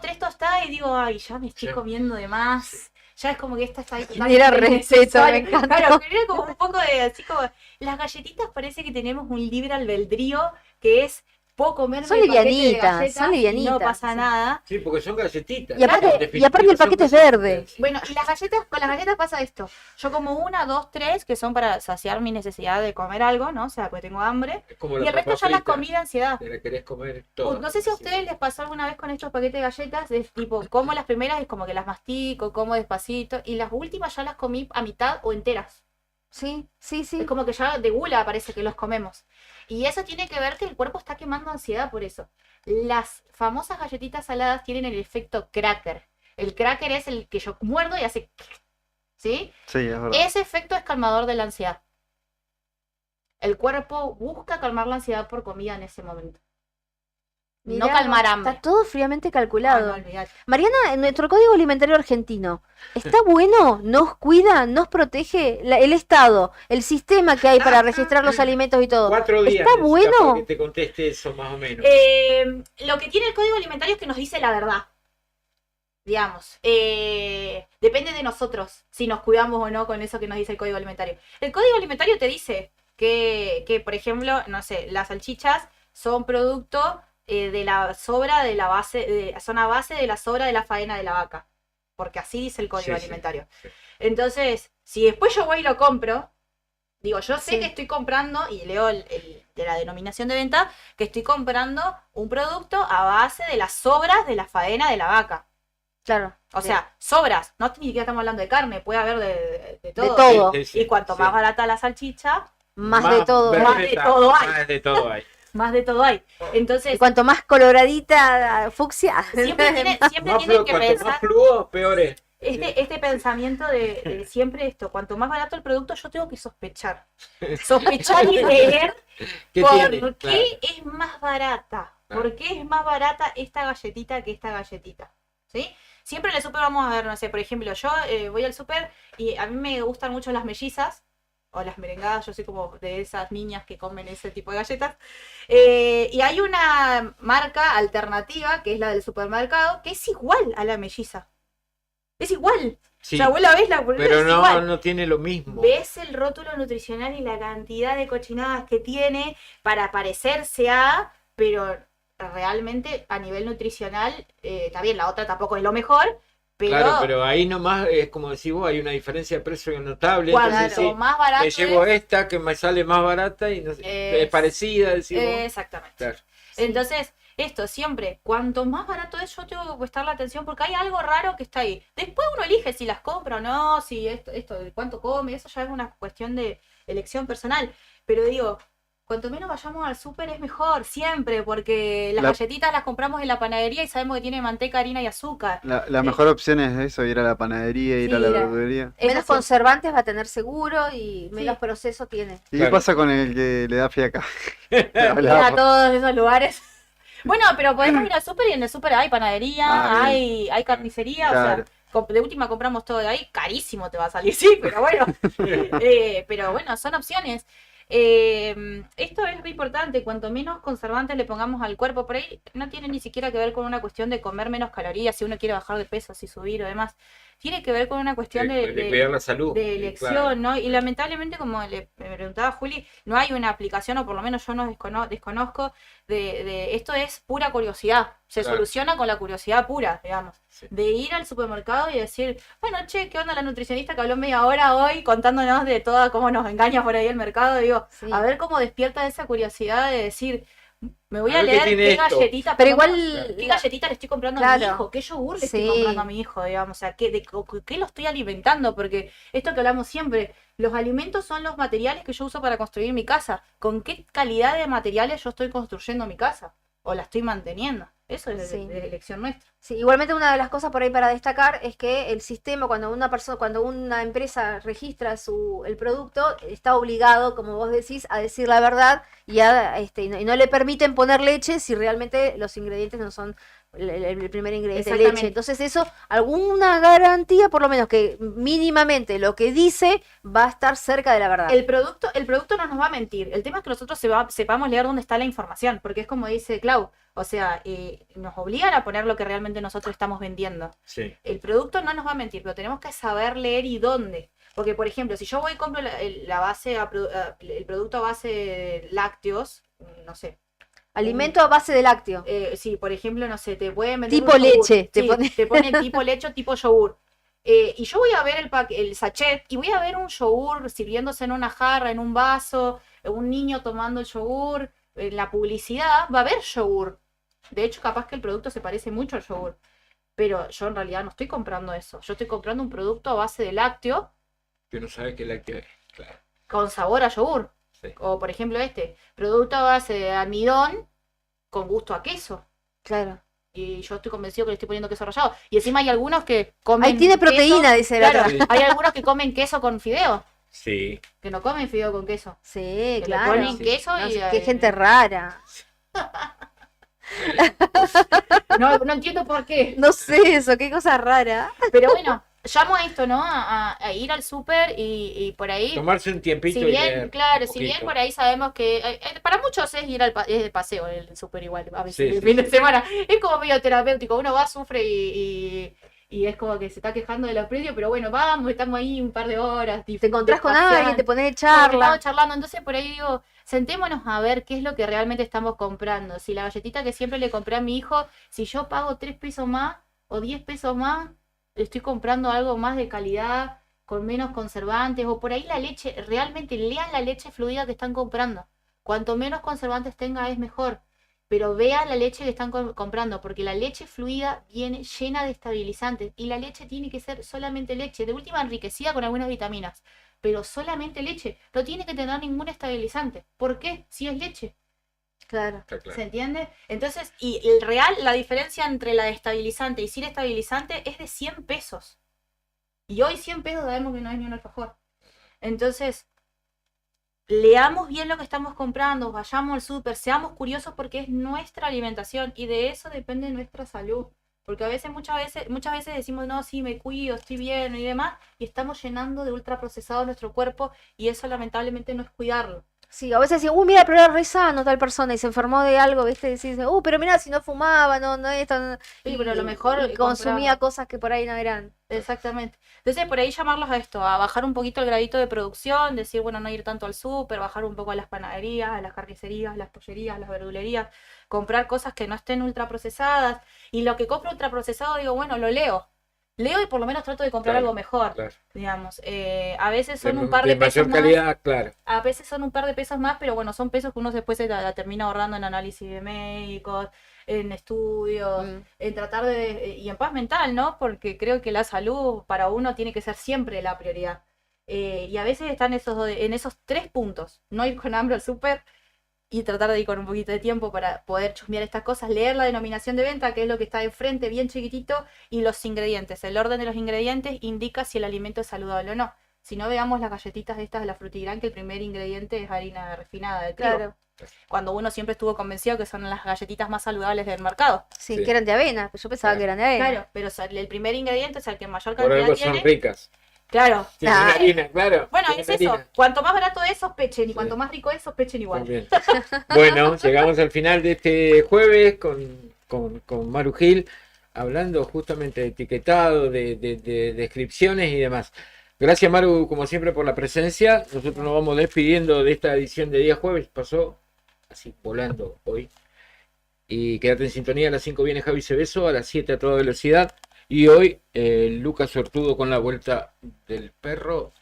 3 tostadas y digo, ay, ya me estoy Sí. comiendo de más. Ya es como que esta está ahí Genera totalmente respeto, innecesaria. me encanta. Claro, genera como un poco de así como. Las galletitas parece que tenemos un libre albedrío que es puedo comerme Son el paquete de livianitas, galletas son y livianitas, no pasa sí. nada. Sí, porque son galletitas. Y aparte, En y aparte el definitiva, paquete es son verde. Bueno, y las galletas, con las galletas pasa esto. Yo como 1, 2, 3, que son para saciar mi necesidad de comer algo, ¿no? O sea, porque tengo hambre. Es como Y la el resto papa ya las frita, comí de ansiedad. te la querés comer toda. No sé si a ustedes les pasó alguna vez con estos paquetes de galletas, es tipo, como las primeras es como que las mastico, como despacito, y las últimas ya las comí a mitad o enteras. Sí, sí, sí. Es como que ya de gula parece que los comemos. Y eso tiene que ver que el cuerpo está quemando ansiedad por eso. Las famosas galletitas saladas tienen el efecto cracker. El cracker es el que yo muerdo y hace... ¿Sí? Sí, es verdad. Ese efecto es calmador de la ansiedad. El cuerpo busca calmar la ansiedad por comida en ese momento. No Mirá, calmar hambre. Está todo fríamente calculado. No, olvidate. Mariana, en nuestro Código Alimentario Argentino, ¿está bueno? ¿Nos cuida? ¿Nos protege el Estado? El sistema que hay para registrar los alimentos y todo. 4 días ¿Está necesitas bueno? para que te conteste eso, más o menos. Lo que tiene el código alimentario es que nos dice la verdad. Digamos. Depende de nosotros si nos cuidamos o no con eso que nos dice el código alimentario. El código alimentario te dice que por ejemplo, no sé, las salchichas son producto de la sobra de la base, son a base de la sobra de la faena de la vaca. Porque así dice el código Sí, sí, alimentario. sí. Entonces, si después yo voy y lo compro, digo, yo sé Sí. que estoy comprando, y leo de la denominación de venta, que estoy comprando un producto a base de las sobras de la faena de la vaca. Claro. O sea, sobras, no ni siquiera estamos hablando de carne, puede haber de todo. todo. Sí, sí, Y cuanto sí. más barata la salchicha, Más de todo. Más de todo hay. Más de todo hay. más de todo hay. Entonces, Y cuanto más coloradita, fucsia. siempre tienen que Cuanto más pensar fluo, peor es. este pensamiento de siempre esto, cuanto más barato el producto, yo tengo que sospechar. Sospechar y leer ¿Qué por tiene? qué Claro. es más barata. Claro. ¿Por qué es más barata esta galletita que esta galletita? ¿Sí? Siempre en el súper vamos a ver, no sé, por ejemplo, yo voy al súper y a mí me gustan mucho las mellizas o las merengadas, yo soy como de esas niñas que comen ese tipo de galletas. Y hay una marca alternativa, que es la del supermercado, que es igual a la melliza. Es igual. Sí, O sea, vos la ves, pero es no, igual. no tiene lo mismo. Ves el rótulo nutricional y la cantidad de cochinadas que tiene para parecerse a, pero realmente a nivel nutricional, está bien, la otra tampoco es lo mejor, pero Claro, pero ahí nomás es como decís vos, hay una diferencia de precio notable. cuanto Entonces, sí, más barato me llevo es, esta que me sale más barata y no sé, es parecida, decís vos. exactamente. Claro. Entonces, esto siempre, cuanto más barato es, yo tengo que prestarle atención porque hay algo raro que está ahí. Después uno elige si las compra o no, si esto, cuánto come, eso ya es una cuestión de elección personal. Pero digo, cuanto menos vayamos al súper es mejor, siempre, porque las La- galletitas las compramos en la panadería y sabemos que tiene manteca, harina y azúcar. La mejor opción es eso, ir a la panadería, ir Sí, a la ir a- verdulería. Menos conservantes va a tener seguro y menos proceso tiene. ¿Y qué pasa con el que le da fiaca? Ir a todos esos lugares. Bueno, pero podemos ir al súper y en el súper hay panadería, Ah, hay carnicería, Claro. o sea, de última compramos todo de ahí, carísimo te va a salir, sí, pero bueno. Pero bueno, son opciones. Esto es muy importante, cuanto menos conservantes le pongamos al cuerpo, por ahí no tiene ni siquiera que ver con una cuestión de comer menos calorías, si uno quiere bajar de peso, si subir o demás, tiene que ver con una cuestión De cuidar la salud. de Sí, elección, claro. ¿no? Y lamentablemente, como me preguntaba Juli, no hay una aplicación, o por lo menos yo no desconozco, de esto es pura curiosidad, se Claro. soluciona con la curiosidad pura, digamos, de ir al supermercado y decir, bueno, che, ¿qué onda la nutricionista que habló media hora hoy contándonos de todo cómo nos engaña por ahí el mercado? Digo, a ver cómo despierta esa curiosidad de decir, me voy a A ver qué leer tiene qué esto. galletita, Pero por lo igual- menos, qué galletita le estoy comprando a mi Claro. hijo, qué yogur le estoy Sí. comprando a mi hijo, digamos, o sea, qué lo estoy alimentando, porque esto que hablamos siempre, los alimentos son los materiales que yo uso para construir mi casa. ¿Con qué calidad de materiales yo estoy construyendo mi casa? ¿O la estoy manteniendo? Eso es Sí. de elección nuestra. Sí, igualmente una de las cosas por ahí para destacar es que el sistema, cuando una empresa registra el producto, está obligado, como vos decís, a decir la verdad y no le permiten poner leche si realmente los ingredientes no son el primer ingrediente, Exactamente. leche. Entonces eso, alguna garantía, por lo menos que mínimamente lo que dice va a estar cerca de la verdad. El producto no nos va a mentir. El tema es que nosotros sepamos leer dónde está la información, porque es como dice Clau, o sea, nos obligan a poner lo que realmente nosotros estamos vendiendo. Sí. El producto no nos va a mentir, pero tenemos que saber leer y dónde. Porque, por ejemplo, si yo voy y compro el producto a base de lácteos, no sé, Alimento a base de lácteo. Sí, por ejemplo, no sé, te pueden vender Tipo un yogur. leche, te Sí, pone. te pone tipo leche o tipo yogur. Y yo voy a ver el sachet y voy a ver un yogur sirviéndose en una jarra, en un vaso, un niño tomando el yogur. En la publicidad va a haber yogur. De hecho, capaz que el producto se parece mucho al yogur. Pero yo en realidad no estoy comprando eso. Yo estoy comprando un producto a base de lácteo Que no sabe qué lácteo es, claro. con sabor a yogur. Sí. O por ejemplo producto a base de almidón con gusto a queso. Claro. Y yo estoy convencido que le estoy poniendo queso rallado. Y encima hay algunos que comen Ahí tiene proteína, queso. dice la Claro, otra. hay algunos que comen queso con fideo. Sí. Que no comen fideo con queso. Sí, Que le claro. ponen queso No y... sé, qué gente rara. No entiendo por qué. No sé eso, qué cosa rara. Pero bueno, llamo a esto, ¿no? A ir al súper y por ahí... Tomarse un tiempito Si y bien, leer claro, un si bien poquito. por ahí sabemos que para muchos es ir es de paseo el súper igual, a veces Sí, el sí. fin de semana, es como medio terapéutico, uno va, sufre y es como que se está quejando de los precios, pero bueno, vamos, estamos ahí un par de horas. Te encontrás con alguien, te pones de charla. Estamos charlando, entonces por ahí digo, sentémonos a ver qué es lo que realmente estamos comprando. Si la galletita que siempre le compré a mi hijo, si yo pago 3 pesos más o 10 pesos más, estoy comprando algo más de calidad, con menos conservantes, o por ahí la leche, realmente lean la leche fluida que están comprando. Cuanto menos conservantes tenga es mejor, pero vean la leche que están comprando, porque la leche fluida viene llena de estabilizantes, y la leche tiene que ser solamente leche, de última enriquecida con algunas vitaminas, pero solamente leche, no tiene que tener ningún estabilizante. ¿Por qué? Si es leche. Claro. ¿Se entiende? Entonces, y la diferencia entre la estabilizante y sin estabilizante es de 100 pesos. Y hoy 100 pesos sabemos que no es ni un alfajor. Entonces, leamos bien lo que estamos comprando, vayamos al súper, seamos curiosos porque es nuestra alimentación y de eso depende nuestra salud. Porque muchas veces decimos, no, sí, me cuido, estoy bien y demás, y estamos llenando de ultraprocesados nuestro cuerpo y eso lamentablemente no es cuidarlo. Sí, a veces decís, mira, pero era re sano tal persona y se enfermó de algo, ¿viste? Decís, pero mira, si no fumaba, no esto. Sí, pero a lo mejor y consumía compraba. cosas que por ahí no eran. Exactamente. Entonces, por ahí llamarlos a esto, a bajar un poquito el gradito de producción, decir, bueno, no ir tanto al súper, bajar un poco a las panaderías, a las carnicerías, a las pollerías, a las verdulerías, comprar cosas que no estén ultraprocesadas. Y lo que compro ultraprocesado, digo, bueno, lo leo. Leo y por lo menos trato de comprar Claro, algo mejor, claro. digamos. A veces son un par de de pesos mayor calidad, claro. a veces son un par de pesos más, pero bueno, son pesos que uno después se la termina ahorrando en análisis de médicos, en estudios, en tratar y en paz mental, ¿no? Porque creo que la salud para uno tiene que ser siempre la prioridad. Y a veces están en esos 3 puntos. No ir con hambre al súper y tratar de ir con un poquito de tiempo para poder chusmear estas cosas, leer la denominación de venta, que es lo que está enfrente, bien chiquitito, y los ingredientes. El orden de los ingredientes indica si el alimento es saludable o no. Si no, veamos las galletitas estas de la Frutigrán, que el primer ingrediente es harina refinada de trigo. Claro. Cuando uno siempre estuvo convencido que son las galletitas más saludables del mercado. Sí, que eran de avena, pero yo pensaba que eran de avena. Claro, pero el primer ingrediente es el que mayor Por cantidad algo tiene. son ricas. Claro. Tienen harina, claro. Bueno, tienen es eso. harina. Cuanto más barato es, sospechen. Y cuanto más rico es, sospechen igual. Muy bien. Bueno, llegamos al final de este jueves con Maru Gil, hablando justamente de etiquetado, de descripciones y demás. Gracias, Maru, como siempre, por la presencia. Nosotros nos vamos despidiendo de esta edición de día jueves. Pasó así volando hoy. Y quédate en sintonía. A las 5 viene Javi Cebeso, a las 7 a toda velocidad. Y hoy Lucas Sortudo con la vuelta del perro.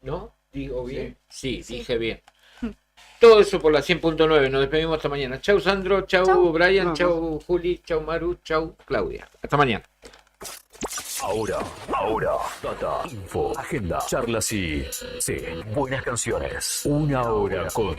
¿No? ¿Digo bien? Sí, dije bien. Todo eso por la 100.9. Nos despedimos hasta mañana. Chau, Sandro. Chau, Brian. Chau, Juli. Chau, Maru. Chau, Claudia. Hasta mañana. Ahora, data, info, agenda, charlas y, sí, buenas canciones. Una hora con